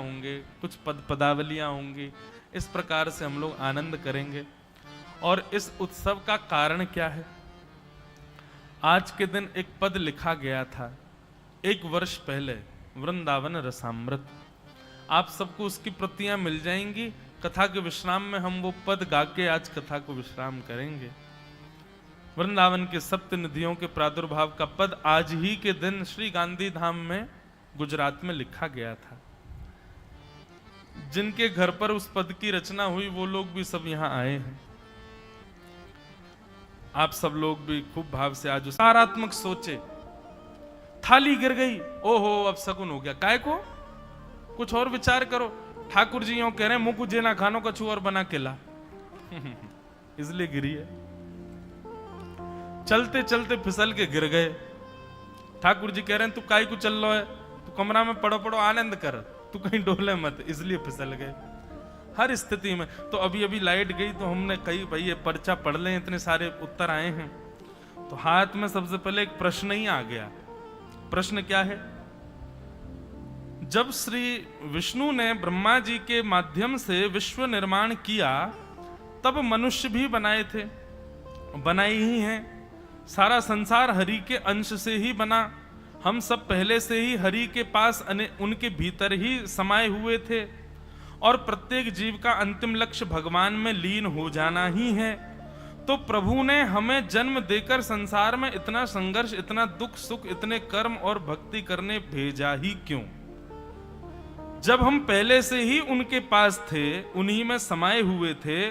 होंगे, कुछ पदावलियां होंगी। इस प्रकार से हम लोग आनंद करेंगे। और इस उत्सव का कारण क्या है? आज के दिन एक पद लिखा गया था 1 वर्ष पहले, वृंदावन रसामृत। आप सबको उसकी प्रतियां मिल जाएंगी। कथा के विश्राम में हम वो पद गा के आज कथा को विश्राम करेंगे। वृंदावन के सप्त निधियों के प्रादुर्भाव का पद आज ही के दिन श्री गांधी धाम में गुजरात में लिखा गया था। जिनके घर पर उस पद की रचना हुई वो लोग भी सब यहां आए हैं। आप सब लोग भी खूब भाव से आज सकारात्मक सोचे। थाली गिर गई, ओहो अब शकुन हो गया, काय को कुछ और विचार करो। ठाकुर जी यूं कह रहे हैं मुंह कुछ ना खानो कछु और बना के ला इसलिए गिरी है। चलते चलते फिसल के गिर गए। ठाकुर जी कह रहे हैं तू काय को चल रहा है, तू कमरा में पड़ो पड़ो आनंद कर, तू कहीं डोले मत, इसलिए फिसल गए। हर स्थिति में। तो अभी अभी लाइट गई तो हमने कही भाई ये पर्चा पढ़ लें, इतने सारे उत्तर आए हैं। तो हाथ में सबसे पहले एक प्रश्न ही आ गया। प्रश्न क्या है? जब श्री विष्णु ने ब्रह्मा जी के माध्यम से विश्व निर्माण किया तब मनुष्य भी बनाए थे, बनाए ही हैं। सारा संसार हरि के अंश से ही बना। हम सब पहले से ही हरि के पास उनके भीतर ही समाये हुए थे और प्रत्येक जीव का अंतिम लक्ष्य भगवान में लीन हो जाना ही है। तो प्रभु ने हमें जन्म देकर संसार में इतना संघर्ष, इतना दुख सुख, इतने कर्म और भक्ति करने भेजा ही क्यों? जब हम पहले से ही उनके पास थे, उन्हीं में समाये हुए थे,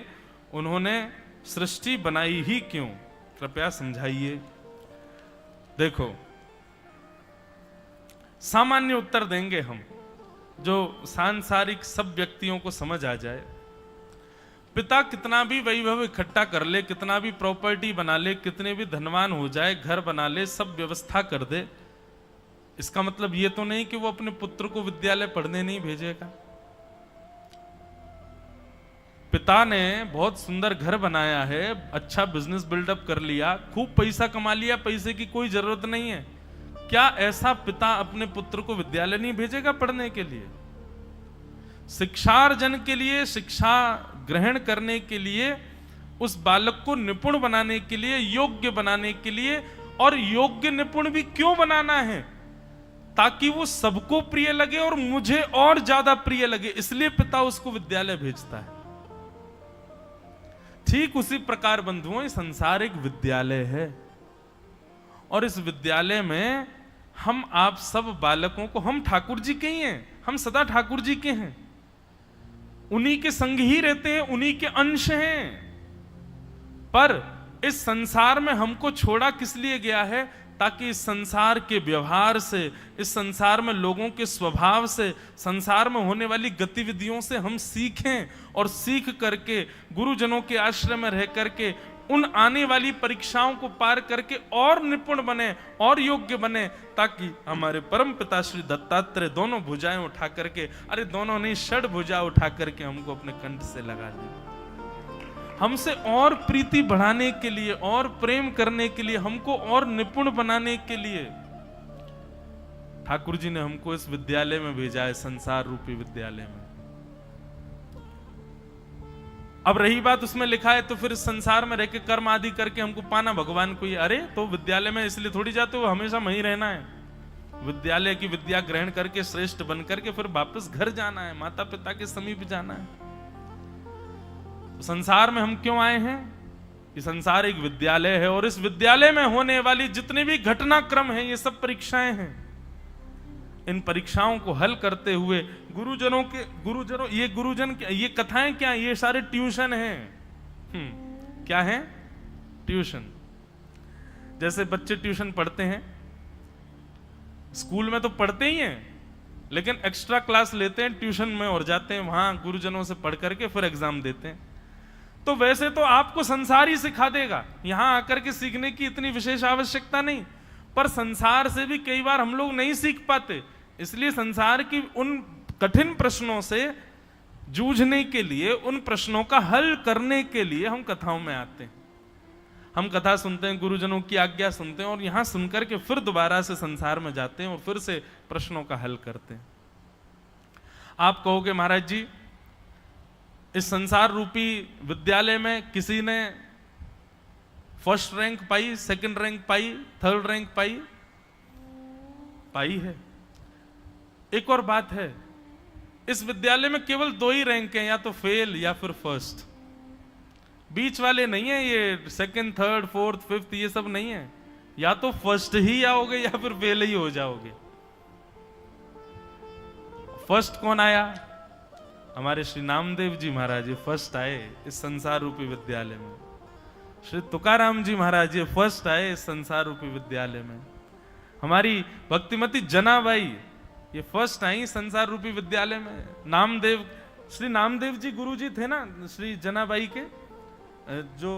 उन्होंने सृष्टि बनाई ही क्यों? कृपया समझाइए। देखो, सामान्य उत्तर देंगे हम जो सांसारिक सब व्यक्तियों को समझ आ जाए। पिता कितना भी वैभव इकट्ठा कर ले, कितना भी प्रॉपर्टी बना ले, कितने भी धनवान हो जाए, घर बना ले, सब व्यवस्था कर दे, इसका मतलब ये तो नहीं कि वो अपने पुत्र को विद्यालय पढ़ने नहीं भेजेगा। पिता ने बहुत सुंदर घर बनाया है, अच्छा बिजनेस बिल्डअप कर लिया, खूब पैसा कमा लिया, पैसे की कोई जरूरत नहीं है, क्या ऐसा पिता अपने पुत्र को विद्यालय नहीं भेजेगा पढ़ने के लिए? शिक्षार्जन के लिए, शिक्षा ग्रहण करने के लिए, उस बालक को निपुण बनाने के लिए, योग्य बनाने के लिए। और योग्य निपुण भी क्यों बनाना है? ताकि वो सबको प्रिय लगे और मुझे और ज्यादा प्रिय लगे, इसलिए पिता उसको विद्यालय भेजता है। ठीक उसी प्रकार बंधुओं, संसार एक विद्यालय है और इस विद्यालय में हम आप सब बालकों को, हम ठाकुर जी के ही हैं, हम सदा ठाकुर जी के हैं, उन्हीं के संग ही रहते हैं, उन्हीं के अंश हैं। पर इस संसार में हमको छोड़ा किस लिए गया है? ताकि इस संसार के व्यवहार से, इस संसार में लोगों के स्वभाव से, संसार में होने वाली गतिविधियों से हम सीखें और सीख करके गुरुजनों के आश्रय में रह करके उन आने वाली परीक्षाओं को पार करके और निपुण बने और योग्य बने, ताकि हमारे परम पिता श्री दत्तात्रेय दोनों भुजाएं उठा करके, अरे दोनों नहीं षड भुजा उठा करके हमको अपने कंठ से लगा दे। हमसे और प्रीति बढ़ाने के लिए, और प्रेम करने के लिए, हमको और निपुण बनाने के लिए ठाकुर जी ने हमको इस विद्यालय में भेजा है, संसार रूपी विद्यालय में। अब रही बात उसमें लिखा है तो फिर संसार में रह के कर्म आदि करके हमको पाना भगवान को ही, अरे तो विद्यालय में इसलिए थोड़ी जाते हो, हमेशा वहीं रहना है। विद्यालय की विद्या ग्रहण करके श्रेष्ठ बन करके फिर वापस घर जाना है, माता पिता के समीप जाना है। तो संसार में हम क्यों आए हैं? ये संसार एक विद्यालय है और इस विद्यालय में होने वाली जितने भी घटनाक्रम हैं, ये सब परीक्षाएं हैं। इन परीक्षाओं को हल करते हुए गुरुजनों, ये गुरुजन, ये कथाएं क्या, ये सारे ट्यूशन हैं। क्या है? ट्यूशन। जैसे बच्चे ट्यूशन पढ़ते हैं, स्कूल में तो पढ़ते ही हैं, लेकिन एक्स्ट्रा क्लास लेते हैं ट्यूशन में और जाते हैं वहां गुरुजनों से पढ़ करके फिर एग्जाम देते हैं। तो वैसे तो आपको संसार ही सिखा देगा, यहां आकर के सीखने की इतनी विशेष आवश्यकता नहीं। पर संसार से भी कई बार हम लोग नहीं सीख पाते, इसलिए संसार की उन कठिन प्रश्नों से जूझने के लिए, उन प्रश्नों का हल करने के लिए हम कथाओं में आते हैं। हम कथा सुनते हैं, गुरुजनों की आज्ञा सुनते हैं और यहां सुनकर के फिर दोबारा से संसार में जाते हैं और फिर से प्रश्नों का हल करते हैं। आप कहोगे महाराज जी इस संसार रूपी विद्यालय में किसी ने फर्स्ट रैंक पाई, सेकंड रैंक पाई, थर्ड रैंक पाई है। एक और बात है, इस विद्यालय में केवल 2 ही रैंक हैं, या तो फेल या फिर फर्स्ट। बीच वाले नहीं है, ये सेकंड, थर्ड, फोर्थ, फिफ्थ ये सब नहीं है। या तो फर्स्ट ही आओगे या फिर फेल ही हो जाओगे। फर्स्ट कौन आया? हमारे श्री नामदेव जी महाराज जी फर्स्ट आए इस संसार रूपी विद्यालय में। श्री तुकाराम जी महाराज जी फर्स्ट आए इस संसार रूपी विद्यालय में। हमारी भक्तिमती जनाबाई ये फर्स्ट आई संसार रूपी विद्यालय में। नामदेव, श्री नामदेव जी गुरु जी थे ना श्री जनाबाई के, जो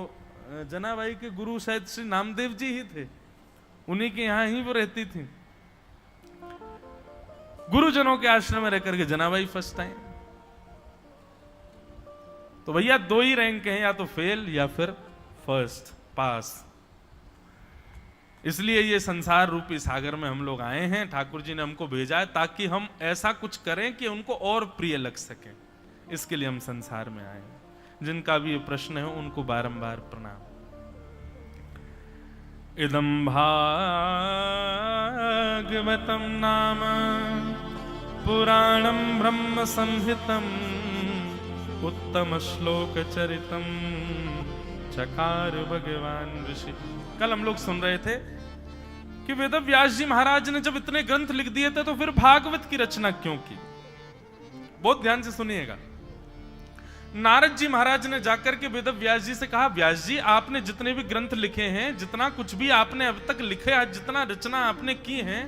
जनाबाई के गुरु शायद श्री नामदेव जी ही थे, उन्हीं के यहां ही वो रहती थी। गुरुजनों के आश्रम में रहकर के जनाबाई फर्स्ट आए। तो भैया 2 ही रैंक हैं, या तो फेल या फिर फर्स्ट, पास। इसलिए ये संसार रूपी सागर में हम लोग आए हैं। ठाकुर जी ने हमको भेजा है ताकि हम ऐसा कुछ करें कि उनको और प्रिय लग सके। इसके लिए हम संसार में आए हैं। जिनका भी ये प्रश्न है उनको बारंबार प्रणाम। इदं भागवतं नाम पुराणं ब्रह्म संहितं उत्तम श्लोक चरितं चकार भगवान ऋषि। कल हम लोग सुन रहे थे कि वेद व्यास जी महाराज ने जब इतने ग्रंथ लिख दिए थे तो फिर भागवत की रचना क्यों की? बहुत ध्यान से सुनिएगा। नारद जी महाराज ने जाकर के वेद व्यास जी से कहा, व्यास जी आपने जितने भी ग्रंथ लिखे हैं, जितना कुछ भी आपने अब तक लिखे है, जितना रचना आपने की है,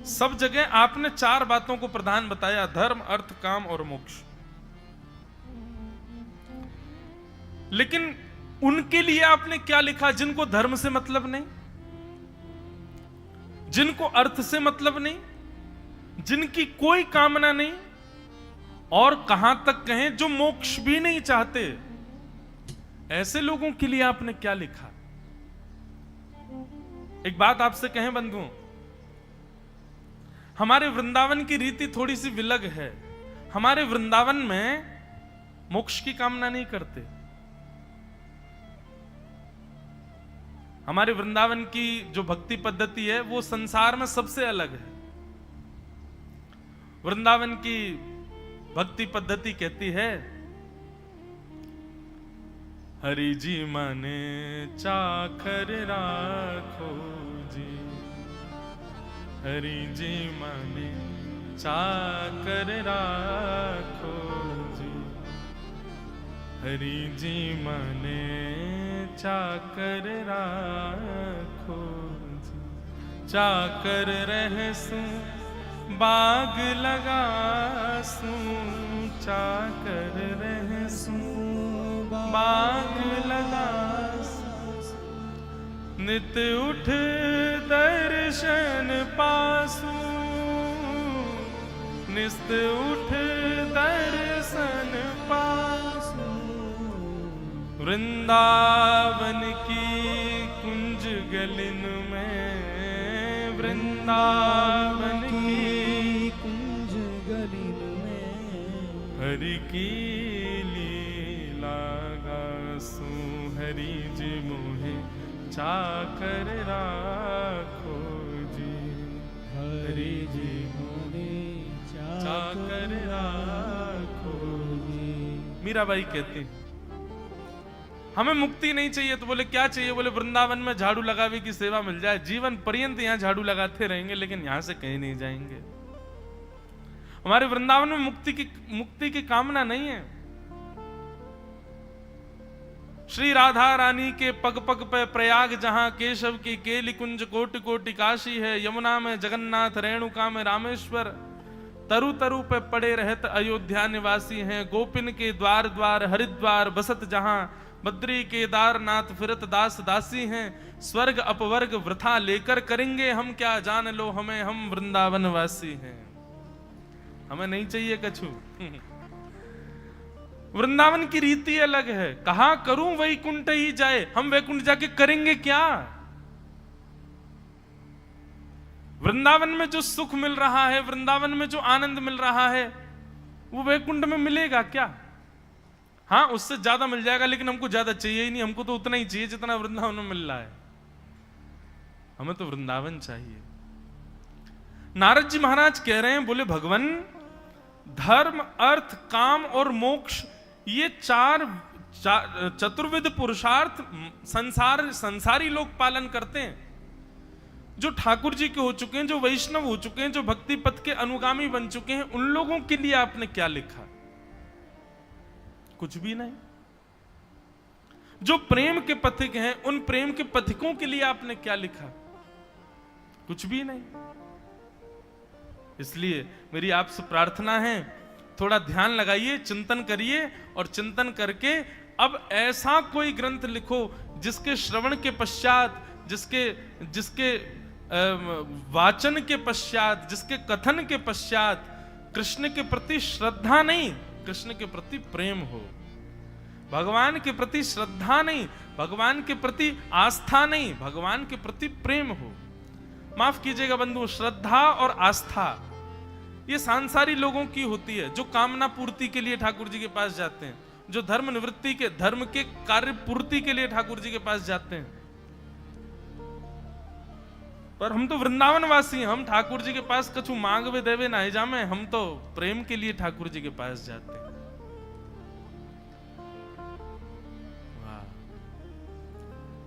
सब जगह आपने 4 बातों को प्रधान बताया, धर्म, अर्थ, काम और मोक्ष। लेकिन उनके लिए आपने क्या लिखा जिनको धर्म से मतलब नहीं, जिनको अर्थ से मतलब नहीं, जिनकी कोई कामना नहीं, और कहां तक कहें जो मोक्ष भी नहीं चाहते, ऐसे लोगों के लिए आपने क्या लिखा? एक बात आपसे कहें बंधुओं, हमारे वृंदावन की रीति थोड़ी सी विलग है। हमारे वृंदावन में मोक्ष की कामना नहीं करते। हमारे वृंदावन की जो भक्ति पद्धति है वो संसार में सबसे अलग है। वृंदावन की भक्ति पद्धति कहती है, हरि जी माने चाकर राखो जी, हरि जी माने चाकर राखो जी, हरि जी माने चाकर राखो जी, चाकर रहसू बाग लगासू, चाकर रहसू बाग लगासू, नित उठ दर्शन पासू, नित उठ दर्शन पासू, वृंदावन की कुंज गलिन में, वृंदावन की कुंज गलिन में, हरि की लीला गासू, हरि जी मोहे चाकर राखो जी, हरि जी मोहे चाकर राखो जी। मीराबाई कहती हमें मुक्ति नहीं चाहिए, तो बोले क्या चाहिए? बोले वृंदावन में झाड़ू लगावे की सेवा मिल जाए, जीवन पर्यंत यहाँ झाड़ू लगाते रहेंगे लेकिन यहां से कहीं नहीं जाएंगे। हमारे वृंदावन में मुक्ति की कामना नहीं है। श्री राधा रानी के पग पग पे प्रयाग जहां केशव की केली कुंज कोटि कोटि काशी है, यमुना में जगन्नाथ, रेणुका में रामेश्वर, तरु तरु पे पड़े रहत अयोध्या निवासी हैं, गोपिन के द्वार द्वार हरिद्वार बसत जहां, बद्री केदारनाथ फिरत दास दासी हैं, स्वर्ग अपवर्ग वृथा लेकर करेंगे हम क्या, जान लो हमें हम वृंदावन वासी हैं। हमें नहीं चाहिए कछु। वृंदावन की रीति अलग है। कहा करूं वैकुंठ ही जाए, हम वैकुंठ जाके करेंगे क्या? वृंदावन में जो सुख मिल रहा है, वृंदावन में जो आनंद मिल रहा है, वो वैकुंठ में मिलेगा क्या? हाँ, उससे ज्यादा मिल जाएगा, लेकिन हमको ज्यादा चाहिए ही नहीं, हमको तो उतना ही चाहिए जितना वृंदावन में मिल रहा है। हमें तो वृंदावन चाहिए। नारद जी महाराज कह रहे हैं, बोले भगवान, धर्म, अर्थ, काम और मोक्ष, ये चार चतुर्विध पुरुषार्थ संसारी लोग पालन करते हैं। जो ठाकुर जी के हो चुके हैं, जो वैष्णव हो चुके हैं, जो भक्ति पथ के अनुगामी बन चुके हैं, उन लोगों के लिए आपने क्या लिखा? कुछ भी नहीं। जो प्रेम के पथिक हैं, उन प्रेम के पथिकों के लिए आपने क्या लिखा? कुछ भी नहीं। इसलिए मेरी आपसे प्रार्थना है, थोड़ा ध्यान लगाइए, चिंतन करिए, और चिंतन करके अब ऐसा कोई ग्रंथ लिखो जिसके श्रवण के पश्चात, जिसके वाचन के पश्चात, जिसके कथन के पश्चात कृष्ण के प्रति श्रद्धा नहीं, कृष्ण के प्रति प्रेम हो। भगवान के प्रति श्रद्धा नहीं, भगवान के प्रति आस्था नहीं, भगवान के प्रति प्रेम हो। माफ कीजिएगा बंधु, श्रद्धा और आस्था ये सांसारी लोगों की होती है, जो कामना पूर्ति के लिए ठाकुर जी के पास जाते हैं, जो धर्म निवृत्ति के, धर्म के कार्य पूर्ति के लिए ठाकुर जी के पास जाते हैं। पर हम तो वृंदावन वासी हैं, हम ठाकुर जी के पास कछु मांगवे देवे ना जामे, हम तो प्रेम के लिए ठाकुर जी के पास जाते हैं।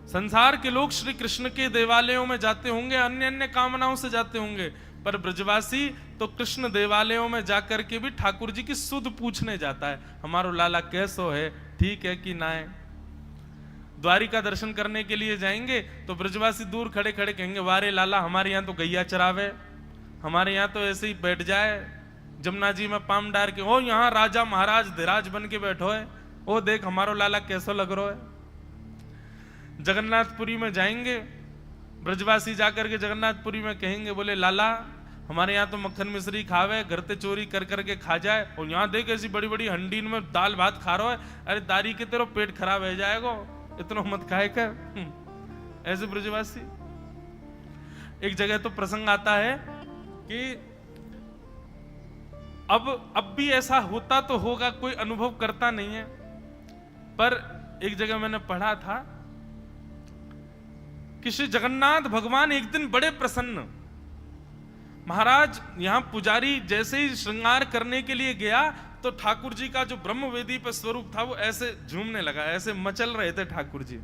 संसार के लोग श्री कृष्ण के देवालयों में जाते होंगे, अन्य अन्य कामनाओं से जाते होंगे, पर ब्रजवासी तो कृष्ण देवालयों में जाकर के भी ठाकुर जी की सुध पूछने जाता है, हमारो लाला कैसो है, ठीक है कि ना है। द्वारिका दर्शन करने के लिए जाएंगे तो ब्रजवासी दूर खड़े खड़े कहेंगे, वारे लाला, हमारे यहाँ तो गैया चरावे, हमारे यहाँ तो ऐसे ही बैठ जाए जमुना जी में पाम डार के, ओ यहाँ राजा महाराज धीराज बन के बैठो है, ओ देख हमारो लाला कैसो लग रहा है। जगन्नाथपुरी में जाएंगे, ब्रजवासी जाकर के जगन्नाथपुरी में कहेंगे, बोले लाला, हमारे यहाँ तो मक्खन मिश्री खावे, घर ते चोरी कर करके खा जाए, और यहाँ देख ऐसी बड़ी बड़ी हंडीन में दाल भात खा रहा है, अरे दारी के तेरो पेट खराब हो जाएगा, इतना मत खाए कर। ऐसे ब्रजवासी। एक जगह तो प्रसंग आता है कि अब भी ऐसा होता तो होगा, कोई अनुभव करता नहीं है, पर एक जगह मैंने पढ़ा था कि श्री जगन्नाथ भगवान एक दिन बड़े प्रसन्न, महाराज यहां पुजारी जैसे ही श्रृंगार करने के लिए गया तो ठाकुर जी का जो ब्रह्मवेदी पर स्वरूप था वो ऐसे झूमने लगा, ऐसे मचल रहे थे ठाकुर जी,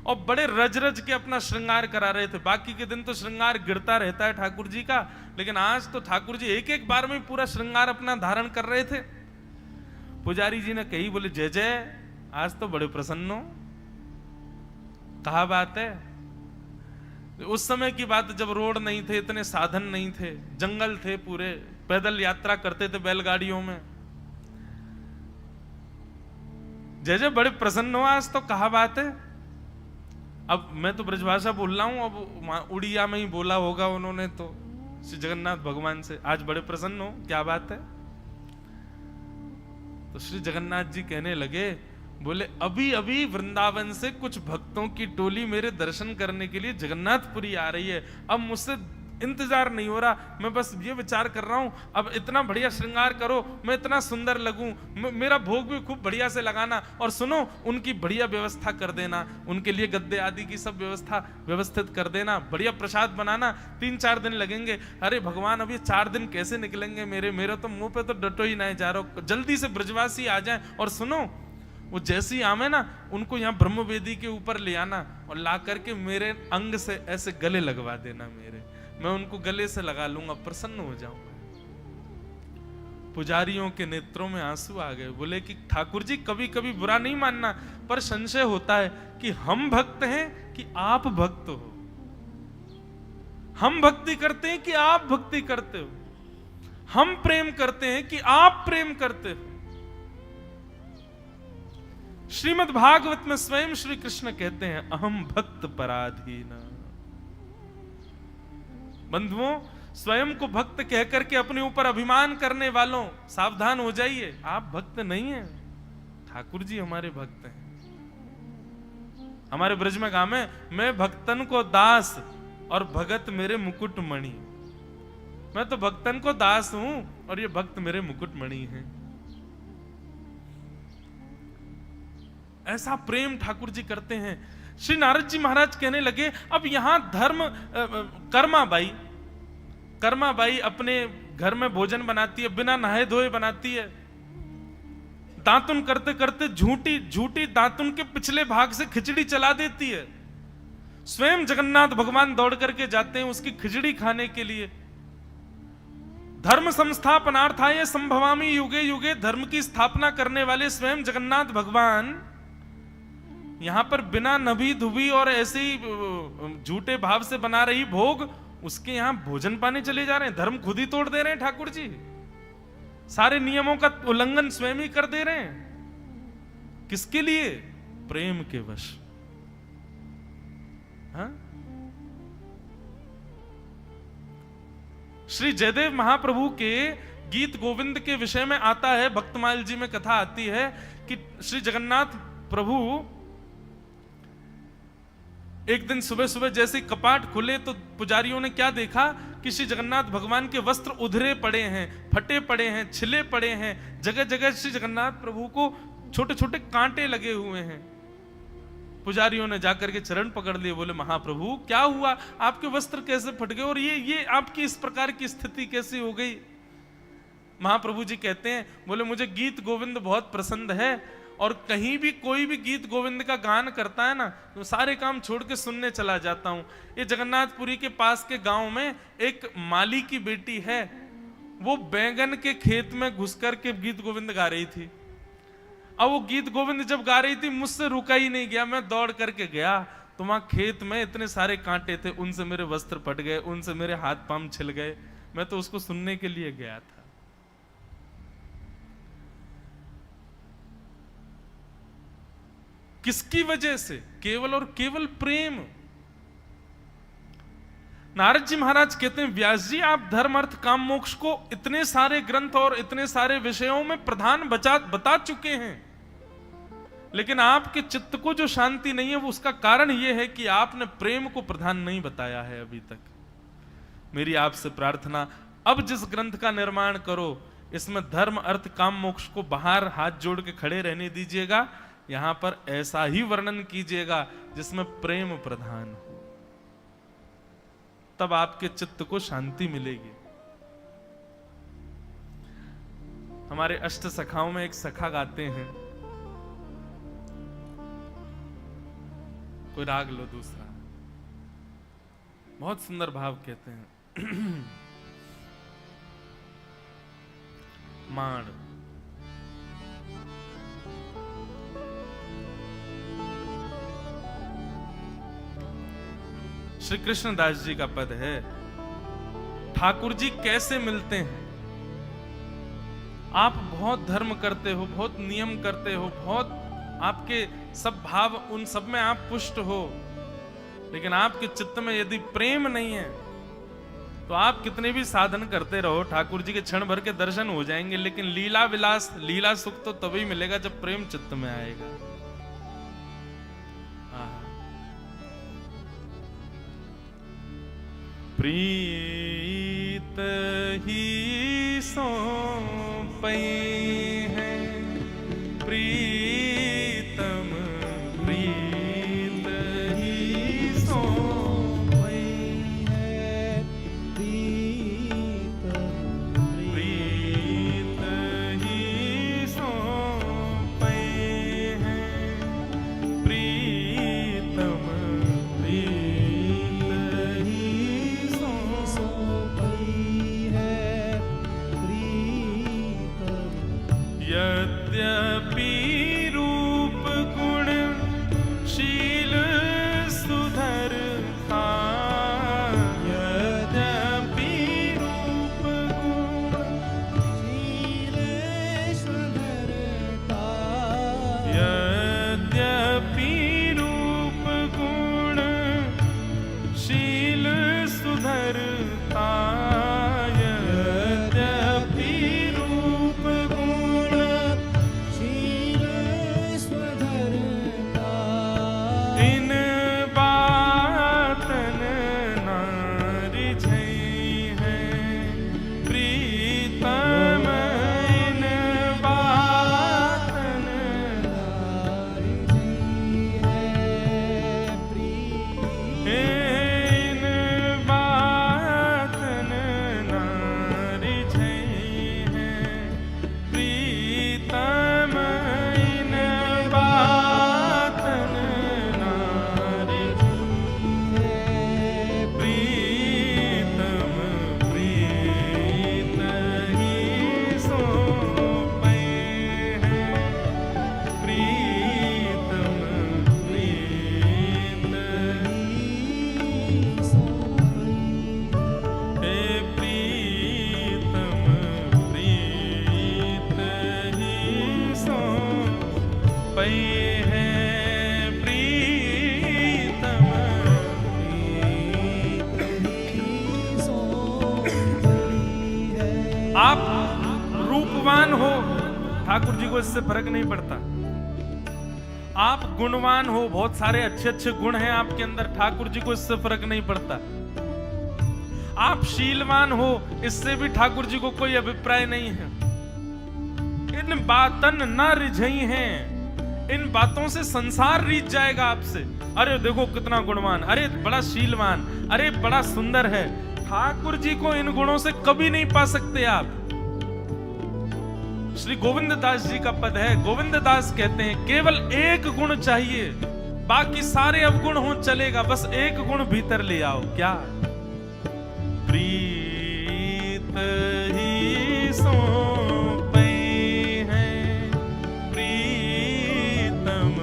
और बड़े रज रज के अपना श्रृंगार करा रहे थे। बाकी के दिन तो श्रृंगार गिरता रहता है ठाकुर जी का, लेकिन आज तो ठाकुर जी एक एक बार में पूरा श्रृंगार अपना धारण कर रहे थे। पुजारी जी ने कही, बोले जय जय, आज तो बड़े प्रसन्न हो, कहा बात है। उस समय की बात, जब रोड नहीं थे, इतने साधन नहीं थे, जंगल थे पूरे, पैदल यात्रा करते थे बैलगाड़ियों में। जय जय, बड़े प्रसन्न हो आज तो, कहा बात है। अब मैं तो ब्रजभाषा बोल रहा हूं, अब उड़िया में ही बोला होगा उन्होंने तो श्री जगन्नाथ भगवान से, आज बड़े प्रसन्न हो, क्या बात है। तो श्री जगन्नाथ जी कहने लगे, बोले अभी अभी वृंदावन से कुछ भक्तों की टोली मेरे दर्शन करने के लिए जगन्नाथपुरी आ रही है, अब मुझसे इंतजार नहीं हो रहा, मैं बस ये विचार कर रहा हूं, अब इतना बढ़िया श्रृंगार करो, मैं इतना सुंदर लगूं, मेरा भोग भी खूब बढ़िया से लगाना, और सुनो उनकी बढ़िया व्यवस्था कर देना, उनके लिए गद्दे आदि की सब व्यवस्था व्यवस्थित कर देना, बढ़िया प्रसाद बनाना, 3-4 दिन लगेंगे। अरे भगवान, अब ये 4 दिन कैसे निकलेंगे मेरे तो मुंह पे तो डटो ही नहीं जा रहा, जल्दी से ब्रजवासी आ जाए, और सुनो वो जैसे ही आवे ना, उनको यहाँ ब्रह्मवेदी के ऊपर ले आना और ला करके मेरे अंग से ऐसे गले लगवा देना मेरे, मैं उनको गले से लगा लूंगा, प्रसन्न हो जाऊंगा। पुजारियों के नेत्रों में आंसू आ गए, बोले कि ठाकुर जी कभी कभी बुरा नहीं मानना, पर संशय होता है कि हम भक्त हैं कि आप भक्त हो, हम भक्ति करते हैं कि आप भक्ति करते हो, हम प्रेम करते हैं कि आप प्रेम करते हो। श्रीमद् भागवत में स्वयं श्री कृष्ण कहते हैं, अहम भक्त पराधीन। बंधुओं, स्वयं को भक्त कह करके अपने ऊपर अभिमान करने वालों, सावधान हो जाइए, आप भक्त नहीं हैं, ठाकुर जी हमारे भक्त हैं। हमारे ब्रज में गाँव में, मैं भक्तन को दास और भगत मेरे मुकुट मणि, मैं तो भक्तन को दास हूं और ये भक्त मेरे मुकुट मणि हैं। ऐसा प्रेम ठाकुर जी करते हैं। श्री नारद जी महाराज कहने लगे, अब यहां धर्म कर्माबाई अपने घर में भोजन बनाती है, बिना नहाए धोए बनाती है, दातुन करते करते झूठी दातुन के पिछले भाग से खिचड़ी चला देती है। स्वयं जगन्नाथ भगवान दौड़ करके जाते हैं उसकी खिचड़ी खाने के लिए। धर्म संस्थापनार्थाय संभवामि युगे युगे, धर्म की स्थापना करने वाले स्वयं जगन्नाथ भगवान यहां पर बिना नभी धुबी और ऐसे ही झूठे भाव से बना रही भोग, उसके यहां भोजन पाने चले जा रहे हैं। धर्म खुद ही तोड़ दे रहे हैं ठाकुर जी, सारे नियमों का उल्लंघन स्वयं ही कर दे रहे हैं। किसके लिए? प्रेम के वश। हाँ? श्री जयदेव महाप्रभु के गीत गोविंद के विषय में आता है, भक्तमाल जी में कथा आती है कि श्री जगन्नाथ प्रभु एक दिन सुबह सुबह जैसे कपाट खुले तो पुजारियों ने क्या देखा कि श्री जगन्नाथ भगवान के वस्त्र उधरे पड़े हैं, फटे पड़े हैं, छिले पड़े हैं, जगह जगह श्री जगन्नाथ प्रभु को छोटे छोटे कांटे लगे हुए हैं। पुजारियों ने जाकर के चरण पकड़ लिए, बोले महाप्रभु क्या हुआ, आपके वस्त्र कैसे फट गए और ये आपकी इस प्रकार की स्थिति कैसे हो गई? महाप्रभु जी कहते हैं, बोले मुझे गीत गोविंद बहुत पसंद है और कहीं भी कोई भी गीत गोविंद का गान करता है ना तो सारे काम छोड़ के सुनने चला जाता हूं। ये जगन्नाथपुरी के पास के गांव में एक माली की बेटी है, वो बैंगन के खेत में घुस कर के गीत गोविंद गा रही थी। अब वो गीत गोविंद जब गा रही थी मुझसे रुका ही नहीं गया, मैं दौड़ करके गया तो वहां खेत में इतने सारे कांटे थे, उनसे मेरे वस्त्र फट गए, उनसे मेरे हाथ पांव छिल गए। मैं तो उसको सुनने के लिए गया था। किसकी वजह से? केवल और केवल प्रेम। नारद जी महाराज कहते हैं, व्यास जी आप धर्म अर्थ काम मोक्ष को इतने सारे ग्रंथ और इतने सारे विषयों में प्रधान बता चुके हैं, लेकिन आपके चित्त को जो शांति नहीं है वो उसका कारण यह है कि आपने प्रेम को प्रधान नहीं बताया है अभी तक। मेरी आपसे प्रार्थना, अब जिस ग्रंथ का निर्माण करो इसमें धर्म अर्थ काम मोक्ष को बाहर हाथ जोड़ के खड़े रहने दीजिएगा, यहां पर ऐसा ही वर्णन कीजिएगा जिसमें प्रेम प्रधान हो, तब आपके चित्त को शांति मिलेगी। हमारे अष्ट सखाओं में एक सखा गाते हैं, कोई राग लो दूसरा, बहुत सुंदर भाव कहते हैं। माण श्री कृष्णदास जी का पद है, ठाकुर जी कैसे मिलते हैं? आप बहुत धर्म करते हो, बहुत नियम करते हो, बहुत आपके सब भाव उन सब में आप पुष्ट हो, लेकिन आपके चित्त में यदि प्रेम नहीं है तो आप कितने भी साधन करते रहो, ठाकुर जी के क्षण भर के दर्शन हो जाएंगे, लेकिन लीला विलास लीला सुख तो तभी मिलेगा जब प्रेम चित्त में आएगा। प्रीत ही सौंपई है प्रीतम, प्रीत ही सौंपई है प्रीतम, प्रीत ही सौंपई है प्रीतम, यद्यपि रूप गुण शील सुधरता, यद्यपि रूप गुण शील सुधरता, यद्यपि रूप गुण शील सुधरता, यद्यपि रूप गुण पै हैं प्रीतम, आप रूपवान हो, ठाकुर जी को इससे फर्क नहीं पड़ता। आप गुणवान हो, बहुत सारे अच्छे अच्छे गुण हैं आपके अंदर, ठाकुर जी को इससे फर्क नहीं पड़ता। आप शीलवान हो, इससे भी ठाकुर जी को कोई अभिप्राय नहीं है। इन बातन न रिझई हैं, इन बातों से संसार रीझ जाएगा आपसे। अरे देखो कितना गुणवान, अरे बड़ा शीलवान, अरे बड़ा सुंदर है। ठाकुर जी को इन गुणों से कभी नहीं पा सकते आप। श्री गोविंद दास जी का पद है, गोविंद दास कहते हैं केवल एक गुण चाहिए, बाकी सारे अवगुण हो चलेगा, बस एक गुण भीतर ले आओ। क्या? प्रीत ही सौंपे हैं प्रीतम,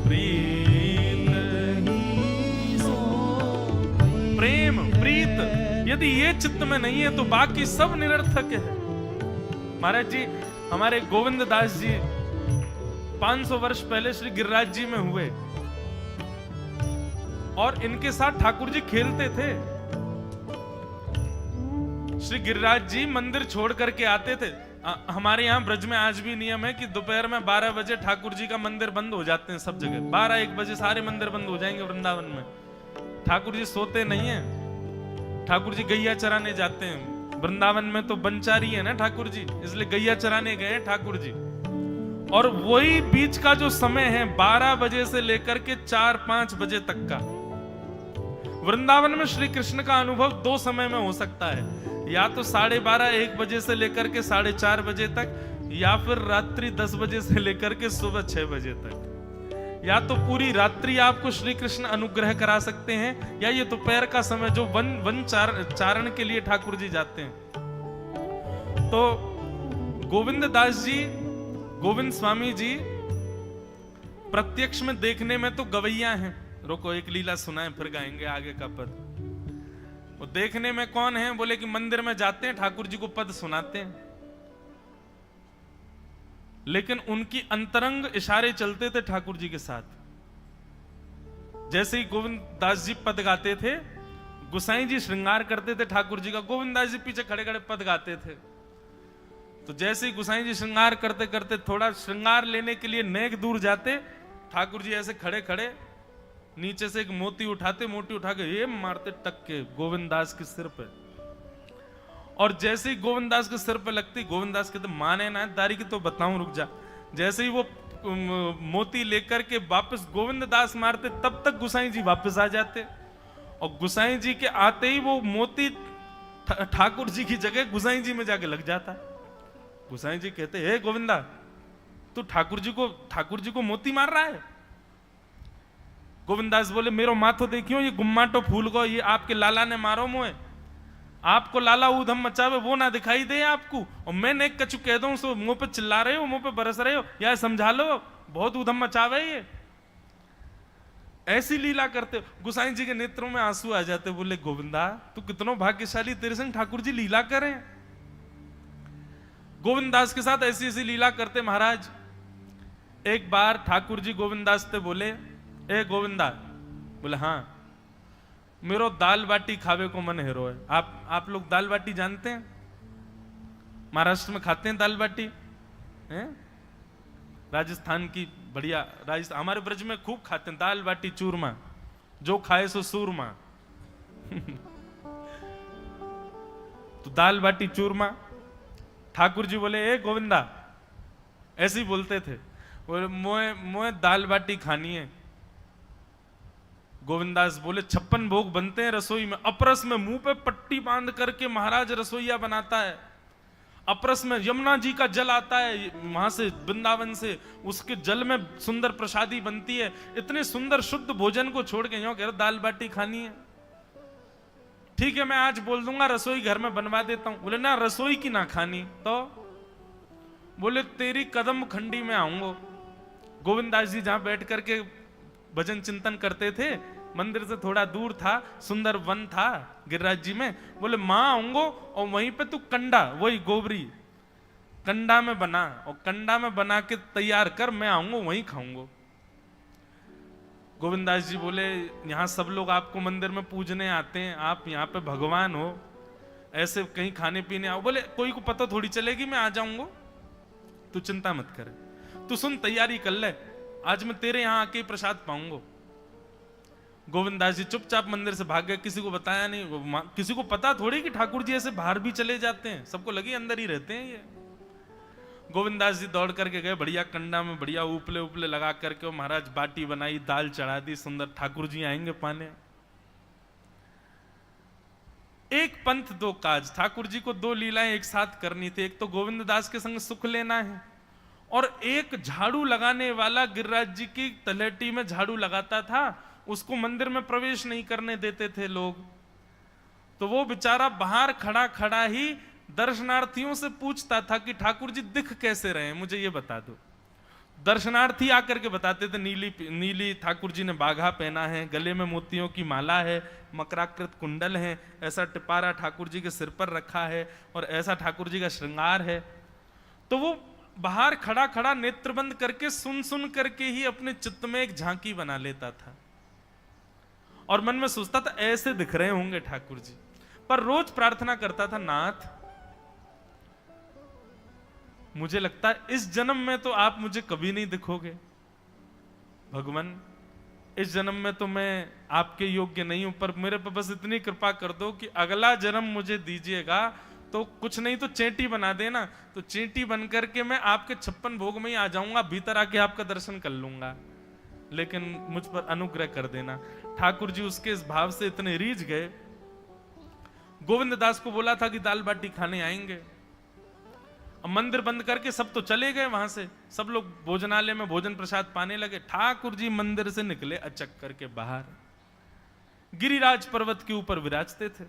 प्रीत ही सौंपे। प्रेम प्रीत यदि ये चित्त में नहीं है तो बाकी सब निरर्थक है। महाराज जी, हमारे गोविंद दास जी 500 वर्ष पहले श्री गिरिराज जी में हुए और इनके साथ ठाकुर जी खेलते थे। श्री गिरिराज जी मंदिर छोड़ करके आते थे। हमारे यहाँ ब्रज में आज भी नियम है कि दोपहर में 12 बजे ठाकुर जी का मंदिर बंद हो जाते हैं सब जगह। 12-1 बजे सारे मंदिर बंद हो जाएंगे वृंदावन में। ठाकुर जी सोते नहीं है, ठाकुर जी गैया चराने जाते हैं। वृंदावन में तो बनचारी है ना ठाकुर जी, इसलिए गैया चराने गए ठाकुर जी। और वही बीच का जो समय है 12 बजे से लेकर के 4-5 बजे तक का, वृंदावन में श्री कृष्ण का अनुभव 2 समय में हो सकता है, या तो 12:30-1 बजे से लेकर के 4:30 बजे तक, या फिर रात्रि 10 बजे से लेकर के सुबह 6 बजे तक। या तो पूरी रात्रि आपको श्री कृष्ण अनुग्रह करा सकते हैं, या ये दोपहर का समय जो वन चारण के लिए ठाकुर जी जाते हैं। तो गोविंद दास जी, गोविंद स्वामी जी प्रत्यक्ष में देखने में तो गवैया हैं। रोको एक लीला सुनाए फिर गाएंगे आगे का पद। वो देखने में कौन है? बोले कि मंदिर में जाते हैं ठाकुर जी को पद सुनाते हैं, लेकिन उनकी अंतरंग इशारे चलते थे ठाकुर जी के साथ। जैसे ही गोविंद दास जी पद गाते थे, गुसाई जी श्रृंगार करते थे ठाकुर जी का, गोविंद दास जी पीछे खड़े खड़े पद गाते थे। तो जैसे ही गुसाई जी श्रृंगार करते करते थोड़ा श्रृंगार लेने के लिए नेक दूर जाते, ठाकुर जी ऐसे खड़े खड़े नीचे से एक मोती उठाते, मोती उठा के ये मारते टक के गोविंद दास के सिर पे। और जैसे ही गोविंद दास के सिर पे लगती, गोविंद दास कहते माने ना दारी की तो बताऊं, रुक जा। जैसे ही वो मोती लेकर के वापस गोविंद दास मारते, तब तक गुसाई जी वापस आ जाते। और गुसाई जी के आते ही वो मोती ठाकुर जी की जगह गुसाई जी में जाके लग जाता। गुसाई जी कहते हे गोविंदा, तू ठाकुर जी को मोती मार रहा है? गोविंद दास बोले मेरो माथो देखियो, ये गुम्माटो फूल को ये आपके लाला ने मारो मोए। आपको लाला ऊधम मचावे वो ना दिखाई दे आपको, और मैं नेक कछु कह दूं सो मुंह पे चिल्ला रहे हो, मुंह पे बरस रहे हो, या समझा लो बहुत ऊधम मचावे ये। ऐसी लीला करते। गुसाई जी के नेत्रों में आंसू आ जाते। बोले गोविंदा तू कितनो भाग्यशाली, तेरे संग ठाकुर जी लीला करें। गोविंद दास के साथ ऐसी ऐसी लीला करते महाराज। एक बार ठाकुर जी गोविंद दास से बोले ए गोविंदा, बोले हाँ मेरो दाल बाटी खावे को मन हेरो है। आप लोग दाल बाटी जानते हैं? महाराष्ट्र में खाते हैं दाल बाटी हैं? राजस्थान की बढ़िया, राजस्थान हमारे ब्रज में खूब खाते हैं दाल बाटी चूरमा, जो खाए सो सूरमा। तो दाल बाटी चूरमा। ठाकुर जी बोले ए गोविंदा, ऐसे ही बोलते थे, बोले मोए दाल बाटी खानी है। गोविंदास बोले 56 भोग बनते हैं रसोई में। अपरस में मुंह पे पट्टी बांध करके महाराज रसोईया बनाता है। अपरस में यमुना जी का जल आता है वहां से, वृंदावन से, उसके जल में सुंदर प्रसादी बनती है। इतने सुंदर शुद्ध भोजन को छोड़ के यूं कह रहे दाल बाटी खानी है। ठीक है मैं आज बोल दूंगा रसोई घर में बनवा देता हूं। बोले ना रसोई की ना खानी तो? बोले तेरी कदम खंडी में आऊंगा। गोविंदास जी जहां बैठ करके भजन चिंतन करते थे, मंदिर से थोड़ा दूर था, सुंदर वन था गिरिराज जी में। बोले मां आऊंगो और वहीं पे तू कंडा, वही गोबरी कंडा में बना, और कंडा में बना के तैयार कर, मैं आऊंगा वहीं खाऊंगा। गोविंदास जी बोले यहाँ सब लोग आपको मंदिर में पूजने आते हैं, आप यहाँ पे भगवान हो, ऐसे कहीं खाने पीने आओ। बोले कोई को पता थोड़ी चलेगी, मैं आ जाऊंगा, तू चिंता मत करे, तू सुन तैयारी कर ले, आज मैं तेरे यहाँ आके प्रसाद पाऊंगा। गोविंदास जी चुपचाप मंदिर से भाग गए, किसी को बताया नहीं, किसी को पता थोड़ी कि ठाकुर जी ऐसे बाहर भी चले जाते हैं, सबको लगी अंदर ही रहते हैं ये। गोविंदास जी दौड़ करके गए, बढ़िया कंडा में बढ़िया उपले उपले लगा करके, महाराज बाटी बनाई, दाल चढ़ा दी, सुंदर, ठाकुर जी आएंगे पाने। एक पंथ दो काज, ठाकुर जी को दो लीलाएं एक साथ करनी थी, एक तो गोविंददास के संग सुख लेना है, और एक झाड़ू लगाने वाला गिरिराज जी की तलहटी में झाड़ू लगाता था, उसको मंदिर में प्रवेश नहीं करने देते थे लोग, तो वो बेचारा बाहर खड़ा खड़ा ही दर्शनार्थियों से पूछता था कि ठाकुर जी दिख कैसे रहे हैं, मुझे ये बता दो। दर्शनार्थी आकर के बताते थे नीली ठाकुर जी ने बाघा पहना है, गले में मोतियों की माला है, मकराकृत कुंडल है, ऐसा टिपारा ठाकुर जी के सिर पर रखा है, और ऐसा ठाकुर जी का श्रृंगार है। तो वो बाहर खड़ा खड़ा नेत्र बंद करके सुन सुन करके ही अपने चित्त में एक झांकी बना लेता था, और मन में सोचता था ऐसे दिख रहे होंगे ठाकुर जी। पर रोज प्रार्थना करता था, नाथ मुझे लगता है इस जन्म में तो आप मुझे कभी नहीं दिखोगे, भगवान इस जन्म में तो मैं आपके योग्य नहीं हूं, पर मेरे पर बस इतनी कृपा कर दो कि अगला जन्म मुझे दीजिएगा, तो कुछ नहीं तो चेंटी बना देना, तो चेंटी बन करके मैं आपके 56 भोग में ही आ जाऊंगा, भीतर आके आपका दर्शन कर लूंगा, लेकिन मुझ पर अनुग्रह कर देना। ठाकुर जी उसके इस भाव से इतने रीझ गए। गोविंददास को बोला था कि दाल बाटी खाने आएंगे, अब मंदिर बंद करके सब तो चले गए वहां से, सब लोग भोजनालय में भोजन प्रसाद पाने लगे। ठाकुर जी मंदिर से निकले अचक करके बाहर, गिरिराज पर्वत के ऊपर विराजते थे।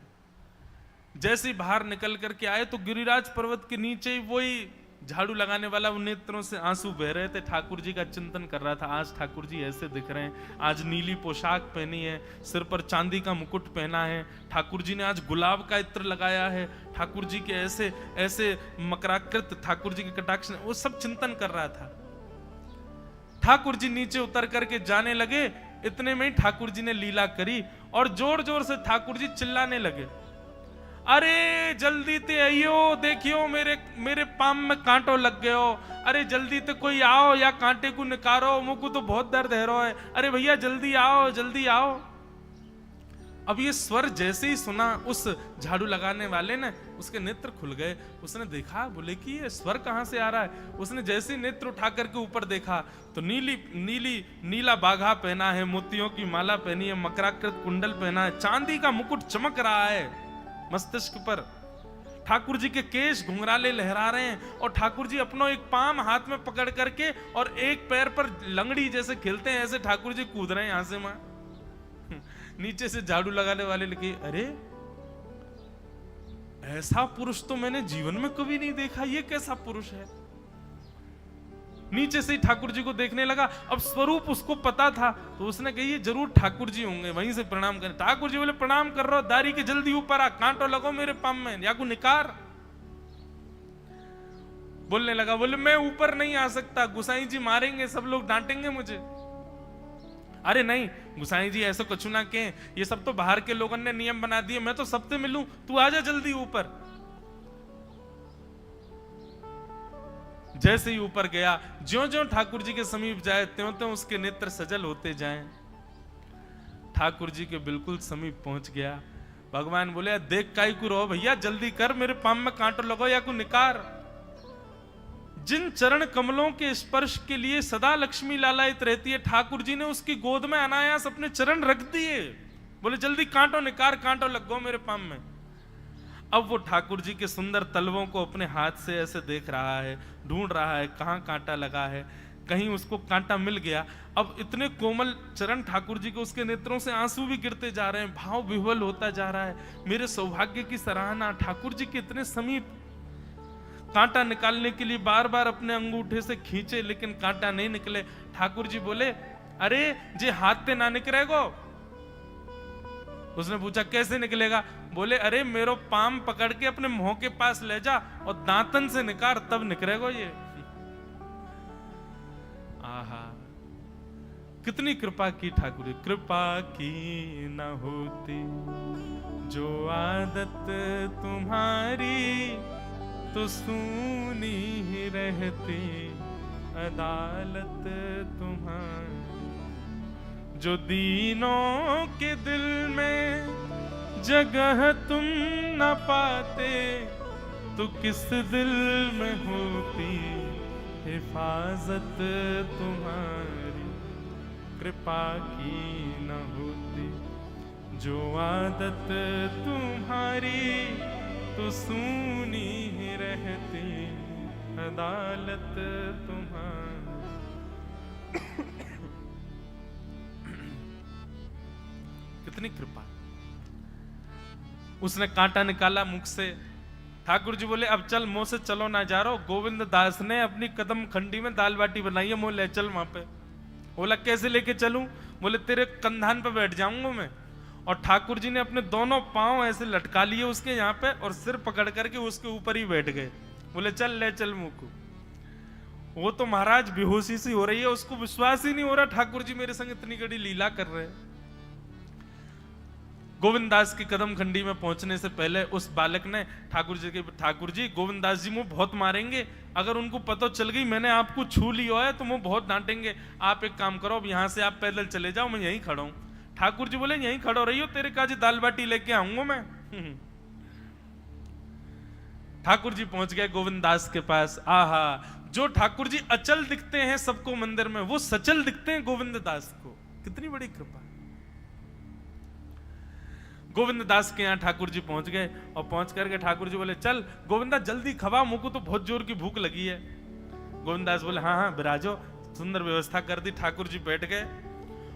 जैसे ही बाहर निकल करके आए तो गिरिराज पर्वत के नीचे ही वही झाड़ू लगाने वाला, उन नेत्रों से आंसू बह रहे थे। ठाकुर जी का चिंतन कर रहा था, आज ठाकुर जी ऐसे दिख रहे हैं, आज नीली पोशाक पहनी है, सिर पर चांदी का मुकुट पहना है, ठाकुर जी ने आज गुलाब का इत्र लगाया है, ठाकुर जी के ऐसे ऐसे मकराकृत ठाकुर जी के कटाक्ष, वो सब चिंतन कर रहा था। ठाकुर जी नीचे उतर करके जाने लगे, इतने में ही ठाकुर जी ने लीला करी और जोर जोर से ठाकुर जी चिल्लाने लगे, अरे जल्दी ते आइयो, देखियो मेरे पाम में कांटो लग गयो, अरे जल्दी ते कोई आओ या कांटे को निकारो, मुझको तो बहुत दर्द है रो है, अरे भैया जल्दी आओ जल्दी आओ। अब ये स्वर जैसे ही सुना उस झाड़ू लगाने वाले ने, उसके नेत्र खुल गए, उसने देखा, बोले कि ये स्वर कहां से आ रहा है। उसने जैसे ही नेत्र उठा करके ऊपर देखा तो नीला बाघा पहना है, मोतियों की माला पहनी है, मकराकृत कुंडल पहना है, चांदी का मुकुट चमक रहा है मस्तिष्क पर, ठाकुर जी के केश घुंघराले लहरा रहे हैं, और ठाकुर जी अपना एक पाम हाथ में पकड़ करके और एक पैर पर लंगड़ी जैसे खेलते हैं, ऐसे ठाकुर जी कूद रहे हैं यहां से वहां। नीचे से झाड़ू लगाने वाले लिखे, अरे ऐसा पुरुष तो मैंने जीवन में कभी नहीं देखा, ये कैसा पुरुष है। नीचे से ही ठाकुर जी को देखने लगा। अब स्वरूप उसको पता था, तो उसने कही ये जरूर ठाकुर जी होंगे, वहीं से प्रणाम करें। ठाकुर जी बोले प्रणाम कर रहा हूं, दारी के जल्दी ऊपर आ, कांटो लगो मेरे पाम में या को निकार। बोलने लगा, बोले मैं ऊपर नहीं आ सकता, गुसाई जी मारेंगे, सब लोग डांटेंगे मुझे। अरे नहीं गुसाई जी ऐसा कुछ ना कहें, ये सब तो बाहर के लोगों ने नियम बना दिए, मैं तो सबसे मिलूं, तू आजा जल्दी ऊपर। जैसे ही ऊपर गया, ज्यों-ज्यों ठाकुर जी के समीप जाए त्यों-त्यों उसके नेत्र सजल होते जाएं। ठाकुर जी के बिल्कुल समीप पहुंच गया। भगवान बोले, देख काई को रो भैया, जल्दी कर, मेरे पाम में कांटो लगो या को निकार। जिन चरण कमलों के स्पर्श के लिए सदा लक्ष्मी लालायित रहती है, ठाकुर जी ने उसकी गोद में अनायास अपने चरण रख दिए। बोले जल्दी कांटो निकार, कांटो लग गो मेरे पाम में। अब वो ठाकुर जी के सुंदर तलवों को अपने हाथ से ऐसे देख रहा है, ढूंढ रहा है कहां कांटा लगा है, कहीं उसको कांटा मिल गया। अब इतने कोमल चरण ठाकुर जी के, उसके नेत्रों से आंसू भी गिरते जा रहे हैं, भाव विह्वल होता जा रहा है। मेरे सौभाग्य की सराहना, ठाकुर जी के इतने समीप। कांटा निकालने के लिए बार बार अपने अंगूठे से खींचे, लेकिन कांटा नहीं निकले। ठाकुर जी बोले, अरे जे हाथ ते ना निकलेगो, उसने पूछा कैसे निकलेगा? बोले अरे मेरो पाम पकड़ के अपने मुंह के पास ले जा और दांतन से निकाल, तब निकलेगा ये। आहा, कितनी कृपा की ठाकुर जी। कृपा की न होती जो आदत तुम्हारी, तो सूनी ही रहती अदालत तुम्हारी। जो दीनों के दिल में जगह तुम न पाते, तो किस दिल में होती हिफाजत तुम्हारी। कृपा की न होती जो आदत तुम्हारी, तो सूनी ही रहती अदालत तुम्हारी। कितनी कृपा। उसने कांटा निकाला मुख से। ठाकुर जी बोले अब चल, मुंह से चलो ना जा रहा। गोविंद दास ने अपनी कदम खंडी में दाल बाटी बनाई है, मुंह ले चल वहां पे। बोला कैसे लेके चलूं? बोले तेरे कंधान पे बैठ जाऊंगा मैं। और ठाकुर जी ने अपने दोनों पांव ऐसे लटका लिए उसके यहाँ पे और सिर पकड़ करके उसके ऊपर ही बैठ गए। बोले चल ले चल मुंह को। वो तो महाराज बेहोशी सी हो रही है, उसको विश्वास ही नहीं हो रहा ठाकुर जी मेरे संग इतनी बड़ी लीला कर रहे हैं। गोविंद दास की कदम खंडी में पहुंचने से पहले उस बालक ने ठाकुर जी गोविंद दास जी मुझे बहुत मारेंगे, अगर उनको पता चल गई मैंने आपको छू लिया है तो मुझे बहुत डांटेंगे। आप एक काम करो, अब यहां से आप पैदल चले जाओ, मैं यहीं खड़ा हूं। ठाकुर जी बोले यहीं खड़ो रही हो, तेरे काजी दाल बाटी लेके आऊंगा मैं। ठाकुर जी पहुंच गए गोविंद दास के पास। आहा, जो ठाकुर जी अचल दिखते हैं सबको मंदिर में, वो सचल दिखते हैं गोविंद दास को। कितनी बड़ी कृपा। गोविंद दास के यहाँ ठाकुर जी पहुंच गए और पहुंच करके ठाकुर जी बोले चल गोविंदा जल्दी खवा, मुझको तो बहुत जोर की भूख लगी है। गोविंद दास बोले हाँ हाँ बिराजो। सुंदर व्यवस्था कर दी। ठाकुर जी बैठ गए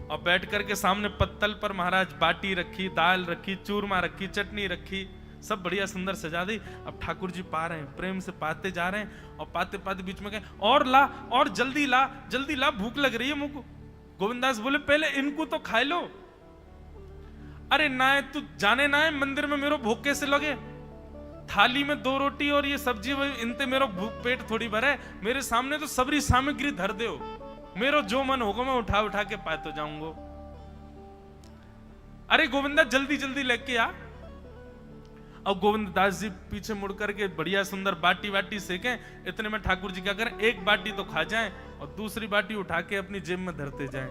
और बैठ करके सामने पत्तल पर महाराज बाटी रखी, दाल रखी, चूरमा रखी, चटनी रखी, सब बढ़िया सुंदर सजा दी। अब ठाकुर जी पा रहे हैं, प्रेम से पाते जा रहे हैं और पाते पाते बीच में गए और ला और जल्दी ला, भूख लग रही है मुझको। गोविंद दास बोले पहले इनको तो खा लो। अरे ना तू जाने ना है मंदिर में मेरो भूख कैसे लगे? थाली में 2 रोटी और ये सब्जी, इनते मेरो भूख पेट थोड़ी भरे। मेरे सामने तो सबरी सामग्री धर दो, मेरो जो मन होगा मैं उठा उठा के पाते जाऊंगा। अरे गोविंदा जल्दी जल्दी लेके आ। अब गोविंद दास जी पीछे मुड़ करके बढ़िया सुंदर बाटी वाटी सेकें। इतने में ठाकुर जी क्या करें, एक बाटी तो खा जाएं और दूसरी बाटी उठा के अपनी जेब में धरते जाएं।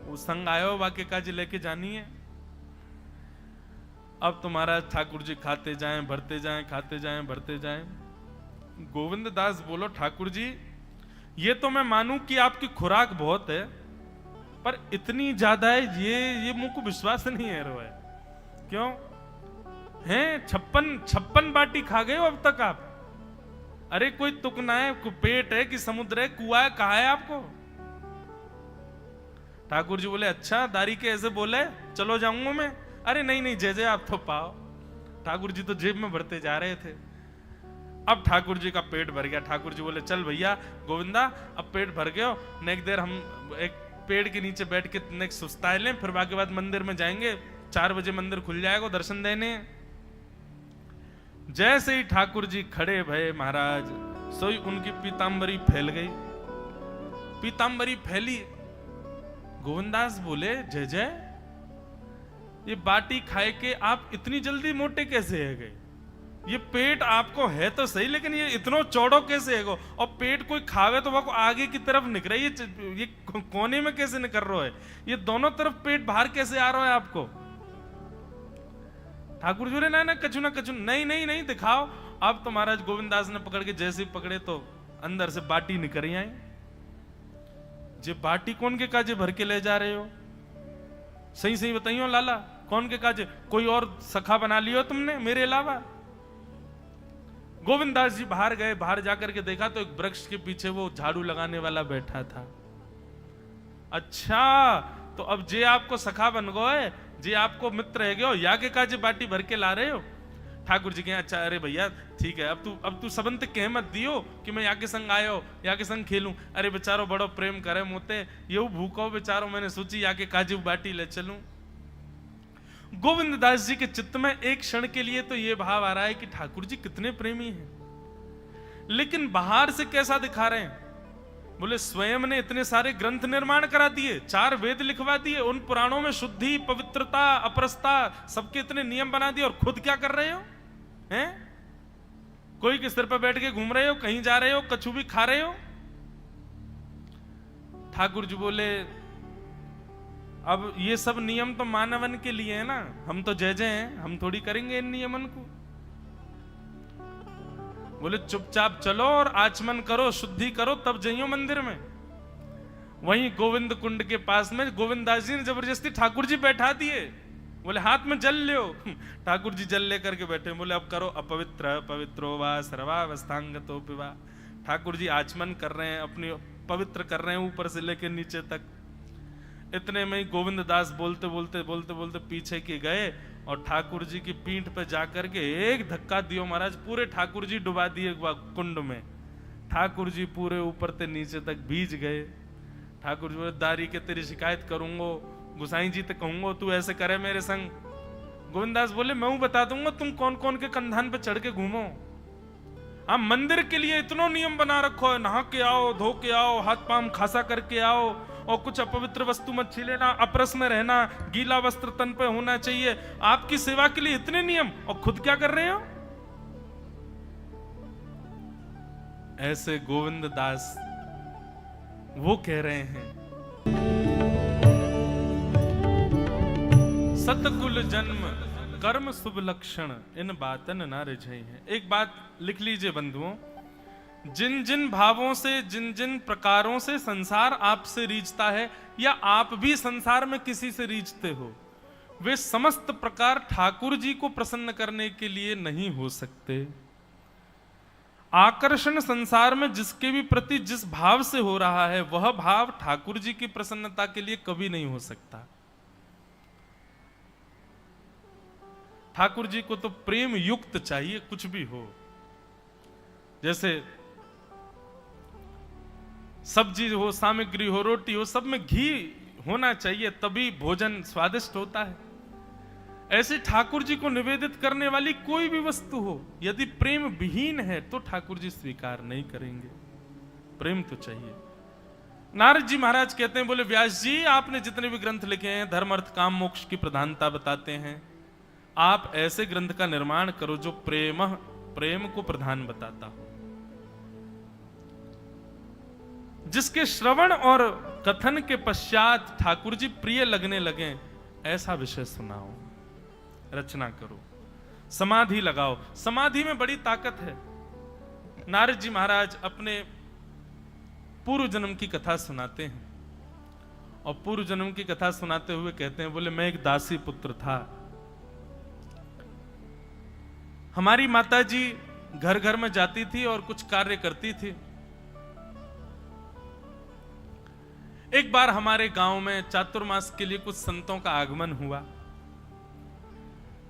वो संग आयो वाक्य काजी लेके जानी है। अब तो महाराज ठाकुर जी खाते जाएं भरते जाएं, खाते जाएं भरते जाएं। गोविंद दास बोलो ठाकुर जी ये तो मैं मानूं कि आपकी खुराक बहुत है, पर इतनी ज्यादा है ये मुझको विश्वास नहीं है रो है। क्यों हैं 56 बाटी खा गए हो अब तक आप? अरे कोई तुकना है, पेट है कि समुद्र है, कुआ है, कहा है आपको? ठाकुर जी बोले अच्छा दारी के ऐसे बोले, चलो जाऊंगा मैं। अरे नहीं जय जय आप तो पाओ। ठाकुर जी तो जेब में भरते जा रहे थे। अब ठाकुर जी का पेट भर गया। ठाकुर जी बोले चल भैया गोविंदा अब पेट भर गयो, नेक देर हम एक पेड़ के नीचे बैठ के नेक सुस्ताए लें, फिर बाकी बाद मंदिर में जाएंगे। 4 बजे मंदिर खुल जाएगा दर्शन देने। जैसे ही ठाकुर जी खड़े भये महाराज, सोई उनकी पीतांबरी फैल गई। पीतांबरी फैली। गोविंदास बोले जय जय ये बाटी खाए के आप इतनी जल्दी मोटे कैसे है गए? ये पेट आपको है तो सही, लेकिन ये इतना चौड़ो कैसे है गो? और पेट कोई खावे तो वो आगे की तरफ निकल रही है, ये कोने में कैसे निकल रहा है? ये दोनों तरफ पेट बाहर कैसे आ रहा है आपको? ठाकुर जी बोले ना कछु ना कछु, नहीं दिखाओ। अब तो महाराज गोविंदास ने पकड़ के जैसे पकड़े तो अंदर से बाटी निकल आई। जे बाटी कौन के काजे भर के ले जा रहे हो? सही बताइयो लाला, कौन के काजे? कोई और सखा बना लियो तुमने मेरे अलावा? गोविंदास जी बाहर गए। बाहर जाकर के देखा तो एक वृक्ष के पीछे वो झाड़ू लगाने वाला बैठा था। अच्छा तो अब जे आपको सखा बन गए, जे आपको मित्र है गयो, या के काजे बाटी भर के ला रहे हो? ठाकुर जी कहे अच्छा अरे भैया ठीक है, अब तू सबंत कह मत दियो कि मैं या के संग आयो, या के संग खेलूं। अरे बेचारो बड़ो प्रेम करे मोते, ये भूखो बेचारो, मैंने सोची या के काजे बाटी ले चलूं। गोविंद दास जी के चित्त में एक क्षण के लिए तो यह भाव आ रहा है कि ठाकुर जी कितने प्रेमी हैं, लेकिन बाहर से कैसा दिखा रहे हैं? बोले स्वयं ने इतने सारे ग्रंथ निर्माण करा दिए, 4 वेद लिखवा दिए, उन पुराणों में शुद्धि, पवित्रता, अपरसता, सबके इतने नियम बना दिए, और खुद क्या कर रहे हो? हैं? कोई के सिर पर बैठ के घूम रहे हो, कहीं जा रहे हो, कछु भी खा रहे हो। ठाकुर जी बोले अब ये सब नियम तो मानवन के लिए है ना, हम तो जय जय हैं, हम थोड़ी करेंगे इन नियमन को। बोले चुपचाप चलो और आचमन करो, शुद्धि करो, तब जाइयो मंदिर में। वहीं गोविंद कुंड के पास में गोविंद दास जी ने जबरदस्ती ठाकुर जी बैठा दिए। बोले हाथ में जल लो। ठाकुर जी जल लेकर के बैठे, बोले अब करो अपवित्र पवित्रो वा सर्वावस्थांगतो पिवा। ठाकुर जी आचमन कर रहे हैं, अपनी पवित्र कर रहे हैं ऊपर से लेकर नीचे तक। इतने में ही गोविंद दास बोलते बोलते बोलते बोलते पीछे के गए और ठाकुर जी की पीठ पे जाकर के एक धक्का दियो महाराज, पूरे ठाकुर जी डुबा दिए कुंड में। ठाकुर जी पूरे ऊपर से नीचे तक भीज गए। ठाकुर जी बोले दारी के तेरी शिकायत करूंगो, गुसाई जी तो कहूंगो तू ऐसे करे मेरे संग। गोविंदास बोले मैं बता दूंगा तुम कौन कौन के कंधान पे चढ़ के घूमो। आप मंदिर के लिए इतना नियम बना रखो है, नहा के आओ, धो के आओ, हाथ पांव खासा करके आओ, और कुछ अपवित्र वस्तु मत छीलेना, अपरस में रहना, गीला वस्त्र तन पे होना चाहिए। आपकी सेवा के लिए इतने नियम, और खुद क्या कर रहे हो? ऐसे गोविंद दास वो कह रहे हैं सतकुल जन्म कर्म शुभ लक्षण इन बातन ना रिझई है। एक बात लिख लीजिए बंधुओं, जिन जिन भावों से, जिन जिन प्रकारों से संसार आपसे रीझता है, या आप भी संसार में किसी से रीझते हो, वे समस्त प्रकार ठाकुर जी को प्रसन्न करने के लिए नहीं हो सकते। आकर्षण संसार में जिसके भी प्रति जिस भाव से हो रहा है, वह भाव ठाकुर जी की प्रसन्नता के लिए कभी नहीं हो सकता। ठाकुर जी को तो प्रेम युक्त चाहिए, कुछ भी हो। जैसे सब्जी हो, सामग्री हो, रोटी हो, सब में घी होना चाहिए, तभी भोजन स्वादिष्ट होता है। ऐसे ठाकुर जी को निवेदित करने वाली कोई भी वस्तु हो, यदि प्रेम विहीन है तो ठाकुर जी स्वीकार नहीं करेंगे। प्रेम तो चाहिए। नारद जी महाराज कहते हैं, बोले व्यास जी आपने जितने भी ग्रंथ लिखे हैं धर्म अर्थ काम मोक्ष की प्रधानता बताते हैं, आप ऐसे ग्रंथ का निर्माण करो जो प्रेम को प्रधान बताता हो, जिसके श्रवण और कथन के पश्चात ठाकुर जी प्रिय लगने लगे, ऐसा विषय सुनाओ, रचना करो, समाधि लगाओ। समाधि में बड़ी ताकत है। नारद जी महाराज अपने पूर्व जन्म की कथा सुनाते हैं, और पूर्व जन्म की कथा सुनाते हुए कहते हैं, बोले मैं एक दासी पुत्र था। हमारी माता जी घर घर में जाती थी और कुछ कार्य करती थी। एक बार हमारे गांव में चातुर्मास के लिए कुछ संतों का आगमन हुआ।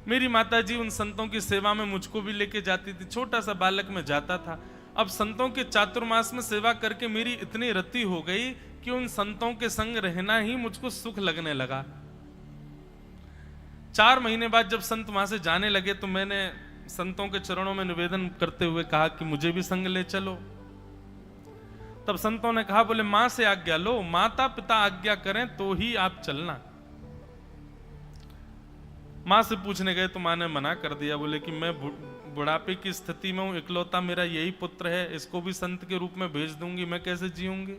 मेरी माताजी उन संतों की सेवा में मुझको भी लेके जाती थी, छोटा सा बालक में जाता था। अब संतों के चातुर्मास में सेवा करके मेरी इतनी रति हो गई कि उन संतों के संग रहना ही मुझको सुख लगने लगा। 4 महीने बाद जब संत वहां से जाने लगे तो मैंने संतों के चरणों में निवेदन करते हुए कहा कि मुझे भी संग ले चलो। तब संतों ने कहा, बोले मां से आज्ञा लो, माता पिता आज्ञा करें तो ही आप चलना। मां से पूछने गए तो मां ने मना कर दिया, बोले कि मैं बुढ़ापे की स्थिति में हूं, इकलौता मेरा यही पुत्र है, इसको भी संत के रूप में भेज दूंगी, मैं कैसे जीऊंगी।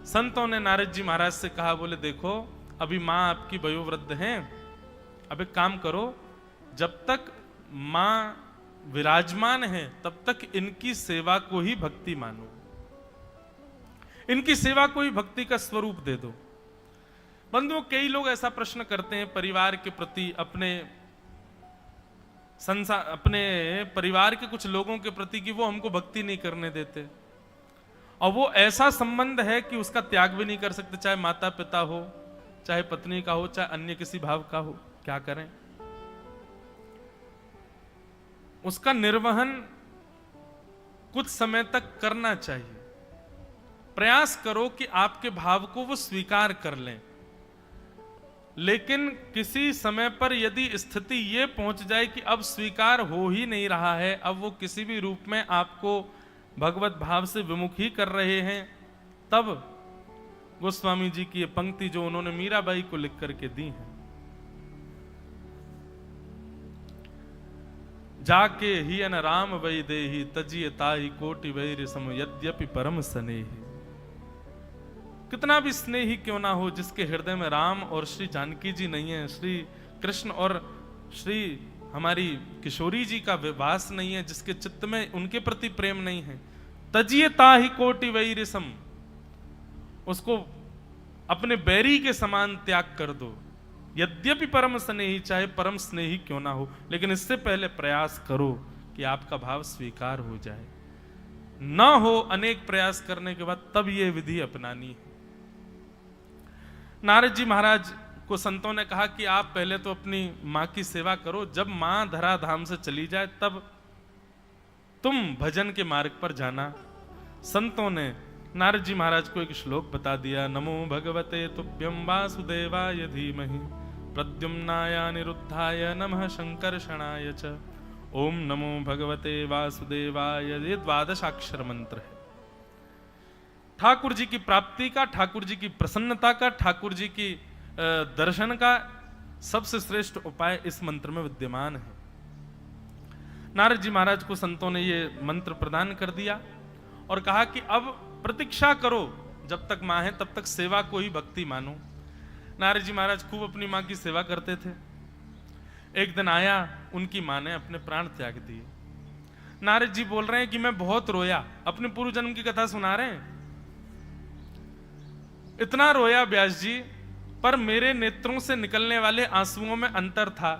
संतों ने नारद जी महाराज से कहा, बोले देखो अभी मां आपकी वयोवृद्ध हैं, अब एक काम करो, जब तक मां विराजमान है तब तक इनकी सेवा को ही भक्ति मानो, इनकी सेवा को ही भक्ति का स्वरूप दे दो। बंधुओं, कई लोग ऐसा प्रश्न करते हैं परिवार के प्रति, अपने परिवार के कुछ लोगों के प्रति कि वो हमको भक्ति नहीं करने देते, और वो ऐसा संबंध है कि उसका त्याग भी नहीं कर सकते, चाहे माता पिता हो, चाहे पत्नी का हो, चाहे अन्य किसी भाव का हो। क्या करें? उसका निर्वहन कुछ समय तक करना चाहिए। प्रयास करो कि आपके भाव को वो स्वीकार कर लें। लेकिन किसी समय पर यदि स्थिति ये पहुंच जाए कि अब स्वीकार हो ही नहीं रहा है, अब वो किसी भी रूप में आपको भगवत भाव से विमुख ही कर रहे हैं, तब गोस्वामी जी की ये पंक्ति जो उन्होंने मीराबाई को लिख करके दी है, जाके ही अन राम वै देहि तजिय ताहि कोटि वैर सम यद्यपि परम स्नेहि। कितना भी स्नेही क्यों ना हो, जिसके हृदय में राम और श्री जानकी जी नहीं है, श्री कृष्ण और श्री हमारी किशोरी जी का वास नहीं है, जिसके चित्त में उनके प्रति प्रेम नहीं है, तजिय ताहि कोटि वैर सम, उसको अपने बैरी के समान त्याग कर दो। यद्यपि परम स्नेही, चाहे परम स्नेही क्यों ना हो, लेकिन इससे पहले प्रयास करो कि आपका भाव स्वीकार हो जाए। ना हो अनेक प्रयास करने के बाद तब ये विधि अपनानी है। नारद जी महाराज को संतों ने कहा कि आप पहले तो अपनी मां की सेवा करो, जब मां धराधाम से चली जाए तब तुम भजन के मार्ग पर जाना। संतों ने नारद जी महाराज को एक श्लोक बता दिया, नमो भगवते तुभ्यं वासुदेवाय धीमहि प्रद्युम्नाय अनिरुद्धाय नमः शंकर्षणाय च ओम नमो भगवते वासुदेवाय। ये 12 अक्षर मंत्र है। ठाकुर जी की प्राप्ति का, ठाकुर जी की प्रसन्नता का, ठाकुर जी की दर्शन का सबसे श्रेष्ठ उपाय इस मंत्र में विद्यमान है। नारद जी महाराज को संतों ने ये मंत्र प्रदान कर दिया और कहा कि अब प्रतीक्षा करो, जब तक मां है तब तक सेवा को ही भक्ति मानो। नारद जी महाराज खूब अपनी मां की सेवा करते थे। एक दिन आया, उनकी मां ने अपने प्राण त्याग दिए। नारद जी बोल रहे हैं कि मैं बहुत रोया, अपने पूर्व जन्म की कथा सुना रहे हैं। इतना रोया व्यास जी, पर मेरे नेत्रों से निकलने वाले आंसुओं में अंतर था।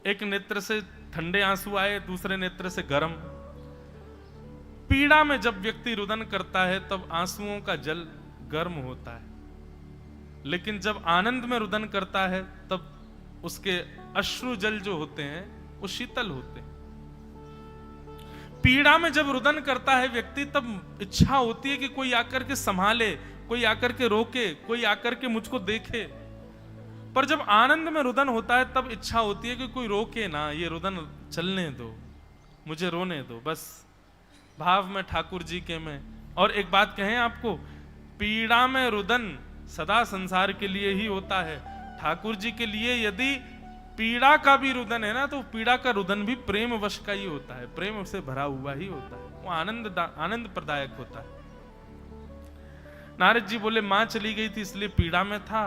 एक नेत्र से ठंडे आंसू आए, दूसरे नेत्र से गर्म। पीड़ा में जब व्यक्ति रुदन करता है तब आंसुओं का जल गर्म होता है, लेकिन जब आनंद में रुदन करता है तब उसके अश्रु जल जो होते हैं वो शीतल होते हैं। पीड़ा में जब रुदन करता है व्यक्ति, तब इच्छा होती है कि कोई आकर के संभाले, कोई आकर के रोके, कोई आकर के मुझको देखे। पर जब आनंद में रुदन होता है तब इच्छा होती है कि कोई रोके ना, ये रुदन चलने दो, मुझे रोने दो, बस भाव में ठाकुर जी के में। और एक बात कहें आपको, पीड़ा में रुदन सदा संसार के लिए ही होता है। ठाकुर जी के लिए यदि पीड़ा का भी रुदन है ना, तो पीड़ा का रुदन भी प्रेम वश का ही होता है, प्रेम से भरा हुआ ही होता है, वो आनंद प्रदायक होता है। नारद जी बोले मां चली गई थी इसलिए पीड़ा में था,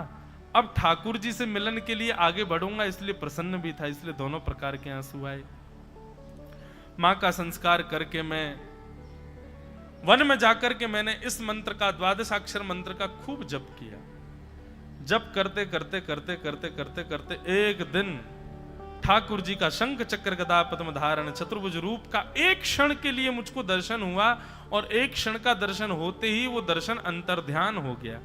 अब ठाकुर जी से मिलन के लिए आगे बढ़ूंगा इसलिए प्रसन्न भी था, इसलिए दोनों प्रकार के आंसू आए। मां का संस्कार करके मैं वन में जाकर के मैंने इस मंत्र का, 12 अक्षर मंत्र का खूब जप किया। जप करते करते करते करते करते करते एक दिन ठाकुर जी का शंख चक्र गदा पद्म धारण चतुर्भुज रूप का एक क्षण के लिए मुझको दर्शन हुआ, और एक क्षण का दर्शन होते ही वो दर्शन अंतर्ध्यान हो गया।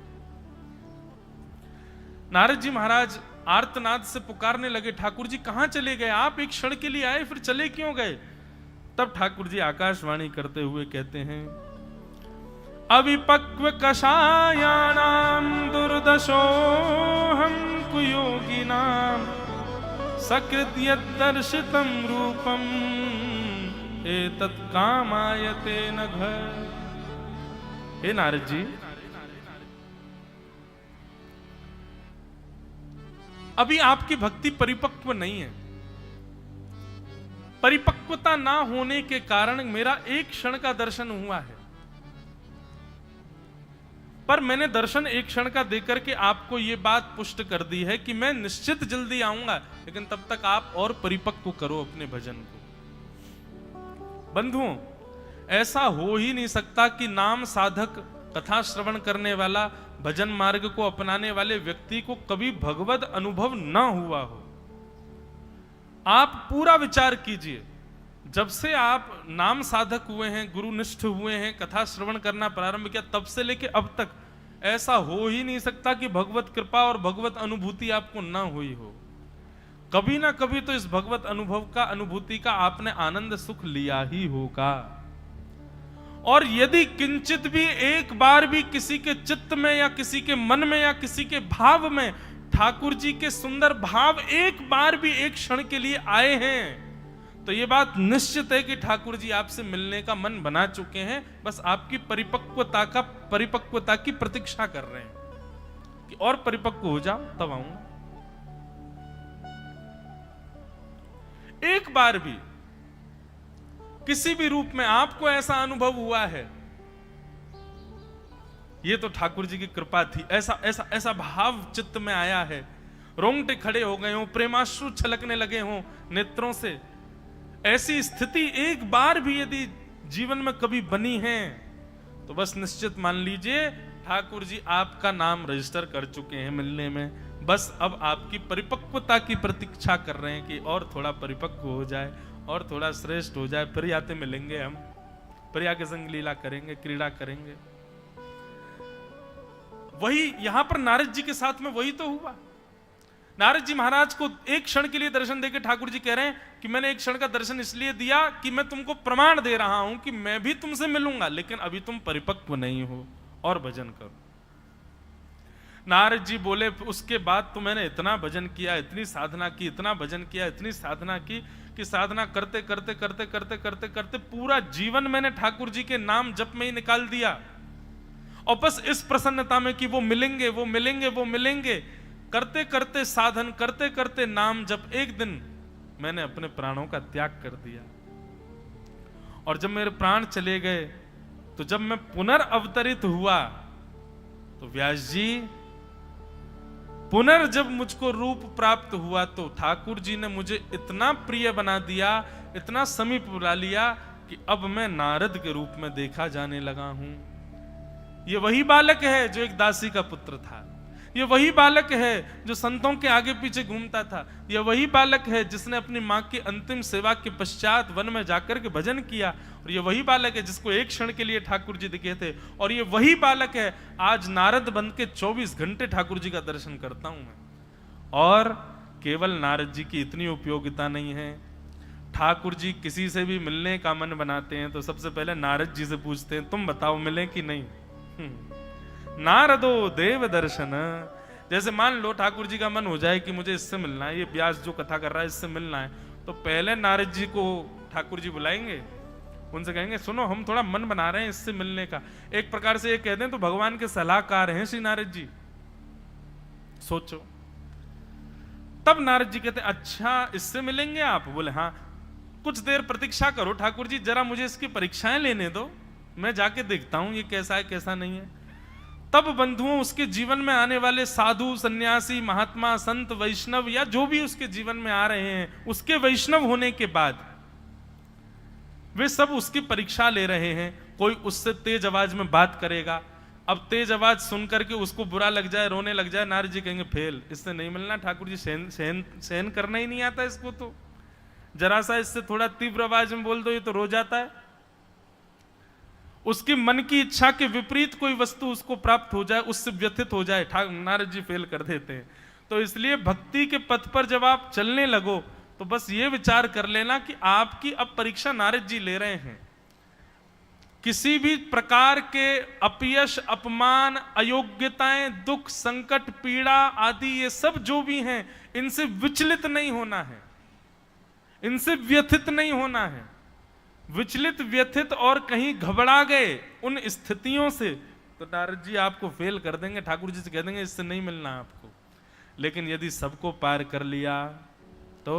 नारद जी महाराज आर्तनाद से पुकारने लगे, ठाकुर जी कहां चले गए? आप एक क्षण के लिए आए, फिर चले क्यों गए? तब ठाकुर जी आकाशवाणी करते हुए कहते हैं, अविपक्व कषायाणाम दुर्दशोहम कुयोगिनाम सकृत यद्दर्शितम रूपम एतत् कामायते नघ। हे नारद जी, अभी आपकी भक्ति परिपक्व नहीं है। परिपक्वता ना होने के कारण मेरा एक क्षण का दर्शन हुआ है, पर मैंने दर्शन एक क्षण का देकर के आपको यह बात पुष्ट कर दी है कि मैं निश्चित जल्दी आऊंगा, लेकिन तब तक आप और परिपक्व करो अपने भजन को। बंधुओं, ऐसा हो ही नहीं सकता कि नाम साधक, कथा श्रवण करने वाला, भजन मार्ग को अपनाने वाले व्यक्ति को कभी भगवद अनुभव ना हुआ हो। आप पूरा विचार कीजिए, जब से आप नाम साधक हुए हैं, गुरुनिष्ठ हुए हैं, कथा श्रवण करना प्रारंभ किया, तब से लेके अब तक ऐसा हो ही नहीं सकता कि भगवत कृपा और भगवत अनुभूति आपको ना हुई हो। कभी ना कभी तो इस भगवत अनुभव का, अनुभूति का आपने आनंद सुख लिया ही होगा। और यदि किंचित भी, एक बार भी किसी के चित्त में या किसी के मन में या किसी के भाव में ठाकुर जी के सुंदर भाव एक बार भी एक क्षण के लिए आए हैं, तो ये बात निश्चित है कि ठाकुर जी आपसे मिलने का मन बना चुके हैं, बस आपकी परिपक्वता की प्रतीक्षा कर रहे हैं कि और परिपक्व हो जाओ तब आऊंगा। एक बार भी किसी भी रूप में आपको ऐसा अनुभव हुआ है, ये तो ठाकुर जी की कृपा थी, ऐसा ऐसा ऐसा भाव चित्त में आया है, रोंगटे खड़े हो गए हो, प्रेमाश्रु छलकने लगे हो नेत्रों से, ऐसी स्थिति एक बार भी यदि जीवन में कभी बनी है तो बस निश्चित मान लीजिए ठाकुर जी आपका नाम रजिस्टर कर चुके हैं मिलने में, बस अब आपकी परिपक्वता की प्रतीक्षा कर रहे हैं कि और थोड़ा परिपक्व हो जाए और थोड़ा श्रेष्ठ हो जाए, फिर आते मिलेंगे हम, फिर आके संग लीला करेंगे, क्रीड़ा करेंगे। वही यहां पर नारद जी के साथ में वही तो हुआ। नारद जी महाराज को एक क्षण के लिए दर्शन देकर ठाकुर जी कह रहे हैं कि मैंने एक क्षण का दर्शन इसलिए दिया कि मैं तुमको प्रमाण दे रहा हूं कि मैं भी तुमसे मिलूंगा, लेकिन अभी तुम परिपक्व नहीं हो और भजन करो। नारद जी बोले उसके बाद तो मैंने इतना भजन किया, इतनी साधना की, इतना भजन किया, इतनी साधना की कि साधना करते करते करते करते करते करते पूरा जीवन मैंने ठाकुर जी के नाम जप में ही निकाल दिया, और बस इस प्रसन्नता में कि वो मिलेंगे वो मिलेंगे वो मिलेंगे, करते करते साधन करते करते नाम जब एक दिन मैंने अपने प्राणों का त्याग कर दिया। और जब मेरे प्राण चले गए तो जब मैं पुनर्अवतरित हुआ तो व्यास जी जब मुझको रूप प्राप्त हुआ तो ठाकुर जी ने मुझे इतना प्रिय बना दिया, इतना समीप बुला लिया कि अब मैं नारद के रूप में देखा जाने लगा हूं। ये वही बालक है जो एक दासी का पुत्र था, ये वही बालक है जो संतों के आगे पीछे घूमता था, ये वही बालक है जिसने अपनी मां की अंतिम सेवा के पश्चात वन में जाकर के भजन किया, और ये वही बालक है जिसको एक क्षण के लिए ठाकुर जी दिखे थे, और ये वही बालक है आज नारद बन के 24 घंटे ठाकुर जी का दर्शन करता हूं मैं। और केवल नारद जी की इतनी उपयोगिता नहीं है, ठाकुर जी किसी से भी मिलने का मन बनाते हैं तो सबसे पहले नारद जी से पूछते हैं तुम बताओ मिले कि नहीं। नारदो देव दर्शन, जैसे मान लो ठाकुर जी का मन हो जाए कि मुझे इससे मिलना है, ये व्यास जो कथा कर रहा है इससे मिलना है, तो पहले नारद जी को ठाकुर जी बुलाएंगे, उनसे कहेंगे सुनो हम थोड़ा मन बना रहे हैं इससे मिलने का। एक प्रकार से ये कह दें तो भगवान के सलाहकार हैं श्री नारद जी, सोचो। तब नारद जी कहते अच्छा इससे मिलेंगे आप? बोले हाँ। कुछ देर प्रतीक्षा करो ठाकुर जी, जरा मुझे इसकी परीक्षाएं लेने दो, मैं जाके देखता हूं ये कैसा है कैसा नहीं है। तब बंधुओं उसके जीवन में आने वाले साधु सन्यासी महात्मा संत वैष्णव या जो भी उसके जीवन में आ रहे हैं, उसके वैष्णव होने के बाद वे सब उसकी परीक्षा ले रहे हैं। कोई उससे तेज आवाज में बात करेगा, अब तेज आवाज सुनकर के उसको बुरा लग जाए, रोने लग जाए, नारद जी कहेंगे फेल, इससे नहीं मिलना, ठाकुर जी सहन करना ही नहीं आता इसको, तो जरा सा इससे थोड़ा तीव्र आवाज में बोल दो ये तो रो जाता है। उसकी मन की इच्छा के विपरीत कोई वस्तु उसको प्राप्त हो जाए, उससे व्यथित हो जाए, नारद जी फेल कर देते हैं। तो इसलिए भक्ति के पथ पर जब आप चलने लगो तो बस ये विचार कर लेना कि आपकी अब परीक्षा नारद जी ले रहे हैं। किसी भी प्रकार के अपयश अपमान अयोग्यताएं दुख संकट पीड़ा आदि ये सब जो भी हैं इनसे विचलित नहीं होना है, इनसे व्यथित नहीं होना है। विचलित व्यथित और कहीं घबरा गए उन स्थितियों से तो नारद जी आपको फेल कर देंगे, ठाकुर जी से कह देंगे इससे नहीं मिलना आपको। लेकिन यदि सबको पार कर लिया तो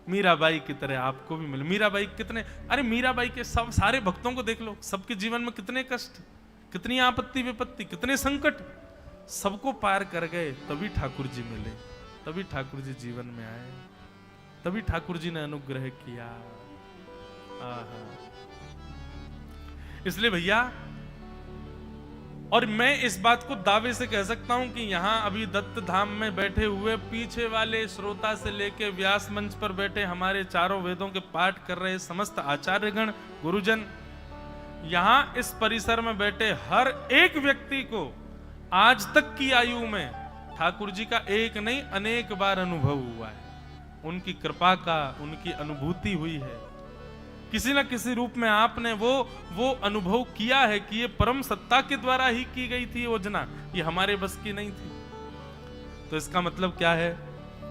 मीराबाई की तरह आपको भी मिले। मीराबाई कितने, अरे मीराबाई के सब सारे भक्तों को देख लो, सबके जीवन में कितने कष्ट, कितनी आपत्ति विपत्ति, कितने संकट, सबको पार कर गए तभी ठाकुर जी मिले, तभी ठाकुर जी जीवन में आए, तभी ठाकुर जी ने अनुग्रह किया। इसलिए भैया, और मैं इस बात को दावे से कह सकता हूं कि यहां अभी दत्त धाम में बैठे हुए पीछे वाले श्रोता से लेके व्यास मंच पर बैठे हमारे चारों वेदों के पाठ कर रहे समस्त आचार्यगण गुरुजन, यहां इस परिसर में बैठे हर एक व्यक्ति को आज तक की आयु में ठाकुर जी का एक नहीं अनेक बार अनुभव हुआ है, उनकी कृपा का, उनकी अनुभूति हुई है। किसी ना किसी रूप में आपने वो अनुभव किया है कि ये परम सत्ता के द्वारा ही की गई थी योजना, ये हमारे बस की नहीं थी। तो इसका मतलब क्या है,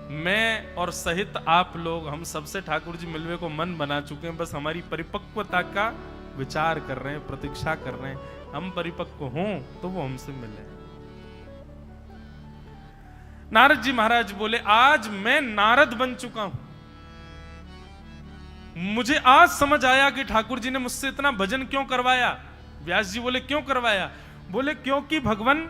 मैं और सहित आप लोग, हम सबसे ठाकुर जी मिलवे को मन बना चुके हैं, बस हमारी परिपक्वता का विचार कर रहे हैं, प्रतीक्षा कर रहे हैं। हम परिपक्व हों तो वो हमसे मिले। नारद जी महाराज बोले, आज मैं नारद बन चुका हूं। मुझे आज समझ आया कि ठाकुर जी ने मुझसे इतना भजन क्यों करवाया। व्यास जी बोले, क्यों करवाया? बोले, क्योंकि भगवान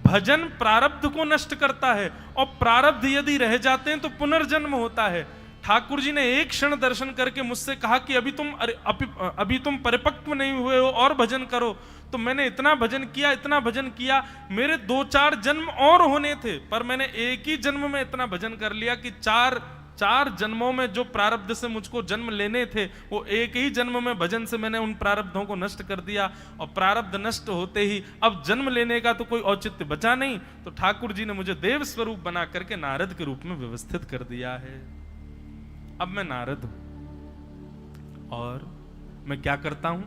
भजन प्रारब्ध को नष्ट करता है, और प्रारब्ध यदि रह जाते हैं तो पुनर्जन्म होता है। ठाकुर जी ने एक क्षण दर्शन करके मुझसे कहा कि अभी तुम परिपक्व नहीं हुए हो और भजन करो। तो मैंने इतना भजन किया, मेरे 2-4 जन्म और होने थे, पर मैंने एक ही जन्म में इतना भजन कर लिया कि चार जन्मों में जो प्रारब्ध से मुझको जन्म लेने थे, वो एक ही जन्म में भजन से मैंने उन प्रारब्धों को नष्ट कर दिया। और प्रारब्ध नष्ट होते ही अब जन्म लेने का तो कोई औचित्य बचा नहीं। तो ठाकुर जी ने मुझे देव स्वरूप बना करके नारद के रूप में व्यवस्थित कर दिया है। अब मैं नारद हूं और मैं क्या करता हूं?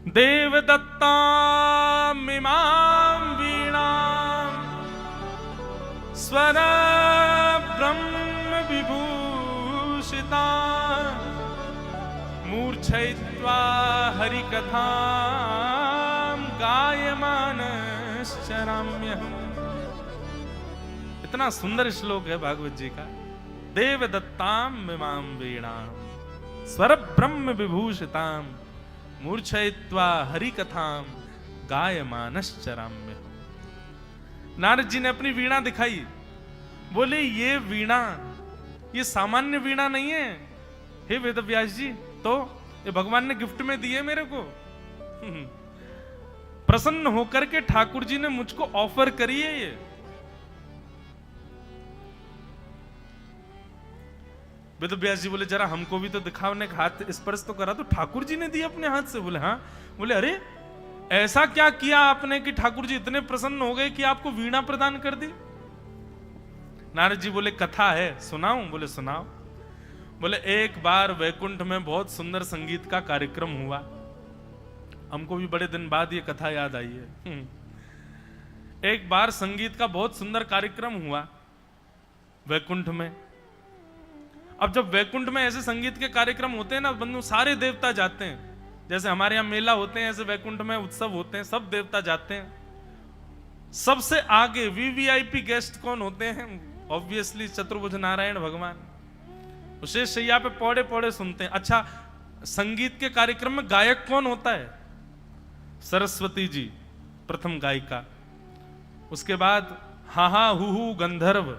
देव दत्ताम इमाम वीणाम स्वर ब्रह्म विभूषिता मूर्छयित्वा हरिकथा गायमानश्चराम्यहम्। इतना सुंदर श्लोक है भागवत जी का। देव दत्ताम इमाम वीणाम स्वर ब्रह्म विभूषिताम मूर्छयित्वा हरिकथाम गायमानश्चराम्यहम्। नारद जी ने अपनी वीणा दिखाई। बोले, ये वीणा ये सामान्य वीणा नहीं है हे वेदव्यास जी, तो ये भगवान ने गिफ्ट में दी है मेरे को। प्रसन्न होकर के ठाकुर जी ने मुझको ऑफर करी है ये। वेदव्यास जी बोले, जरा हमको भी तो दिखाओ। ने हाथ स्पर्श तो करा, तो ठाकुर जी ने दी अपने हाथ से। बोले, हाँ। बोले, अरे ऐसा क्या किया आपने कि ठाकुर जी इतने प्रसन्न हो गए कि आपको वीणा प्रदान कर दी? नारद जी बोले, कथा है, सुनाऊं? बोले, सुनाओ। बोले, एक बार वैकुंठ में बहुत सुंदर संगीत का कार्यक्रम हुआ। हमको भी बड़े दिन बाद ये कथा याद आई है। एक बार संगीत का बहुत सुंदर कार्यक्रम हुआ वैकुंठ में। अब जब वैकुंठ में ऐसे संगीत के कार्यक्रम होते हैं ना बंधु, सारे देवता जाते हैं। जैसे हमारे यहाँ मेला होते हैं, ऐसे वैकुंठ में उत्सव होते हैं, सब देवता जाते हैं। सबसे आगे वीवीआईपी गेस्ट कौन होते हैं? ऑब्वियसली चतुर्भुज नारायण भगवान। विशेष शैया पे पौड़े पौड़े सुनते हैं। अच्छा, संगीत के कार्यक्रम में गायक कौन होता है? सरस्वती जी प्रथम गायिका। उसके बाद हा हा हु गंधर्व,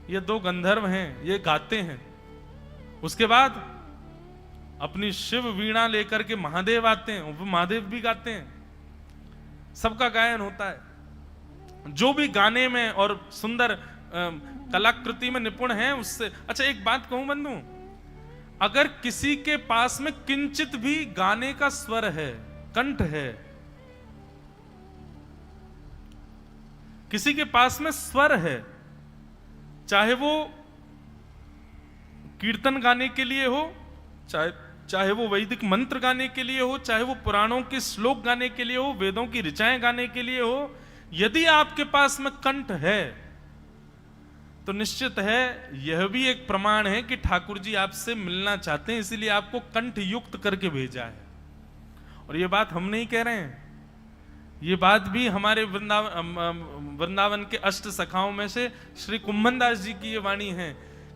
ये 2 गंधर्व हैं, ये गाते हैं। उसके बाद अपनी शिव वीणा लेकर के महादेव आते हैं, वो महादेव भी गाते हैं। सबका गायन होता है। जो भी गाने में और सुंदर कलाकृति में निपुण है उससे। अच्छा, एक बात कहूं बंधु, अगर किसी के पास में किंचित भी गाने का स्वर है, कंठ है, किसी के पास में स्वर है, चाहे वो कीर्तन गाने के लिए हो, चाहे वो वैदिक मंत्र गाने के लिए हो, चाहे वो पुराणों के श्लोक गाने के लिए हो, वेदों की ऋचाएं गाने के लिए हो, यदि आपके पास में कंठ है तो निश्चित है यह भी एक प्रमाण है कि ठाकुर जी आपसे मिलना चाहते हैं, इसीलिए आपको कंठ युक्त करके भेजा है। और ये बात हम नहीं कह रहे हैं, ये बात भी हमारे वृंदावन के अष्ट सखाओं में से श्री कुंभनदास जी की ये वाणी है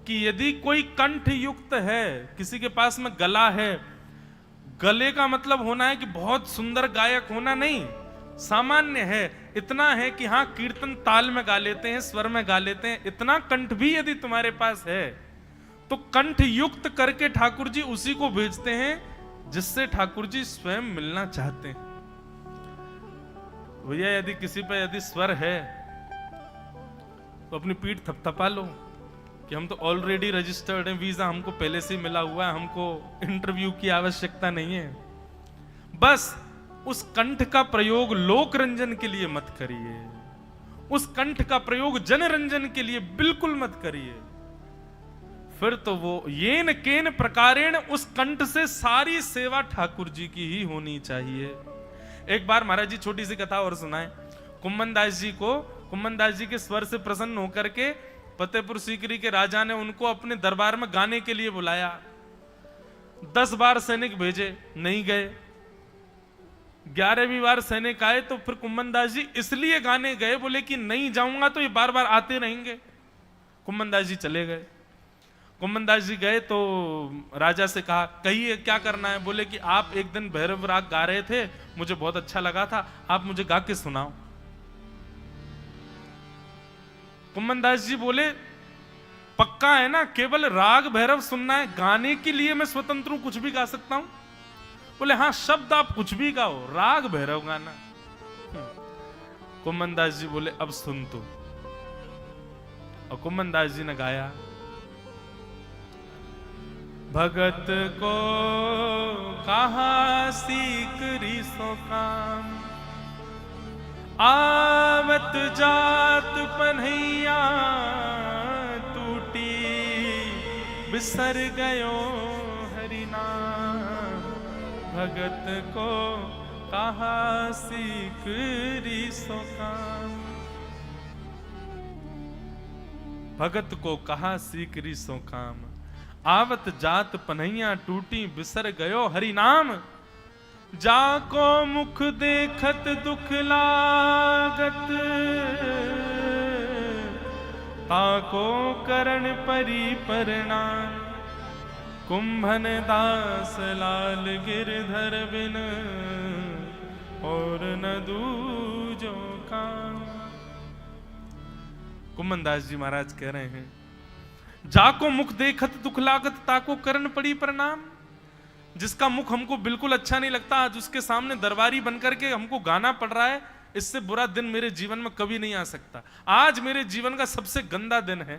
कि यदि कोई कंठ युक्त है, किसी के पास में गला है, गले का मतलब होना है कि बहुत सुंदर गायक होना नहीं, सामान्य है, इतना है कि हाँ कीर्तन ताल में गा लेते हैं, स्वर में गा लेते हैं, इतना कंठ भी यदि तुम्हारे पास है तो कंठ युक्त करके ठाकुर जी उसी को भेजते हैं जिससे ठाकुर जी स्वयं मिलना चाहते हैं। भैया यदि किसी पे यदि स्वर है तो अपनी पीठ थपथपा लो कि हम तो ऑलरेडी रजिस्टर्ड हैं, वीजा हमको पहले से मिला हुआ है, हमको इंटरव्यू की आवश्यकता नहीं है। बस उस कंठ का प्रयोग लोक रंजन के लिए मत करिए, उस कंठ का प्रयोग जन रंजन के लिए बिल्कुल मत करिए। फिर तो वो येन केन प्रकारेण, उस कंठ से सारी सेवा ठाकुर जी की ही होनी चाहिए। एक बार महाराज जी छोटी सी कथा और सुनाए। कुम्मन दास जी के स्वर से प्रसन्न होकर के फतेहपुर सीकरी के राजा ने उनको अपने दरबार में गाने के लिए बुलाया। 10 बार सैनिक भेजे, नहीं गए। 11वीं बार सैनिक आए तो फिर कुम्मन दास जी इसलिए गाने गए, बोले कि नहीं जाऊंगा तो ये बार बार आते रहेंगे। कुम्मन दास जी चले गए। कुम्मन दास जी गए तो राजा से कहा, कहिए क्या करना है। बोले कि आप एक दिन भैरव राग गा रहे थे, मुझे बहुत अच्छा लगा था, आप मुझे गा के सुनाओ। कुम्मन दास जी बोले, पक्का है ना, केवल राग भैरव सुनना है, गाने के लिए मैं स्वतंत्र हूं, कुछ भी गा सकता हूं। बोले हाँ, शब्द आप कुछ भी गाओ, राग भैरव गाना। कुम्मन दास जी बोले अब सुन तू। और कुम्मन दास जी ने गाया, भगत को कहा सीकरी सो काम, आवत जात पन्हैया टूटी, बिसर गयो हरि नाम। भगत को कहा सीकरी सो काम, भगत को कहा सीकरी सो काम, आवत जात पन्हैया टूटी, बिसर गयो हरि नाम। जाको मुख देखत दुख लागत, ताको करण परी परिणाम। कुंभन दास लाल गिरधर बिन, और न दूजो काम। कुम्मन दास जी महाराज कह रहे हैं, जाको मुख देखत दुख लागत, ताको करण पड़ी प्रणाम। जिसका मुख हमको बिल्कुल अच्छा नहीं लगता, आज उसके सामने दरबारी बनकर के हमको गाना पड़ रहा है, इससे बुरा दिन मेरे जीवन में कभी नहीं आ सकता। आज मेरे जीवन का सबसे गंदा दिन है।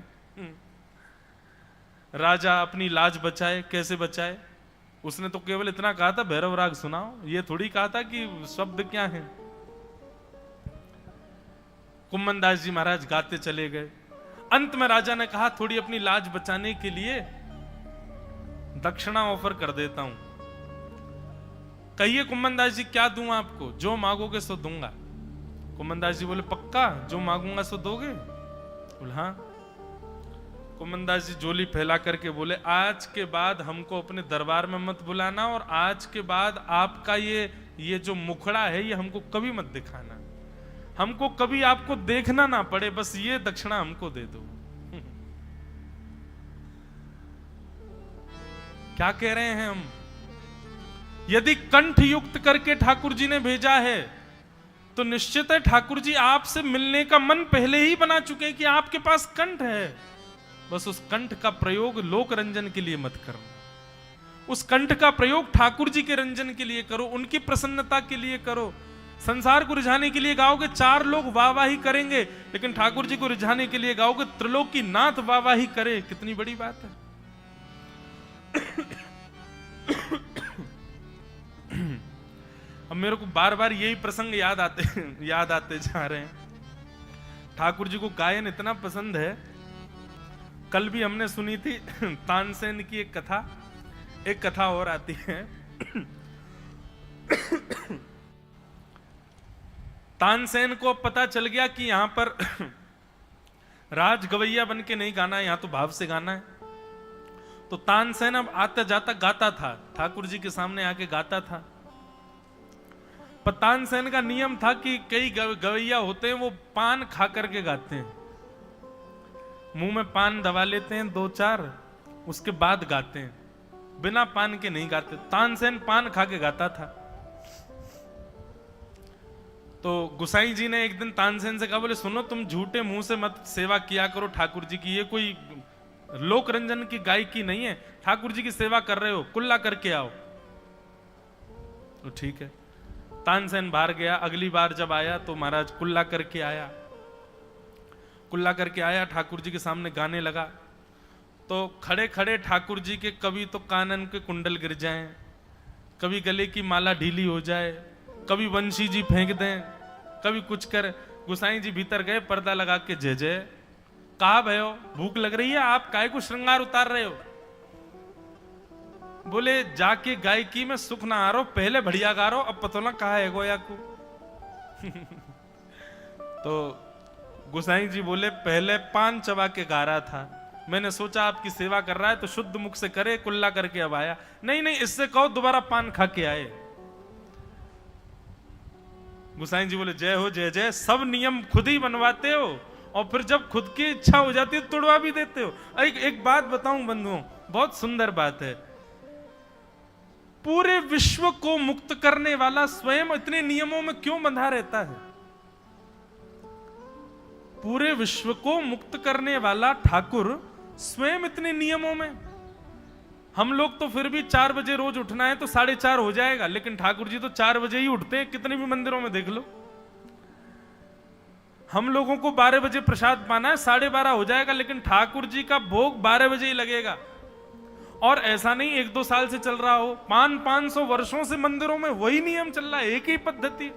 राजा अपनी लाज बचाए, कैसे बचाए? उसने तो केवल इतना कहा था भैरव राग सुनाओ, ये थोड़ी कहा था कि शब्द क्या है। कुम्मन दास जी महाराज गाते चले गए। अंत में राजा ने कहा, थोड़ी अपनी लाज बचाने के लिए दक्षिणा ऑफर कर देता हूं, कहिए कुम्मन दास जी क्या दूं आपको? जो मांगोगे सो दूंगा। कुम्मन दास जी बोले, पक्का जो मांगूंगा सो दोगे? बोले हाँ। कुम्मन दास जी झोली फैला करके बोले, आज के बाद हमको अपने दरबार में मत बुलाना, और आज के बाद आपका ये जो मुखड़ा है ये हमको कभी मत दिखाना, हमको कभी आपको देखना ना पड़े, बस ये दक्षिणा हमको दे दो। क्या कह रहे हैं हम? यदि कंठ युक्त करके ठाकुर जी ने भेजा है तो निश्चित है ठाकुर जी आपसे मिलने का मन पहले ही बना चुके हैं कि आपके पास कंठ है। बस उस कंठ का प्रयोग लोक रंजन के लिए मत करना, उस कंठ का प्रयोग ठाकुर जी के रंजन के लिए करो, उनकी प्रसन्नता के लिए करो। संसार को रिझाने के लिए गाओगे 4 लोग वाहवाही करेंगे, लेकिन ठाकुर जी को रिझाने के लिए गाओगे त्रिलोकी नाथ वाहवाही करे, कितनी बड़ी बात है। अब मेरे को बार बार यही प्रसंग याद आते जा रहे हैं। ठाकुर जी को गायन इतना पसंद है। कल भी हमने सुनी थी तानसेन की एक कथा और आती है। तानसेन को पता चल गया कि यहां पर राज गवैया बन के नहीं गाना है, यहां तो भाव से गाना है। तो तानसेन अब आता जाता गाता था, ठाकुर जी के सामने आके गाता था। पर तानसेन का नियम था कि कई गवैया होते हैं वो पान खा करके गाते हैं, मुंह में पान दबा लेते हैं 2-4, उसके बाद गाते हैं, बिना पान के नहीं गाते। तानसेन पान खा के गाता था। तो गुसाई जी ने एक दिन तानसेन से कहा, बोले सुनो तुम झूठे मुंह से मत सेवा किया करो ठाकुर जी की, ये कोई लोक रंजन की गायकी नहीं है, ठाकुर जी की सेवा कर रहे हो, कुल्ला करके आओ। तो ठीक है, तानसेन बाहर गया। अगली बार जब आया तो महाराज कुल्ला करके आया। कुल्ला करके आया, ठाकुर जी के सामने गाने लगा। तो खड़े खड़े ठाकुर जी के कभी तो कानन के कुंडल गिर जाएं, कभी गले की माला ढीली हो जाए, कभी वंशी जी फेंक दें, कभी कुछ कर। गुसाई जी भीतर गए, पर्दा लगा के जय जय कहा भयो, भूख लग रही है, आप काय को श्रृंगार उतार रहे हो? बोले जाके गायकी में सुख ना आ रहा, पहले बढ़िया गा रहा, अब पता ना कहा है गोया को। तो गोसाई जी बोले पहले पान चबा के गा रहा था, मैंने सोचा आपकी सेवा कर रहा है तो शुद्ध मुख से करे, कुल्ला करके अब आया। नहीं नहीं, इससे कहो दोबारा पान खा के आए। गोसाई जी बोले जय हो जय जय, सब नियम खुद ही बनवाते हो और फिर जब खुद की इच्छा हो जाती है तोड़वा भी देते हो। एक बात बताऊं बंधुओं, बहुत सुंदर बात है। पूरे विश्व को मुक्त करने वाला स्वयं इतने नियमों में क्यों बंधा रहता है? पूरे विश्व को मुक्त करने वाला ठाकुर स्वयं इतने नियमों में। हम लोग तो फिर भी 4 बजे रोज उठना है तो 4:30 हो जाएगा, लेकिन ठाकुर जी तो 4 बजे ही उठते हैं, कितने भी मंदिरों में देख लो। हम लोगों को 12 बजे प्रसाद पाना है, 12:30 हो जाएगा, लेकिन ठाकुर जी का भोग 12 बजे ही लगेगा। और ऐसा नहीं 1-2 साल से चल रहा हो, 500 वर्षों से मंदिरों में वही नियम चल रहा है, एक ही पद्धति।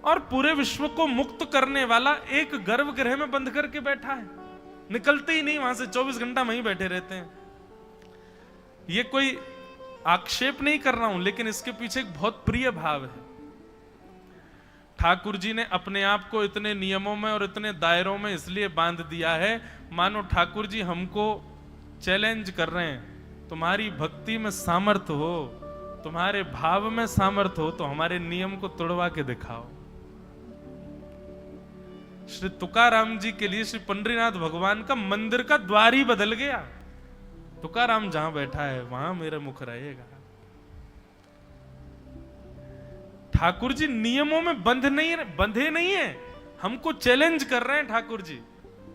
और पूरे विश्व को मुक्त करने वाला एक गर्भगृह में बंद करके बैठा है, निकलते ही नहीं वहां से, 24 घंटा वहीं बैठे रहते हैं। ये कोई आक्षेप नहीं कर रहा हूं, लेकिन इसके पीछे एक बहुत प्रिय भाव है। ठाकुर जी ने अपने आप को इतने नियमों में और इतने दायरों में इसलिए बांध दिया है, मानो ठाकुर जी हमको चैलेंज कर रहे हैं, तुम्हारी भक्ति में सामर्थ्य हो, तुम्हारे भाव में सामर्थ्य हो तो हमारे नियम को तोड़वा के दिखाओ। श्री तुकाराम जी के लिए श्री पंडरीनाथ भगवान का मंदिर का द्वार ही बदल गया। तुकाराम जहां बैठा है वहां मेरा मुख रहेगा। ठाकुर जी नियमों में बंधे नहीं है, हमको चैलेंज कर रहे हैं ठाकुर जी।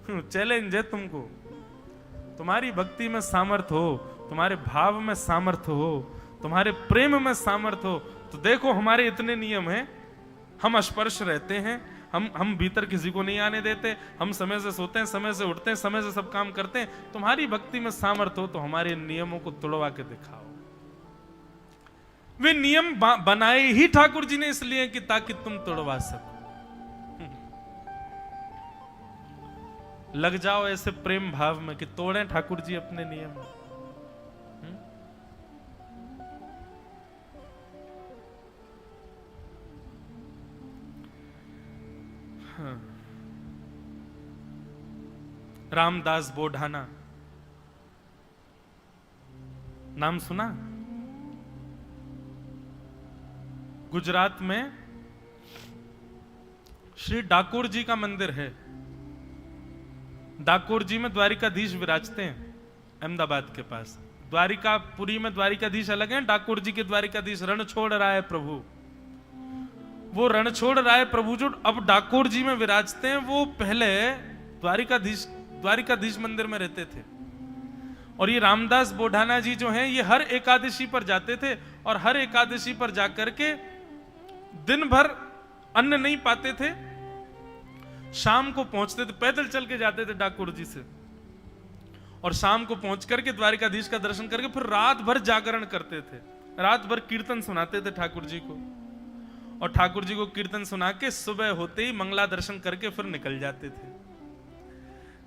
चैलेंज है तुमको, तुम्हारी भक्ति में सामर्थ्य हो, तुम्हारे भाव में सामर्थ्य हो, तुम्हारे प्रेम में सामर्थ्य हो तो देखो हमारे इतने नियम हैं। हम स्पर्श रहते हैं, हम भीतर किसी को नहीं आने देते, हम समय से सोते हैं, समय से उठते हैं, समय से सब काम करते हैं। तुम्हारी भक्ति में सामर्थ्य हो तो हमारे नियमों को तोड़वा के दिखाओ। वे नियम बनाए ही ठाकुर जी ने इसलिए कि ताकि तुम तोड़वा सको। लग जाओ ऐसे प्रेम भाव में कि तोड़ें ठाकुर जी अपने नियम। रामदास बोढ़ाना नाम सुना? गुजरात में श्री डाकोर जी का मंदिर है। डाकोर जी में द्वारिकाधीश विराजते हैं, अहमदाबाद के पास। द्वारिकापुरी में द्वारिकाधीश अलग हैं, डाकोर जी के द्वारिकाधीश रणछोड़ राय प्रभु। वो रणछोड़ राय प्रभु जो अब डाकोर जी में विराजते हैं, वो पहले द्वारिकाधीश मंदिर में रहते थे। और ये रामदास बोढ़ाना जी जो हैं, ये हर एकादशी पर जाते थे और हर एकादशी पर जाकर के दिन भर अन्न नहीं पाते थे, शाम को पहुंचते थे, पैदल चल के जाते थे डाकोर जी से, और शाम को पहुंच करके द्वारिकाधीश का दर्शन करके फिर रात भर जागरण करते थे, रात भर कीर्तन सुनाते थे ठाकुर जी को, और ठाकुर जी को कीर्तन सुना के सुबह होते ही मंगला दर्शन करके फिर निकल जाते थे।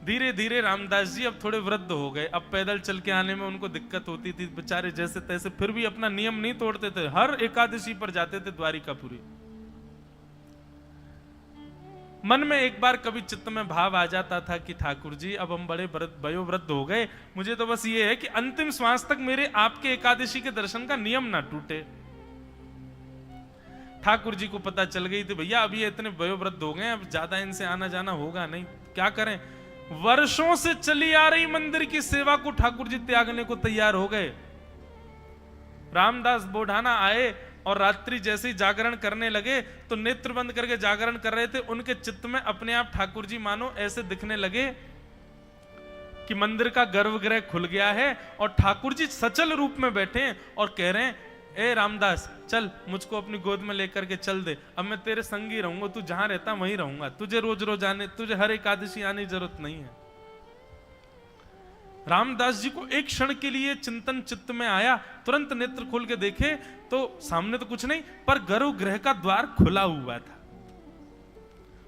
धीरे धीरे रामदास जी अब थोड़े वृद्ध हो गए, अब पैदल चल के आने में उनको दिक्कत होती थी बेचारे, जैसे तैसे, फिर भी अपना नियम नहीं तोड़ते थे, हर एकादशी पर जाते थे द्वारिकापुरी। मन में एक बार कभी चित्त में भाव आ जाता था कि ठाकुर जी अब हम बड़े वयोवृद्ध हो गए, मुझे तो बस ये है कि अंतिम श्वास तक मेरे आपके एकादशी के दर्शन का नियम ना टूटे। ठाकुर जी को पता चल गई थी भैया अब ये इतने वयोवृद्ध हो गए, अब ज्यादा इनसे आना जाना होगा नहीं, क्या करें। वर्षों से चली आ रही मंदिर की सेवा को ठाकुर जी त्यागने को तैयार हो गए। रामदास बोढ़ाना आए और रात्रि जैसे ही जागरण करने लगे तो नेत्र बंद करके जागरण कर रहे थे, उनके चित्त में अपने आप ठाकुर जी मानो ऐसे दिखने लगे कि मंदिर का गर्भगृह खुल गया है और ठाकुर जी सचल रूप में बैठे हैं और कह रहे हैं ए रामदास चल मुझको अपनी गोद में लेकर के चल दे, अब मैं तेरे संग ही रहूंगा, तू जहां रहता वहीं रहूंगा, तुझे रोज रोज आने, तुझे हर एकादशी आने की जरूरत नहीं है। रामदास जी को एक क्षण के लिए चिंतन चित्त में आया, तुरंत नेत्र खोल के देखे तो सामने तो कुछ नहीं, पर गर्भगृह का द्वार खुला हुआ था।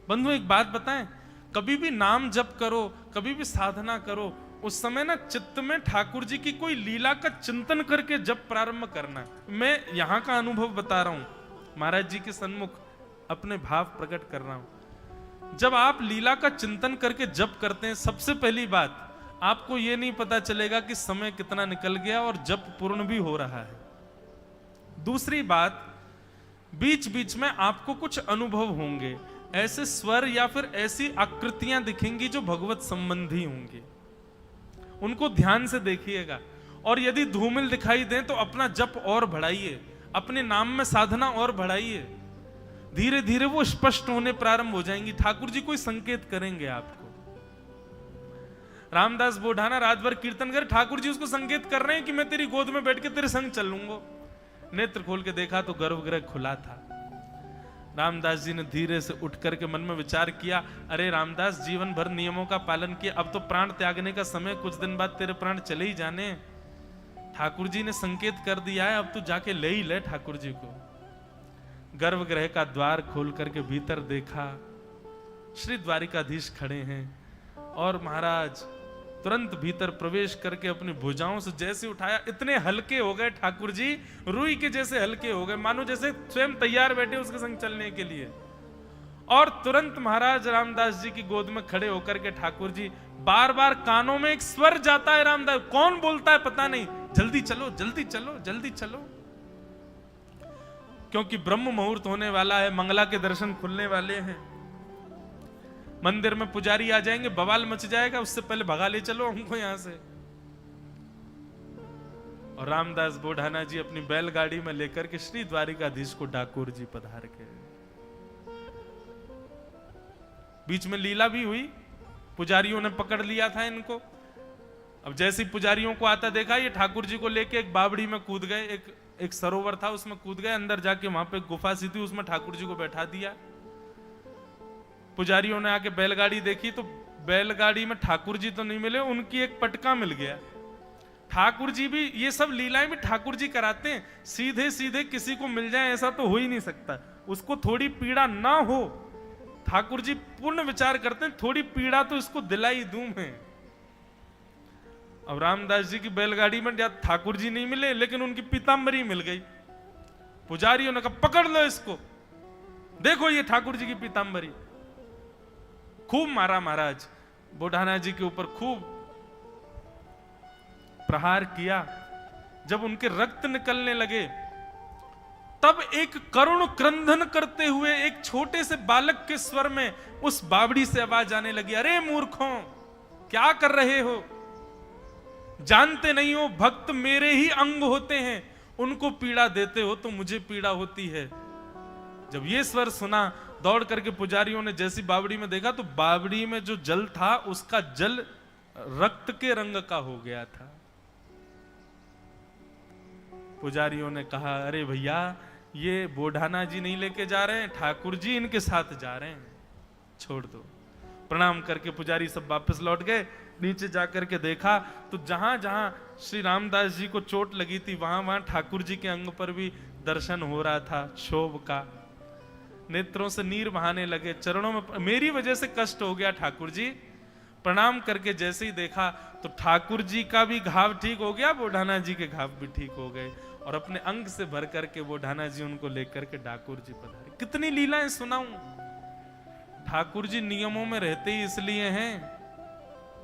बंधु एक बात बताएं, कभी भी नाम जप करो, कभी भी साधना करो, उस समय ना चित्त में ठाकुर जी की कोई लीला का चिंतन करके जप प्रारंभ करना। मैं यहां का अनुभव बता रहा हूं, महाराज जी के सन्मुख अपने भाव प्रकट कर रहा हूं। जब आप लीला का चिंतन करके जप करते हैं, सबसे पहली बात आपको यह नहीं पता चलेगा कि समय कितना निकल गया और जप पूर्ण भी हो रहा है। दूसरी बात, बीच बीच में आपको कुछ अनुभव होंगे, ऐसे स्वर या फिर ऐसी आकृतियां दिखेंगी जो भगवत संबंधी होंगी, उनको ध्यान से देखिएगा। और यदि धूमिल दिखाई दें तो अपना जप और बढ़ाइए, अपने नाम में साधना और बढ़ाइए, धीरे धीरे वो स्पष्ट होने प्रारंभ हो जाएंगी। ठाकुर जी कोई संकेत करेंगे आपको। रामदास बोढ़ाना रात भर कीर्तन कर, ठाकुर जी उसको संकेत कर रहे हैं कि मैं तेरी गोद में बैठ के तेरे संग चल लूंगा। नेत्र खोल के देखा तो गर्भगृह खुला था। रामदास जी ने धीरे से उठ करके मन में विचार किया, अरे रामदास, जीवन भर नियमों का पालन किया, अब तो प्राण त्यागने का समय, कुछ दिन बाद तेरे प्राण चले ही जाने। ठाकुर जी ने संकेत कर दिया है, अब तू जाके ले ही ले ठाकुर जी को। गर्भगृह का द्वार खोल करके भीतर देखा, श्री द्वारिकाधीश खड़े हैं और महाराज तुरंत भीतर प्रवेश करके अपनी भुजाओं से जैसे उठाया, इतने हल्के हो गए ठाकुर जी, रुई के जैसे हल्के हो गए, मानो जैसे स्वयं तैयार बैठे उसके संग चलने के लिए। और तुरंत महाराज रामदास जी की गोद में खड़े होकर के ठाकुर जी, बार बार कानों में एक स्वर जाता है, रामदास कौन बोलता है पता नहीं, जल्दी चलो जल्दी चलो जल्दी चलो, क्योंकि ब्रह्म मुहूर्त होने वाला है, मंगला के दर्शन खुलने वाले हैं, मंदिर में पुजारी आ जाएंगे, बवाल मच जाएगा, उससे पहले भगा ले चलो हमको यहां से। और रामदास बोढ़ाना जी अपनी बैलगाड़ी में लेकर के श्री द्वारिकाधीश को ठाकुर जी पधार के। बीच में लीला भी हुई, पुजारियों ने पकड़ लिया था इनको। अब जैसे ही पुजारियों को आता देखा, ये ठाकुर जी को लेके एक बावड़ी में कूद गए, एक सरोवर था उसमें कूद गए, अंदर जाके वहां पे गुफा सी थी, उसमें ठाकुर जी को बैठा दिया। पुजारियों ने आके बैलगाड़ी देखी तो बैलगाड़ी में ठाकुर जी तो नहीं मिले, उनकी एक पटका मिल गया। ठाकुर जी भी, ये सब लीलाएं भी ठाकुर जी कराते हैं, सीधे सीधे किसी को मिल जाए ऐसा तो हो ही नहीं सकता, उसको थोड़ी पीड़ा ना हो, ठाकुर जी पूर्ण विचार करते हैं, थोड़ी पीड़ा तो इसको दिलाई दूं मैं। अब रामदास जी की बैलगाड़ी में ठाकुर जी नहीं मिले, लेकिन उनकी पीतांबरी मिल गई। पुजारियों ने कहा पकड़ लो इसको, देखो ये ठाकुर जी की पीतांबरी। खूब मारा महाराज, बोढ़ाना जी के ऊपर खूब प्रहार किया। जब उनके रक्त निकलने लगे, तब एक करुण क्रंदन करते हुए एक छोटे से बालक के स्वर में उस बावड़ी से आवाज आने लगी, अरे मूर्खों, क्या कर रहे हो? जानते नहीं हो भक्त मेरे ही अंग होते हैं, उनको पीड़ा देते हो तो मुझे पीड़ा होती है। जब ये स्वर सुना, दौड़ करके पुजारियों ने जैसी बावड़ी में देखा तो बावड़ी में जो जल था उसका जल रक्त के रंग का हो गया था। पुजारियों ने कहा, अरे भैया, ये बोढ़ाना जी नहीं लेके जा रहे हैं, ठाकुर जी इनके साथ जा रहे हैं, छोड़ दो। प्रणाम करके पुजारी सब वापस लौट गए। नीचे जाकर के देखा तो जहां जहां श्री रामदास जी को चोट लगी थी, वहां वहां ठाकुर जी के अंग पर भी दर्शन हो रहा था शोभ का। नेत्रों से नीर बहाने लगे, चरणों में मेरी वजह से कष्ट हो गया ठाकुर जी। प्रणाम करके जैसे ही देखा तो ठाकुर जी का भी घाव ठीक हो गया, बोढ़ाना जी के घाव भी ठीक हो गए, और अपने अंग से भर करके बोढ़ाना जी उनको लेकर के ठाकुर जी पधारे। कितनी लीलाएं सुनाऊं। ठाकुर जी नियमों में रहते ही इसलिए हैं,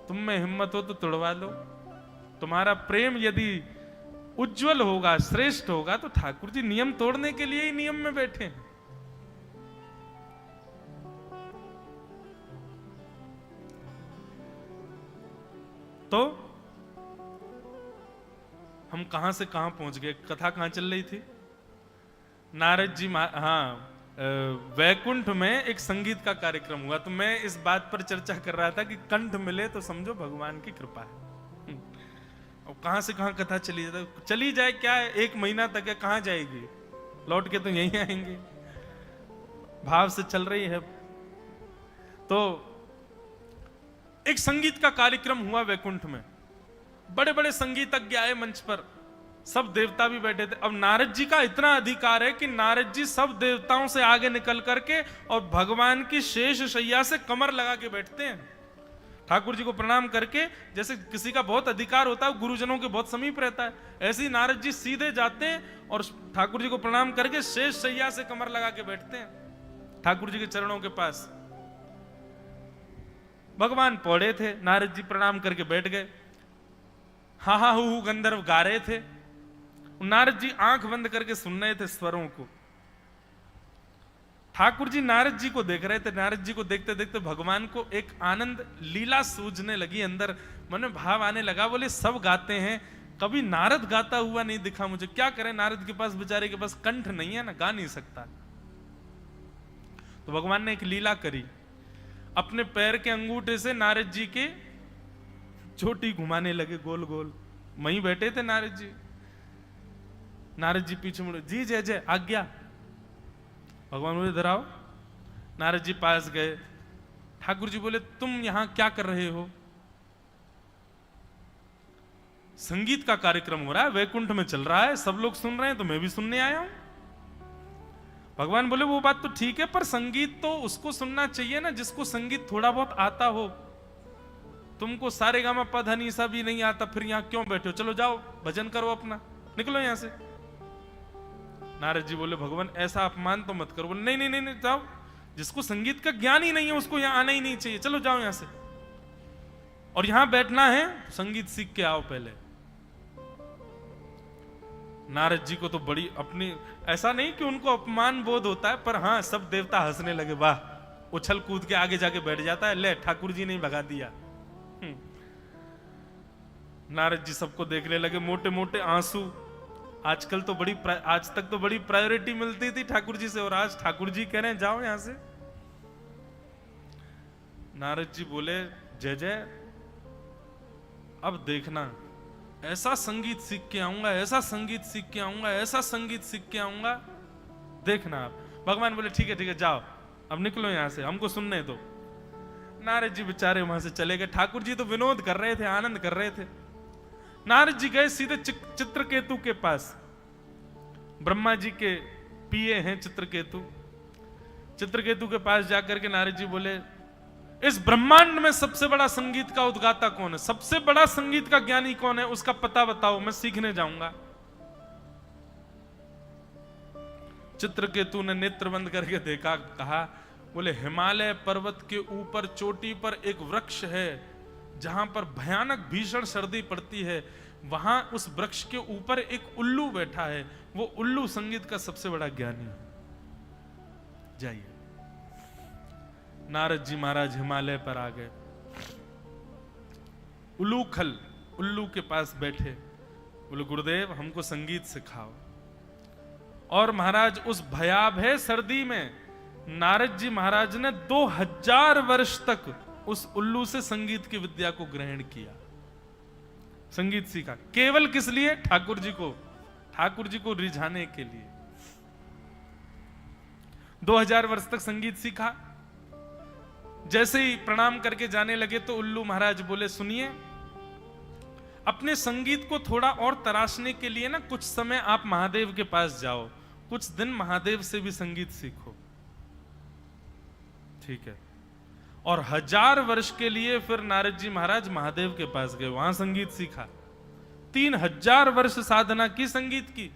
तुम में हिम्मत हो तो तुड़वा लो। तुम्हारा प्रेम यदि उज्जवल होगा, श्रेष्ठ होगा, तो ठाकुर जी नियम तोड़ने के लिए ही नियम में बैठे हैं। तो हम कहां से कहां पहुंच गए, कथा कहां चल रही थी? नारद जी, हाँ, वैकुंठ में एक संगीत का कार्यक्रम हुआ, तो मैं इस बात पर चर्चा कर रहा था कि कंठ मिले तो समझो भगवान की कृपा है। और कहां से कहां कथा चली जाए क्या है, 1 महीना तक है, कहां जाएगी, लौट के तो यहीं आएंगे। भाव से चल रही है। तो एक संगीत का कार्यक्रम हुआ वैकुंठ में, बड़े बड़े संगीतज्ञ आए मंच पर, सब देवता भी बैठे थे। अब नारद जी का इतना अधिकार है कि नारद जी सब देवताओं से आगे निकल करके और भगवान की शेष शैया से कमर लगा के बैठते हैं, ठाकुर जी को प्रणाम करके। जैसे किसी का बहुत अधिकार होता है, गुरुजनों के बहुत समीप रहता है, ऐसे ही नारद जी सीधे जाते हैं और ठाकुर जी को प्रणाम करके शेष शैया से कमर लगा के बैठते हैं ठाकुर जी के चरणों के पास। भगवान पौड़े थे, नारद जी प्रणाम करके बैठ गए। हा हा हु गंधर्व गा रहे थे, नारद जी आंख बंद करके सुन रहे थे स्वरों को। ठाकुर जी नारद जी को देख रहे थे। नारद जी को देखते देखते भगवान को एक आनंद लीला सूझने लगी, अंदर मन में भाव आने लगा। बोले सब गाते हैं, कभी नारद गाता हुआ नहीं दिखा मुझे, क्या करें, नारद के पास बेचारे के पास कंठ नहीं है ना, गा नहीं सकता। तो भगवान ने एक लीला करी, अपने पैर के अंगूठे से नारद जी के चोटी घुमाने लगे गोल गोल। वहीं बैठे थे नारद जी। नारद जी पीछे मुड़े, जी जय जय आज्ञा। भगवान बोले इधर आओ। नारद जी पास गए। ठाकुर जी बोले तुम यहां क्या कर रहे हो? संगीत का कार्यक्रम हो रहा है, वैकुंठ में चल रहा है, सब लोग सुन रहे हैं तो मैं भी सुनने आया हूं। भगवान बोले वो बात तो ठीक है, पर संगीत तो उसको सुनना चाहिए ना जिसको संगीत थोड़ा बहुत आता हो। तुमको सारे गामा पध निसा भी नहीं आता, फिर यहां क्यों बैठे हो? चलो जाओ भजन करो अपना, निकलो यहां से। नारद जी बोले भगवान ऐसा अपमान तो मत करो। बोले नहीं नहीं नहीं जाओ, जिसको संगीत का ज्ञान ही नहीं है उसको यहां आना ही नहीं चाहिए, चलो जाओ यहां से। और यहां बैठना है संगीत सीख के आओ पहले। नारद जी को तो बड़ी अपनी, ऐसा नहीं कि उनको अपमान बोध होता है, पर हाँ सब देवता हंसने लगे, वाह उछल कूद के आगे जाके बैठ जाता है, ले ठाकुर जी ने भगा दिया। नारद जी सबको देखने लगे, मोटे मोटे आंसू। आजकल तो आज तक तो बड़ी प्रायोरिटी मिलती थी ठाकुर जी से, और आज ठाकुर जी कह रहे हैं जाओ यहां से। नारद जी बोले जय जय, अब देखना ऐसा संगीत सीख के आऊंगा, ऐसा संगीत सीख के आऊंगा, ऐसा संगीत सीख के आऊंगा, देखना आप। भगवान बोले ठीक है जाओ, अब निकलो यहां से, हमको सुनने दो। नारद जी बेचारे वहां से चले गए। ठाकुर जी तो विनोद कर रहे थे, आनंद कर रहे थे। नारद जी गए सीधे चित्रकेतु के पास। ब्रह्मा जी के पिए हैं चित्रकेतु। चित्रकेतु के पास जाकर के नारद जी बोले इस ब्रह्मांड में सबसे बड़ा संगीत का उद्गाता कौन है, सबसे बड़ा संगीत का ज्ञानी कौन है, उसका पता बताओ, मैं सीखने जाऊंगा। चित्रकेतु ने नेत्र बंद करके देखा, कहा, बोले हिमालय पर्वत के ऊपर चोटी पर एक वृक्ष है, जहां पर भयानक भीषण सर्दी पड़ती है, वहां उस वृक्ष के ऊपर एक उल्लू बैठा है, वो उल्लू संगीत का सबसे बड़ा ज्ञानी है, जाइए। नारद जी महाराज हिमालय पर आ गए। उल्लू के पास बैठे, बोले गुरुदेव हमको संगीत सिखाओ। और महाराज उस भयावह सर्दी में नारद जी महाराज ने 2000 वर्ष तक उस उल्लू से संगीत की विद्या को ग्रहण किया, संगीत सीखा। केवल किस लिए? ठाकुर जी को रिझाने के लिए। 2000 वर्ष तक संगीत सीखा। जैसे ही प्रणाम करके जाने लगे तो उल्लू महाराज बोले सुनिए, अपने संगीत को थोड़ा और तराशने के लिए ना कुछ समय आप महादेव के पास जाओ, कुछ दिन महादेव से भी संगीत सीखो, ठीक है। और 1000 वर्ष के लिए फिर नारद जी महाराज महादेव के पास गए, वहां संगीत सीखा। 3000 वर्ष साधना की संगीत की।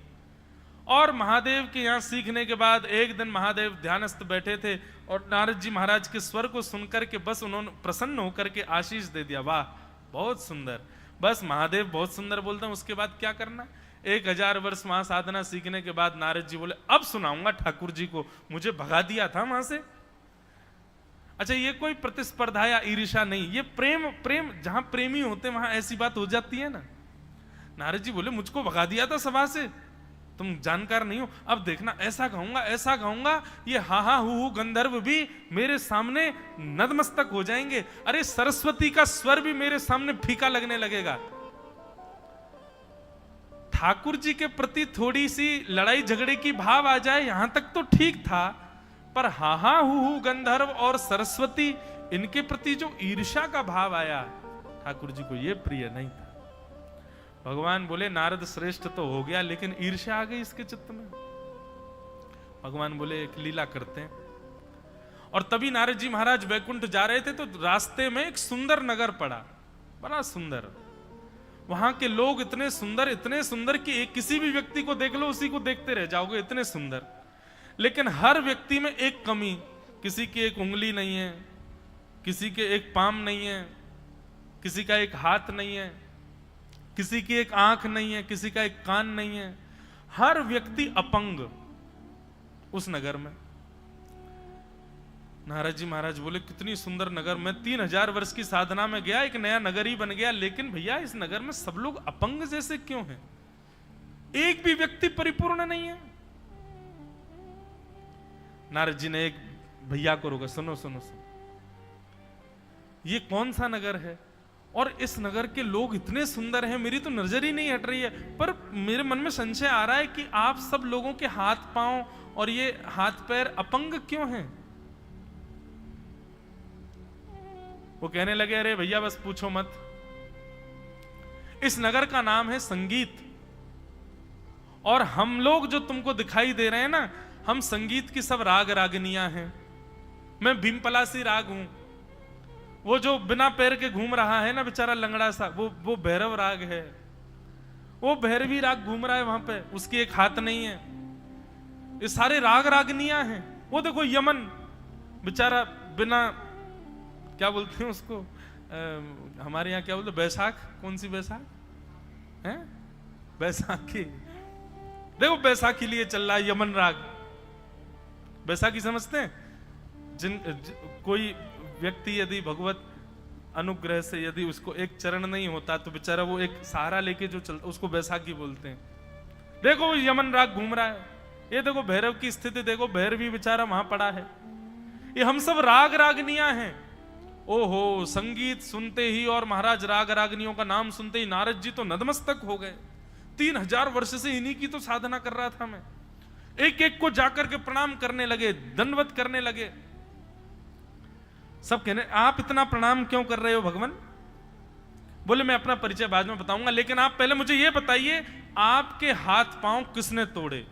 और महादेव के यहां सीखने के बाद एक दिन महादेव ध्यानस्थ बैठे थे और नारद जी महाराज के स्वर को सुनकर के बस उन्होंने प्रसन्न होकर के आशीष दे दिया, वाह बहुत सुंदर। बस महादेव बहुत सुंदर बोलते हैं, उसके बाद क्या करना। 1000 वर्ष वहां साधना सीखने के बाद नारद जी बोले अब सुनाऊंगा ठाकुर जी को, मुझे भगा दिया था वहां से। अच्छा, ये कोई प्रतिस्पर्धा या ईर्ष्या नहीं, ये प्रेम जहां प्रेमी होते वहां ऐसी बात हो जाती है ना। नारद जी बोले मुझको भगा दिया था सभा से, तुम जानकार नहीं हो, अब देखना ऐसा गाऊंगा, ये हा हा हु गंधर्व भी मेरे सामने नतमस्तक हो जाएंगे। अरे सरस्वती का स्वर भी मेरे सामने फीका लगने लगेगा। ठाकुर जी के प्रति थोड़ी सी लड़ाई झगड़े की भाव आ जाए यहां तक तो ठीक था, पर हा हा हु गंधर्व और सरस्वती, इनके प्रति जो ईर्ष्या का भाव आया ठाकुर जी को ये प्रिय नहीं था। भगवान बोले नारद श्रेष्ठ तो हो गया, लेकिन ईर्ष्या आ गई इसके चित्त में। भगवान बोले एक लीला करते हैं। और तभी नारद जी महाराज वैकुंठ जा रहे थे, तो रास्ते में एक सुंदर नगर पड़ा, बड़ा सुंदर। वहां के लोग इतने सुंदर कि एक किसी भी व्यक्ति को देख लो उसी को देखते रह जाओगे, इतने सुंदर। लेकिन हर व्यक्ति में एक कमी, किसी की एक उंगली नहीं है, किसी के एक पाम नहीं है, किसी का एक हाथ नहीं है, किसी की एक आंख नहीं है, किसी का एक कान नहीं है। हर व्यक्ति अपंग उस नगर में। नारद जी महाराज बोले कितनी सुंदर नगर, मैं 3000 वर्ष की साधना में गया, एक नया नगर ही बन गया, लेकिन भैया इस नगर में सब लोग अपंग जैसे क्यों हैं? एक भी व्यक्ति परिपूर्ण नहीं है। नारद जी ने एक भैया को रोका, सुनो सुनो सुनो, ये कौन सा नगर है और इस नगर के लोग इतने सुंदर हैं, मेरी तो नजर ही नहीं हट रही है, पर मेरे मन में संशय आ रहा है कि आप सब लोगों के हाथ पांव और ये हाथ पैर अपंग क्यों हैं? वो कहने लगे अरे भैया बस पूछो मत, इस नगर का नाम है संगीत, और हम लोग जो तुमको दिखाई दे रहे हैं ना, हम संगीत की सब राग रागनियां हैं। मैं भीमपलासी राग हूं, वो जो बिना पैर के घूम रहा है ना बेचारा लंगड़ा सा, वो भैरव राग है, वो भैरवी राग घूम रहा है वहां पे, उसकी एक हाथ नहीं है। ये सारे राग रागनियां हैं। वो देखो यमन बेचारा बिना, क्या बोलते हैं उसको, हमारे यहाँ क्या बोलते, बैसाख, कौन सी बैसाख है? बैसाखी। देखो बैसाखी लिए चल रहा है यमन राग। बैसाखी समझते हैं? कोई व्यक्ति यदि भगवत अनुग्रह से यदि उसको एक चरण नहीं होता तो बेचारा वो एक सहारा लेके जो चलता उसको बैसाखी बोलते हैं। देखो वो यमन राग घूम रहा है, ये देखो भैरव की स्थिति देखो, भैरवी बेचारा वहां पड़ा है। ये हम सब राग रागनियां हैं। ओहो, संगीत सुनते ही और महाराज राग रागनियों का नाम सुनते ही नारद जी तो नतमस्तक हो गए। 3000 वर्ष से इन्हीं की तो साधना कर रहा था मैं। एक एक को जाकर के प्रणाम करने लगे, दंडवत करने लगे। सब कहने आप इतना प्रणाम क्यों कर रहे हो भगवान? बोले मैं अपना परिचय बाद में बताऊंगा, लेकिन आप पहले मुझे यह बताइए आपके हाथ पांव किसने तोड़े?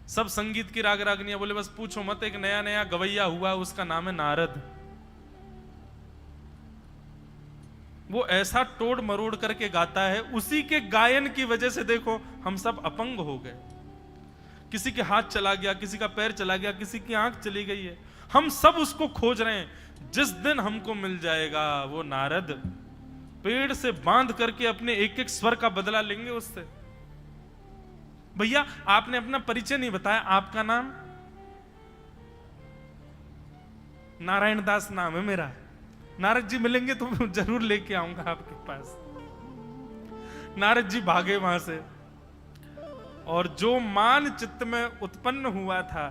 सब संगीत की राग रागनियां। बोले बस पूछो मत, एक नया नया गवैया हुआ, उसका नाम है नारद। वो ऐसा तोड़ मरोड़ करके गाता है, उसी के गायन की वजह से देखो हम सब अपंग हो गए। किसी के हाथ चला गया, किसी का पैर चला गया, किसी की आंख चली गई है। हम सब उसको खोज रहे हैं। जिस दिन हमको मिल जाएगा वो नारद, पेड़ से बांध करके अपने एक एक स्वर का बदला लेंगे उससे। भैया आपने अपना परिचय नहीं बताया, आपका नाम? नारायण दास नाम है मेरा। नारद जी मिलेंगे तो जरूर लेके आऊंगा आपके पास। नारद जी भागे वहां से, और जो मान चित्त में उत्पन्न हुआ था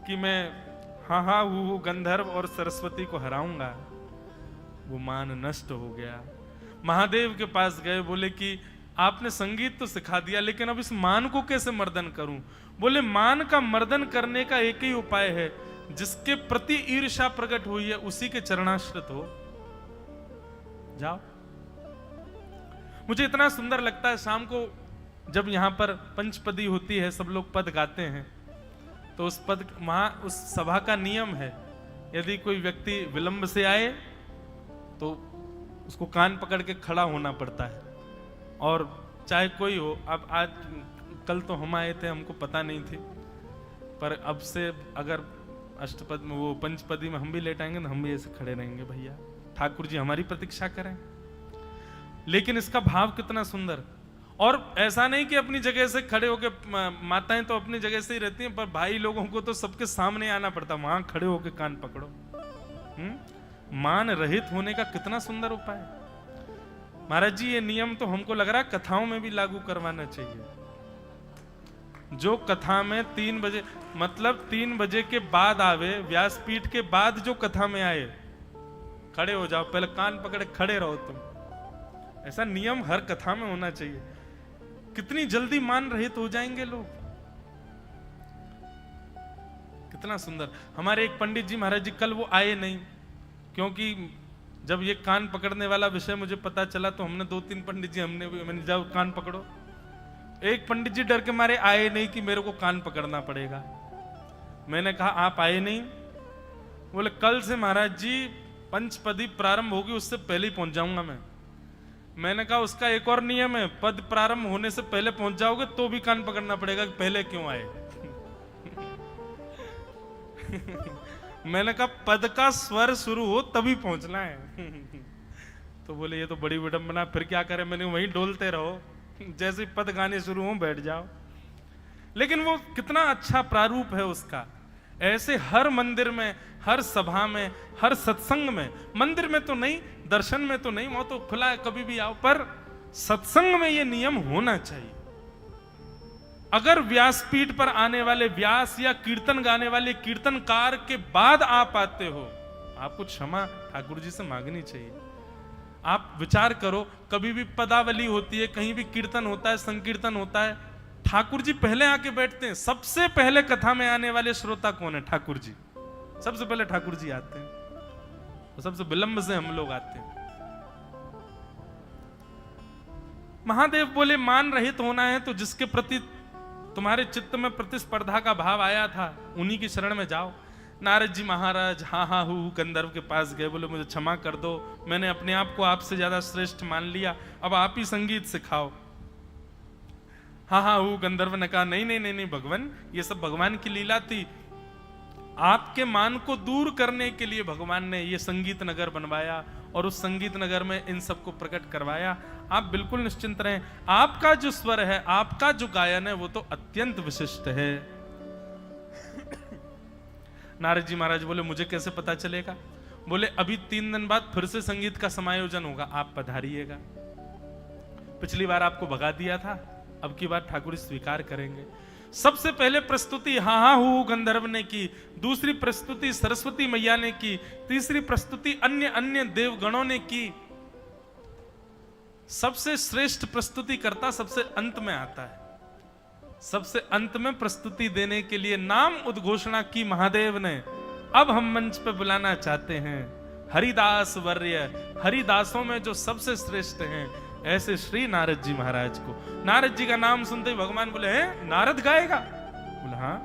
कि मैं हा हूँ गंधर्व और सरस्वती को हराऊंगा, वो मान नष्ट हो गया। महादेव के पास गए, बोले कि आपने संगीत तो सिखा दिया, लेकिन अब इस मान को कैसे मर्दन करूं? बोले मान का मर्दन करने का एक ही उपाय है, जिसके प्रति ईर्ष्या प्रकट हुई है उसी के चरणाश्रित हो जाओ। मुझे इतना सुंदर लगता है, शाम को जब यहां पर पंचपदी होती है, सब लोग पद गाते हैं, तो उस पद वहां उस सभा का नियम है, यदि कोई व्यक्ति विलंब से आए तो उसको कान पकड़ के खड़ा होना पड़ता है। और चाहे कोई हो, अब आज कल तो हम आए थे, हमको पता नहीं थी, पर अब से अगर अष्टपद में वो पंचपदी में हम भी लेट आएंगे तो हम भी ऐसे खड़े रहेंगे। भैया ठाकुर जी हमारी प्रतीक्षा करें। लेकिन इसका भाव कितना सुंदर। और ऐसा नहीं कि अपनी जगह से खड़े होकर, माताएं तो अपनी जगह से ही रहती हैं, पर भाई लोगों को तो सबके सामने आना पड़ता, वहां खड़े होकर कान पकड़ो। मान रहित होने का कितना सुंदर उपाय है। महाराज जी ये नियम तो हमको लग रहा है कथाओं में भी लागू करवाना चाहिए। जो कथा में 3 बजे, मतलब 3 बजे के बाद आवे, व्यासपीठ के बाद जो कथा में आए, खड़े हो जाओ, पहले कान पकड़े खड़े रहो तुम। ऐसा नियम हर कथा में होना चाहिए। कितनी जल्दी मान रहित हो जाएंगे लोग। कितना सुंदर। हमारे एक पंडित जी महाराज जी, कल वो आए नहीं क्योंकि जब ये कान पकड़ने वाला विषय मुझे पता चला तो हमने 2-3 पंडित जी मैंने जाओ कान पकड़ो। एक पंडित जी डर के मारे आए नहीं कि मेरे को कान पकड़ना पड़ेगा। मैंने कहा आप आए नहीं? बोले कल से महाराज जी पंचपदी प्रारंभ होगी उससे पहले ही पहुंच जाऊंगा मैं। मैंने कहा उसका एक और नियम है, पद प्रारंभ होने से पहले पहुंच जाओगे तो भी कान पकड़ना पड़ेगा कि पहले क्यों आए। मैंने कहा पद का स्वर शुरू हो तभी पहुंचना है। तो बोले ये तो बड़ी विडंबना, फिर क्या करें? मैंने वहीं डोलते रहो, जैसे पद गाने शुरू हो बैठ जाओ। लेकिन वो कितना अच्छा प्रारूप है उसका। ऐसे हर मंदिर में, हर सभा में, हर सत्संग में, मंदिर में तो नहीं, दर्शन में तो नहीं, वो तो खुला है कभी भी आओ, पर सत्संग में ये नियम होना चाहिए। अगर व्यासपीठ पर आने वाले व्यास या कीर्तन गाने वाले कीर्तनकार के बाद आप आते हो, आपको क्षमा ठाकुर जी से मांगनी चाहिए। आप विचार करो, कभी भी पदावली होती है, कहीं भी कीर्तन होता है, संकीर्तन होता है, ठाकुर जी पहले आके बैठते हैं। सबसे पहले कथा में आने वाले श्रोता कौन है? ठाकुर जी। सबसे पहले ठाकुर जी आते हैं और सबसे विलंब से हम लोग आते हैं। महादेव बोले मान रहित होना है तो जिसके प्रति तुम्हारे चित्त में प्रतिस्पर्धा का भाव आया था उन्हीं की शरण में जाओ। नारद जी महाराज हाँ हाँ हु गंधर्व के पास गए, बोले मुझे क्षमा कर दो, मैंने अपने आप को आपसे ज्यादा श्रेष्ठ मान लिया, अब आप ही संगीत सिखाओ। हाँ हाँ हु गंधर्व ने कहा नहीं नहीं नहीं नहीं भगवान, ये सब भगवान की लीला थी। आपके मान को दूर करने के लिए भगवान ने ये संगीत नगर बनवाया और उस संगीत नगर में इन सबको प्रकट करवाया। आप बिल्कुल निश्चिंत रहें, आपका जो स्वर है, आपका जो गायन है वो तो अत्यंत विशिष्ट है। नारद जी महाराज बोले मुझे कैसे पता चलेगा? बोले अभी 3 दिन बाद फिर से संगीत का समायोजन होगा, आप पधारिएगा। पिछली बार आपको भगा दिया था, अब की बार ठाकुर स्वीकार करेंगे। सबसे पहले प्रस्तुति हाँ हाँ हु गंधर्व ने की, दूसरी प्रस्तुति सरस्वती मैया ने की, तीसरी प्रस्तुति अन्य अन्य देवगणों ने की। सबसे श्रेष्ठ प्रस्तुति करता सबसे अंत में आता है। सबसे अंत में प्रस्तुति देने के लिए नाम उद्घोषणा की महादेव ने। अब हम मंच पे बुलाना चाहते हैं हरिदास वर्य, हरिदासों में जो सबसे श्रेष्ठ हैं, ऐसे श्री नारद जी महाराज को। नारद जी का नाम सुनते ही भगवान बोले हैं नारद गाएगा? बोले हाँ।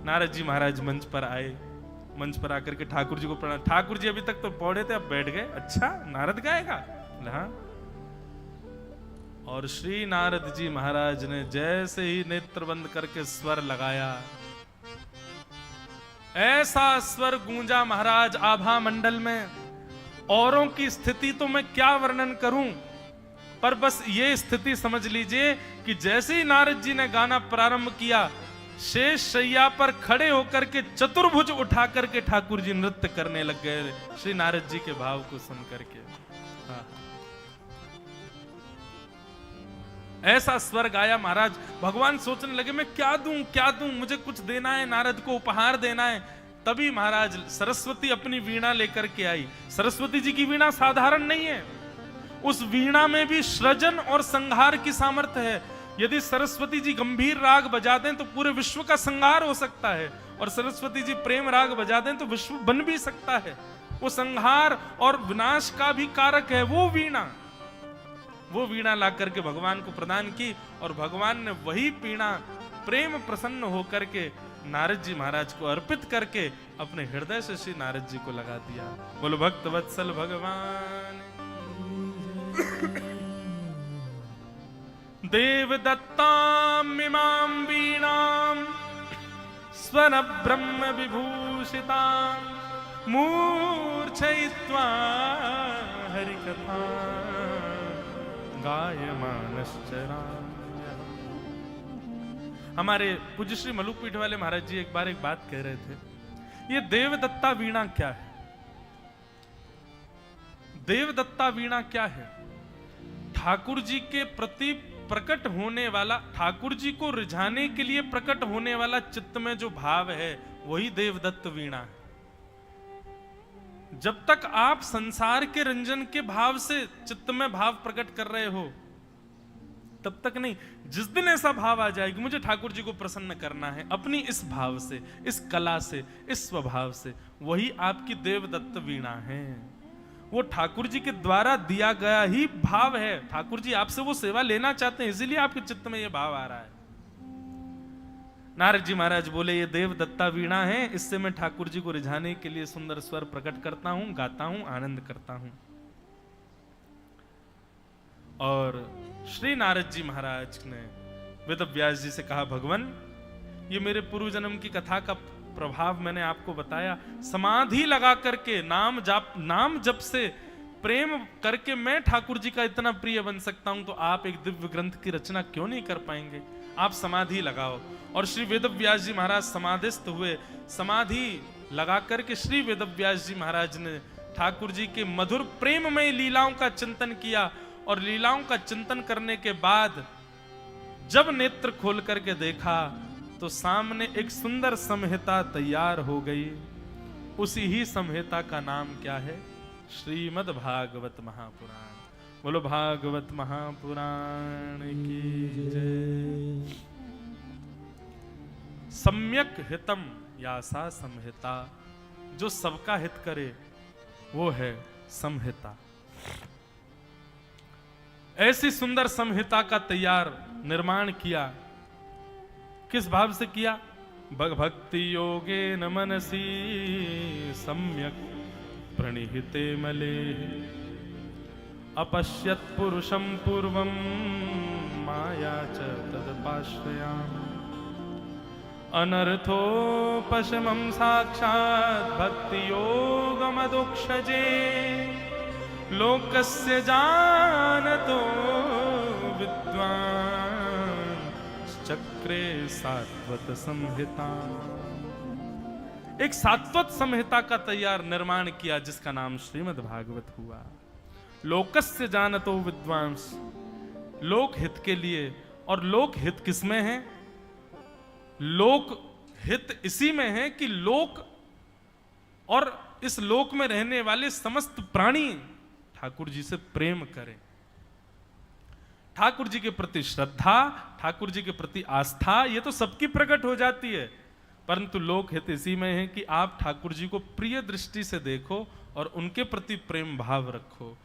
नारद जी महाराज मंच पर आए, मंच पर आकर के ठाकुर जी को प्रणाम। ठाकुर जी अभी तक तो पौड़े थे, अब बैठ गए। अच्छा नारद गाएगा? बोले हाँ। और श्री नारद जी महाराज ने जैसे ही नेत्र बंद करके स्वर लगाया, ऐसा स्वर गूंजा महाराज आभा मंडल में। औरों की स्थिति तो मैं क्या वर्णन करूं, पर बस ये स्थिति समझ लीजिए कि जैसे ही नारद जी ने गाना प्रारंभ किया, शेष शैया पर खड़े होकर के चतुर्भुज उठा करके ठाकुर जी नृत्य करने लग गए श्री नारद जी के भाव को सुन करके। हाँ। ऐसा स्वर गाया महाराज। भगवान सोचने लगे मैं क्या दूं, मुझे कुछ देना है, नारद को उपहार देना है। तभी महाराज सरस्वती अपनी वीणा लेकर के आई। सरस्वती जी की वीणा साधारण नहीं है, उस वीणा में भी सृजन और संहार की सामर्थ्य है। यदि सरस्वती जी गंभीर राग बजा दें तो पूरे विश्व का संहार हो सकता है, और सरस्वती जी प्रेम राग बजा दें तो विश्व बन भी सकता है। वो संहार और विनाश का भी कारक है वो वीणा। वो वीणा ला करके भगवान को प्रदान की, और भगवान ने वही वीणा प्रेम प्रसन्न होकर के नारद जी महाराज को अर्पित करके अपने हृदय से श्री नारद जी को लगा दिया। बोलो भक्त वत्सल भगवान। देव दत्ताम इमां वीणाम स्वर ब्रह्म विभूषिताम मूर्छयित्वा हरिकथा गायमानश्चराम्यहम्। हमारे पूज्य श्री मलुकपीठ वाले महाराज जी एक बार एक बात कह रहे थे, ये देवदत्ता वीणा क्या है? देवदत्ता वीणा क्या है? ठाकुर जी के प्रति प्रकट होने वाला, ठाकुर जी को रिझाने के लिए प्रकट होने वाला चित्त में जो भाव है वही देवदत्त वीणा है। जब तक आप संसार के रंजन के भाव से चित्त में भाव प्रकट कर रहे हो तब तक नहीं। जिस दिन ऐसा भाव आ जाए कि मुझे ठाकुर जी को प्रसन्न करना है अपनी इस भाव से, इस कला से, इस स्वभाव से, वही आपकी देवदत्त वीणा है। वो ठाकुर जी के द्वारा दिया गया ही भाव है। ठाकुर जी आपसे वो सेवा लेना चाहते हैं, इसीलिए आपके चित्त में ये भाव आ रहा है। नारद जी महाराज बोले, ये देव दत्ता वीणा है, इससे मैं ठाकुर जी को रिझाने के लिए सुंदर स्वर प्रकट करता हूं, गाता हूं, आनंद करता हूं। और श्री नारद जी महाराज ने वेद व्यास जी से कहा, भगवान ये मेरे पूर्व जन्म की कथा का प्रभाव मैंने आपको बताया। समाधि लगा करके नाम जप से प्रेम करके मैं ठाकुर जी का इतना प्रिय बन सकता हूं, तो आप एक दिव्य ग्रंथ की रचना क्यों नहीं कर पाएंगे? आप समाधि लगाओ। और श्री वेद व्यास जी महाराज समाधिस्थ हुए। समाधि लगा करके श्री वेद व्यास जी महाराज ने ठाकुर जी के मधुर प्रेममय लीलाओं का चिंतन किया। और लीलाओं का चिंतन करने के बाद जब नेत्र खोल करके देखा तो सामने एक सुंदर संहिता तैयार हो गई। उसी ही संहिता का नाम क्या है? श्रीमद् भागवत महापुराण। बोलो भागवत महापुराण की जय। सम्यक हितम यासा संहिता, जो सबका हित करे वो है संहिता। ऐसी सुंदर संहिता का तैयार निर्माण किया। किस भाव से किया? भक्ति योगे न मनसी सम्यक प्रणिहिते मले अपश्यत पुरुषम पूर्वम माया च तदपाश्रयाम अनर्थोपशमं साक्षात् भक्ति योगमदुक्षजे लोकस्य जानतो विद्वान् चक्रे सात्वत संहिता। एक सात्वत संहिता का तैयार निर्माण किया जिसका नाम श्रीमद् भागवत हुआ। लोकस्य जानतो विद्वांस, लोक हित के लिए। और लोक हित किसमें है? लोक हित इसी में है कि लोक और इस लोक में रहने वाले समस्त प्राणी ठाकुर जी से प्रेम करें, ठाकुर जी के प्रति श्रद्धा, ठाकुर जी के प्रति आस्था, ये तो सबकी प्रकट हो जाती है। परंतु लोक हित इसी में है कि आप ठाकुर जी को प्रिय दृष्टि से देखो और उनके प्रति प्रेम भाव रखो।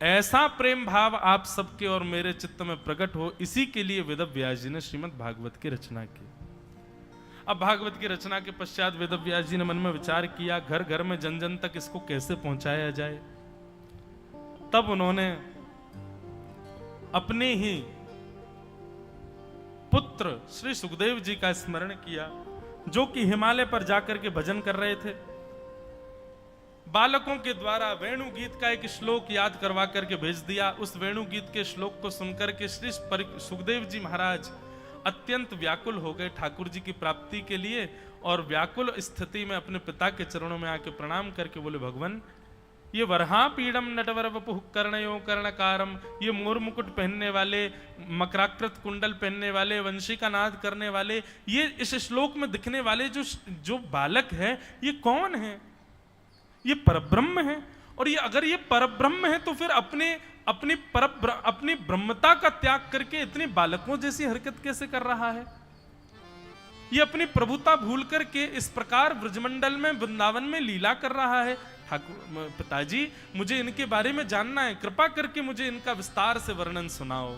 ऐसा प्रेम भाव आप सबके और मेरे चित्त में प्रकट हो, इसी के लिए वेद व्यास जी ने श्रीमद् भागवत की रचना की। अब भागवत की रचना के पश्चात वेद व्यास जी ने मन में विचार किया, घर घर में जन जन तक इसको कैसे पहुंचाया जाए। तब उन्होंने अपने ही पुत्र श्री सुखदेव जी का स्मरण किया, जो कि हिमालय पर जाकर के भजन कर रहे थे। बालकों के द्वारा वेणु गीत का एक श्लोक याद करवा करके भेज दिया। उस वेणु गीत के श्लोक को सुनकर के श्री सुखदेव जी महाराज अत्यंत व्याकुल हो गए ठाकुर जी की प्राप्ति के लिए। और व्याकुल स्थिति में अपने पिता के चरणों में आके प्रणाम करके बोले, भगवान ये वरहा पीड़म नटवर वपुः कर्णयो कर्णकारम, ये मोर मुकुट पहनने वाले, मकराकृत कुंडल पहनने वाले, वंशी का नाद करने वाले, ये इस श्लोक में दिखने वाले जो बालक है, ये कौन है? ये परब्रह्म है। और ये अगर ये परब्रह्म है तो फिर अपनी ब्रह्मता का त्याग करके इतने बालकों जैसी हरकत कैसे कर रहा है? ये अपनी प्रभुता भूल करके इस प्रकार ब्रजमंडल में, वृंदावन में लीला कर रहा है। ठाकुर पिताजी, मुझे इनके बारे में जानना है, कृपा करके मुझे इनका विस्तार से वर्णन सुनाओ।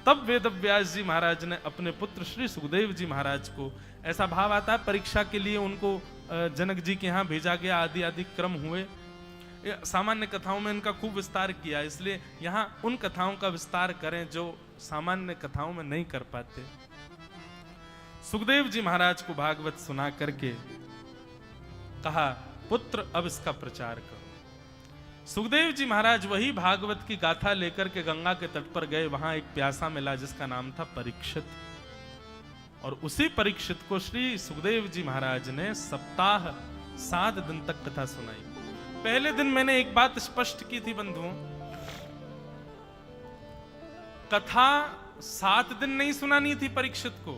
तब वेद व्यास जी महाराज ने अपने पुत्र श्री सुखदेव जी महाराज को, ऐसा भाव आता है परीक्षा के लिए उनको जनक जी के यहाँ भेजा गया, आदि आदि क्रम हुए। सामान्य कथाओं में इनका खूब विस्तार किया, इसलिए यहाँ उन कथाओं का विस्तार करें जो सामान्य कथाओं में नहीं कर पाते। सुखदेव जी महाराज को भागवत सुना करके कहा, पुत्र अब इसका प्रचार करो। सुखदेव जी महाराज वही भागवत की गाथा लेकर के गंगा के तट पर गए। वहां एक प्यासा मिला जिसका नाम था परीक्षित, और उसी परीक्षित को श्री सुखदेव जी महाराज ने सप्ताह 7 दिन तक कथा सुनाई। पहले दिन मैंने एक बात स्पष्ट की थी बंधुओं, कथा 7 दिन नहीं सुनानी थी परीक्षित को।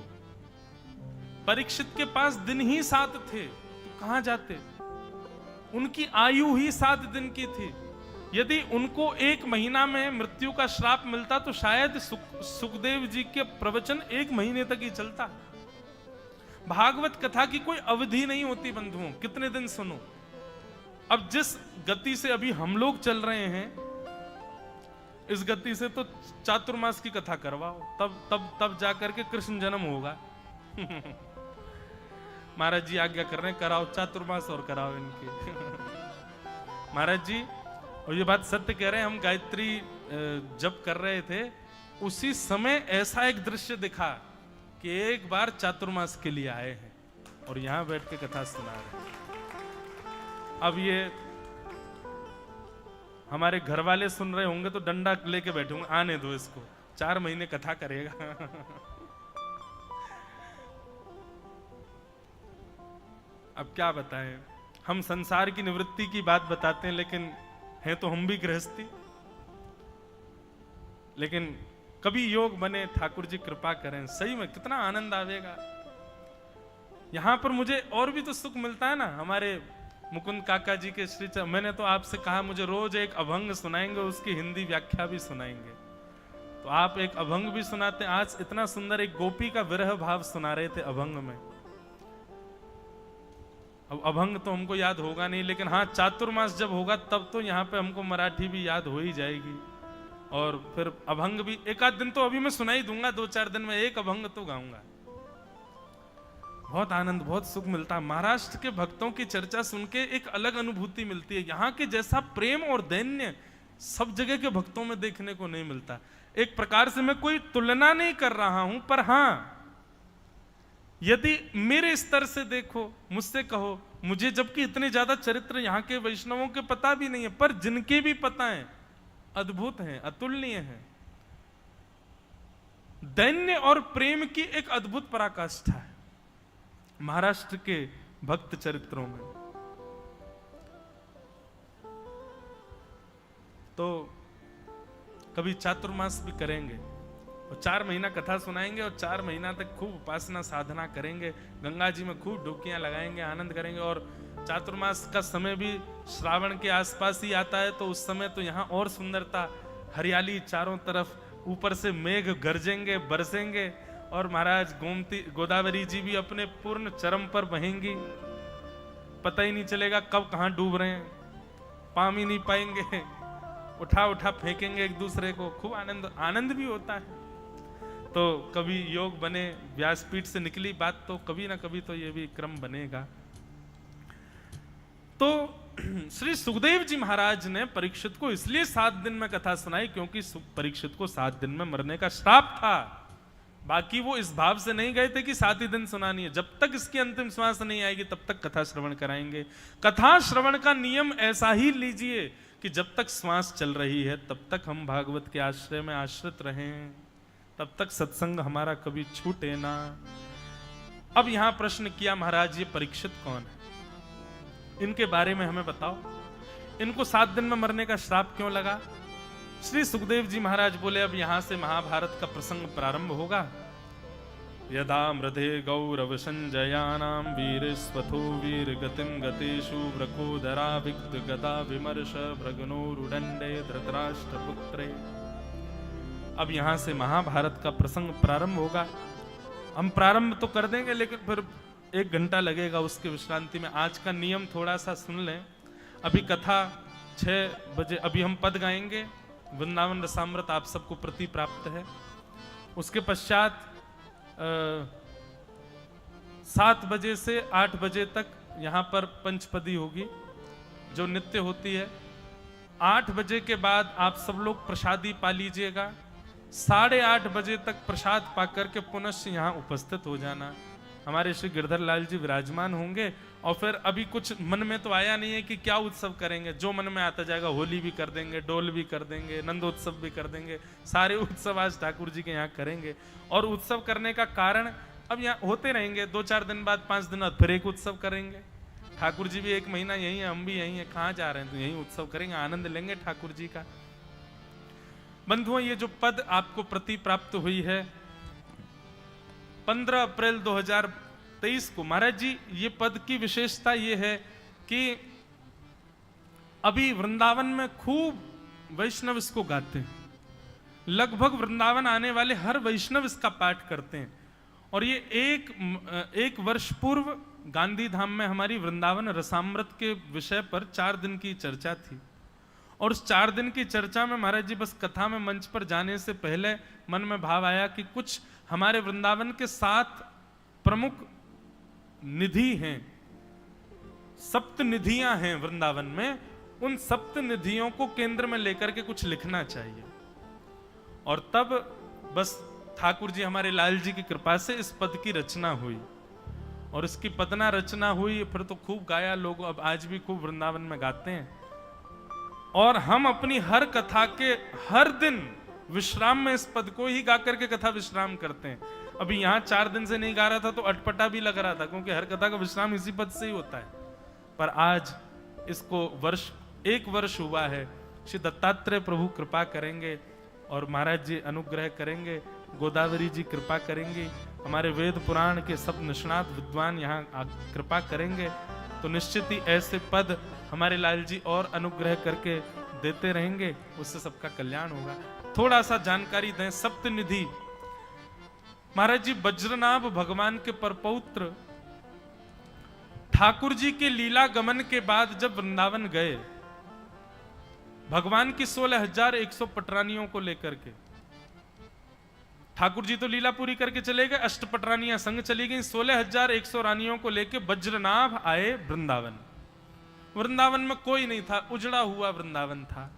परीक्षित के पास दिन ही 7 थे, तो कहां जाते? उनकी आयु ही 7 दिन की थी। यदि उनको 1 महीना में मृत्यु का श्राप मिलता तो शायद सुखदेव जी के प्रवचन 1 महीने तक ही चलता। भागवत कथा की कोई अवधि नहीं होती बंधुओं, कितने दिन सुनो। अब जिस गति से अभी हम लोग चल रहे हैं, इस गति से तो चातुर्मास की कथा करवाओ, तब जाकर के कृष्ण जन्म होगा। महाराज जी आज्ञा कर रहे हैं, कराओ चातुर्मास और कराओ इनके। महाराज जी, और ये बात सत्य कह रहे हैं, हम गायत्री जप कर रहे थे, उसी समय ऐसा एक दृश्य दिखा कि एक बार चातुर्मास के लिए आए हैं और यहां बैठ के कथा सुना रहे हैं। अब ये हमारे घर वाले सुन रहे होंगे तो डंडा लेके बैठे होंगे, आने दो इसको, 4 महीने कथा करेगा। अब क्या बताएं, हम संसार की निवृत्ति की बात बताते हैं, लेकिन हैं तो हम भी गृहस्थी। लेकिन कभी योग बने, ठाकुर जी कृपा करें, सही में कितना आनंद आवेगा। यहां पर मुझे और भी तो सुख मिलता है ना। हमारे मुकुंद काका जी के श्री, मैंने तो आपसे कहा मुझे रोज एक अभंग सुनाएंगे, उसकी हिंदी व्याख्या भी सुनाएंगे, तो आप एक अभंग भी सुनाते हैं। आज इतना सुंदर एक गोपी का विरह भाव सुना रहे थे अभंग में। अब अभंग तो हमको याद होगा नहीं, लेकिन हाँ, चातुर्मास जब होगा तब तो यहाँ पे हमको मराठी भी याद हो ही जाएगी, और फिर अभंग भी एक आध दिन तो अभी मैं सुना ही दूंगा, 2-4 दिन में एक अभंग तो गाऊंगा। बहुत आनंद, बहुत सुख मिलता है। महाराष्ट्र के भक्तों की चर्चा सुन के एक अलग अनुभूति मिलती है। यहाँ के जैसा प्रेम और दैन्य सब जगह के भक्तों में देखने को नहीं मिलता। एक प्रकार से मैं कोई तुलना नहीं कर रहा हूं, पर हाँ, यदि मेरे स्तर से देखो, मुझसे कहो, मुझे जबकि इतने ज्यादा चरित्र यहाँ के वैष्णवों के पता भी नहीं है, पर जिनके भी पता है अद्भुत हैं, अतुलनीय हैं। दैन्य और प्रेम की एक अद्भुत पराकाष्ठा है महाराष्ट्र के भक्त चरित्रों में। तो कभी चातुर्मास भी करेंगे और 4 महीना कथा सुनाएंगे और 4 महीना तक खूब उपासना साधना करेंगे, गंगा जी में खूब डुबकियां लगाएंगे, आनंद करेंगे। और चातुर्मास का समय भी श्रावण के आसपास ही आता है, तो उस समय तो यहाँ और सुंदरता, हरियाली चारों तरफ, ऊपर से मेघ गरजेंगे, बरसेंगे, और महाराज गोदावरी जी भी अपने पूर्ण चरम पर बहेंगी, पता ही नहीं चलेगा कब कहां डूब रहे हैं, पाम ही नहीं पाएंगे, उठा उठा फेंकेंगे एक दूसरे को, खूब आनंद भी होता है। तो कभी योग बने, व्यासपीठ से निकली बात, तो कभी ना कभी तो ये भी क्रम बनेगा। तो श्री सुखदेव जी महाराज ने परीक्षित को इसलिए 7 दिन में कथा सुनाई, क्योंकि परीक्षित को 7 दिन में मरने का श्राप था। बाकी वो इस भाव से नहीं गए थे कि 7 ही दिन सुनानी है, जब तक इसकी अंतिम श्वास नहीं आएगी तब तक कथा श्रवण कराएंगे। कथा श्रवण का नियम ऐसा ही लीजिए कि जब तक श्वास चल रही है तब तक हम भागवत के आश्रय में आश्रित रहें, तब तक सत्संग हमारा कभी छूटे ना। अब यहां प्रश्न किया महाराज, ये परीक्षित कौन है, इनके बारे में हमें बताओ, इनको 7 दिन में मरने का श्राप क्यों लगा। श्री सुखदेव जी महाराज बोले, अब यहां से महाभारत का प्रसंग प्रारंभ होगा। यदा मृधे गौरव संजयानाम वीर स्वथो वीर गतिम गतेषु व्रकोदरा विग्ध गदा विमर्श भ्रगनोरुदंडे धृतराष्ट्र पुत्रे। अब यहां से महाभारत का प्रसंग प्रारंभ होगा। हम प्रारंभ तो कर देंगे, लेकिन फिर 1 घंटा लगेगा उसके विश्रांति में। आज का नियम थोड़ा सा सुन लें। अभी कथा 6 बजे, अभी हम पद गाएंगे, वृंदावन रसामृत आप सबको प्रति प्राप्त है। उसके पश्चात 7 बजे से 8 बजे तक यहाँ पर पंचपदी होगी जो नित्य होती है। 8 बजे के बाद आप सब लोग प्रसादी पा लीजिएगा। 8:30 बजे तक प्रसाद पाकर के पुनः यहाँ उपस्थित हो जाना। हमारे श्री गिरधर लाल जी विराजमान होंगे। और फिर अभी कुछ मन में तो आया नहीं है कि क्या उत्सव करेंगे, जो मन में आता जाएगा। होली भी कर देंगे, डोल भी कर देंगे, नंदोत्सव भी कर देंगे, सारे उत्सव आज ठाकुर जी के यहाँ करेंगे। और उत्सव करने का कारण अब यहाँ होते रहेंगे, 2-4 दिन बाद, 5 दिन बाद फिर एक उत्सव करेंगे। ठाकुर जी भी 1 महीना यही है, हम भी यही है, कहाँ जा रहे हैं, तो यही उत्सव करेंगे, आनंद लेंगे ठाकुर जी का। बंधुओं, ये जो पद आपको प्रति प्राप्त हुई है 15 अप्रैल 2023 को, महाराज जी ये पद की विशेषता ये है कि अभी वृंदावन में खूब वैष्णव इसको गाते हैं। लगभग वृंदावन आने वाले हर वैष्णव इसका पाठ करते हैं। और ये एक वर्ष पूर्व गांधी धाम में हमारी वृंदावन रसामृत के विषय पर 4 दिन की चर्चा थी, और उस 4 दिन की चर्चा में महाराज जी बस कथा में मंच पर जाने से पहले मन में भाव आया कि कुछ हमारे वृंदावन के 7 प्रमुख निधि हैं, 7 निधियां हैं वृंदावन में, उन 7 निधियों को केंद्र में लेकर के कुछ लिखना चाहिए। और तब बस ठाकुर जी हमारे लाल जी की कृपा से इस पद की रचना हुई, और इसकी पदना रचना हुई, फिर तो खूब गाया लोग, अब आज भी खूब वृंदावन में गाते हैं। और हम अपनी हर कथा के हर दिन विश्राम में इस पद को ही गा करके कथा विश्राम करते हैं। अभी यहाँ 4 दिन से नहीं गा रहा था तो अटपटा भी लग रहा था, क्योंकि हर कथा का विश्राम इसी पद से ही होता है। पर आज इसको 1 वर्ष हुआ है, श्री दत्तात्रेय प्रभु कृपा करेंगे और महाराज जी अनुग्रह करेंगे, गोदावरी जी कृपा करेंगी, हमारे वेद पुराण के सब निष्णात विद्वान यहाँ कृपा करेंगे, तो निश्चित ही ऐसे पद हमारे लाल जी और अनुग्रह करके देते रहेंगे, उससे सबका कल्याण होगा। थोड़ा सा जानकारी दें, सप्तनिधि महाराज जी वज्रनाभ भगवान के परपौत्र ठाकुर जी के लीला गमन के बाद जब वृंदावन गए, भगवान की 16,100 पटरानियों को लेकर के, ठाकुर जी तो लीला पूरी करके चले गए, 8 पटरानियां संग चली गई, 16,100 रानियों को लेकर वज्रनाभ आए वृंदावन। वृंदावन में कोई नहीं था, उजड़ा हुआ वृंदावन था।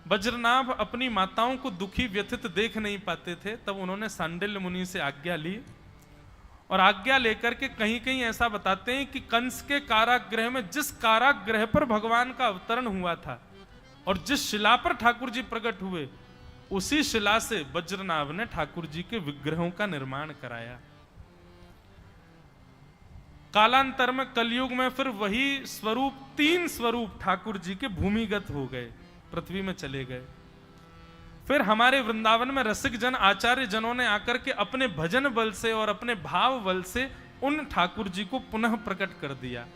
वज्रनाभ अपनी माताओं को दुखी व्यथित देख नहीं पाते थे, तब उन्होंने सांडिल्य मुनि से आज्ञा ली, और आज्ञा लेकर के कहीं कहीं ऐसा बताते हैं कि कंस के कारागृह में, जिस कारागृह पर भगवान का अवतरण हुआ था और जिस शिला पर ठाकुर जी प्रकट हुए, उसी शिला से वज्रनाभ ने ठाकुर जी के विग्रहों का निर्माण कराया। कालांतर में कलयुग में फिर वही स्वरूप, 3 स्वरूप ठाकुर जी के भूमिगत हो गए, पृथ्वी में चले गए। फिर हमारे वृंदावन में रसिक जन, आचार्य जनों ने आकर के अपने भजन बल से और अपने भाव बल से उन ठाकुर जी को पुनः प्रकट कर दिया।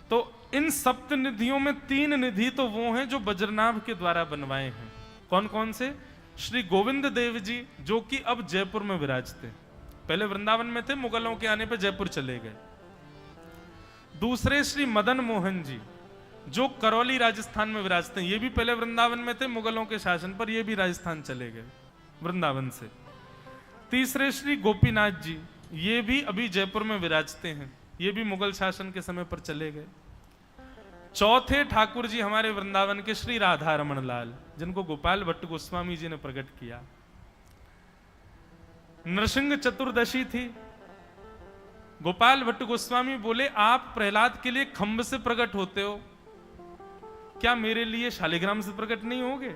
तो इन सप्तनिधियों में 3 निधि तो वो हैं जो वज्रनाभ के द्वारा बनवाए हैं। कौन कौन से? श्री गोविंद देव जी, जो कि अब जयपुर में विराजते, पहले वृंदावन में थे, मुगलों के आने पर जयपुर चले गए। दूसरे श्री मदन मोहन जी, जो करौली राजस्थान में विराजते हैं, ये भी पहले वृंदावन में थे, मुगलों के शासन पर ये भी राजस्थान चले गए वृंदावन से। तीसरे श्री गोपीनाथ जी, ये भी अभी जयपुर में विराजते हैं, ये भी मुगल शासन के समय पर चले गए। चौथे ठाकुर जी हमारे वृंदावन के श्री राधा रमण लाल, जिनको गोपाल भट्ट गोस्वामी जी ने प्रकट किया। नृसिंह चतुर्दशी थी, गोपाल भट्ट गोस्वामी बोले, आप प्रहलाद के लिए खंभ से प्रकट होते हो, क्या मेरे लिए शालिग्राम से प्रकट नहीं होगे?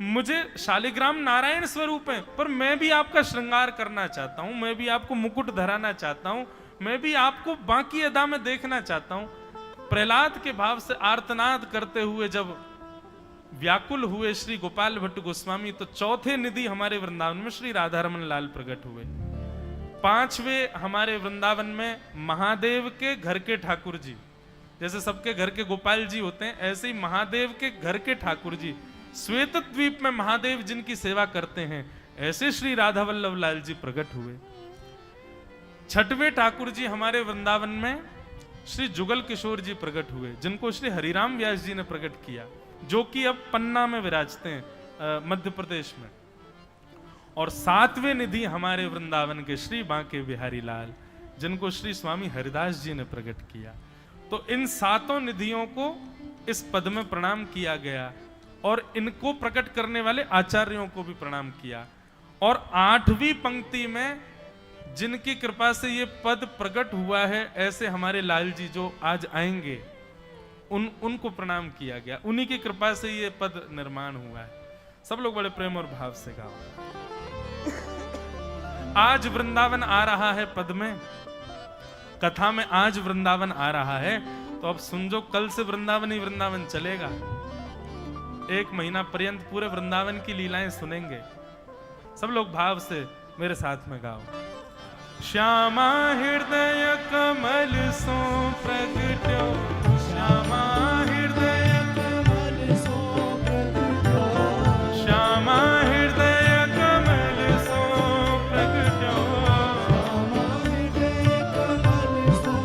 मुझे शालिग्राम नारायण स्वरूप है, पर मैं भी आपका श्रृंगार करना चाहता हूं, मैं भी आपको मुकुट धराना चाहता हूं, मैं भी आपको बाकी अदा में देखना चाहता हूं। प्रहलाद के भाव से आर्तनाद करते हुए जब व्याकुल हुए श्री गोपाल भट्ट गोस्वामी, तो चौथे निधि हमारे वृंदावन में श्री राधा रमण लाल प्रकट हुए। 5वें हमारे वृंदावन में महादेव के घर के ठाकुर जी, जैसे सबके घर के गोपाल जी होते हैं, ऐसे ही महादेव के घर के ठाकुर जी, श्वेत द्वीप में महादेव जिनकी सेवा करते हैं, ऐसे श्री राधा वल्लभ लाल जी प्रकट हुए। 6वें ठाकुर जी हमारे वृंदावन में श्री जुगल किशोर जी प्रकट हुए, जिनको श्री हरिराम व्यास जी ने प्रकट किया, जो कि अब पन्ना में विराजते हैं मध्य प्रदेश में। और 7वें निधि हमारे वृंदावन के श्री बांके बिहारी लाल, जिनको श्री स्वामी हरिदास जी ने प्रकट किया। तो इन 7 निधियों को इस पद में प्रणाम किया गया, और इनको प्रकट करने वाले आचार्यों को भी प्रणाम किया। और 8वीं पंक्ति में जिनकी कृपा से ये पद प्रकट हुआ है, ऐसे हमारे लाल जी जो आज आएंगे, उनको प्रणाम किया गया, उन्हीं की कृपा से ये पद निर्माण हुआ है। सब लोग बड़े प्रेम और भाव से गाओ। आज वृंदावन आ रहा है, पद में, कथा में आज वृंदावन आ रहा है, तो अब सुन जो, कल से वृंदावन ही वृंदावन चलेगा। 1 महीना पर्यंत पूरे वृंदावन की लीलाएं सुनेंगे। सब लोग भाव से मेरे साथ में गाओ। श्यामा हृदय कमल सो प्रगट्यो, श्यामा हृदय कमल सो प्रगट्यो, श्यामा हृदय कमल सो प्रगट्यो, श्यामा हृदय कमल सो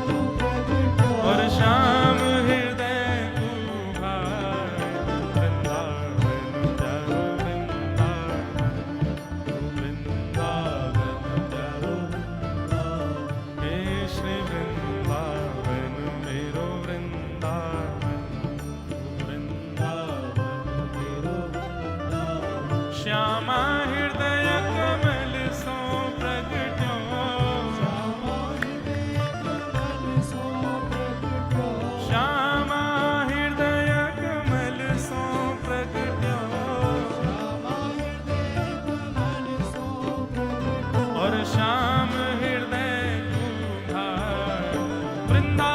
वृंदा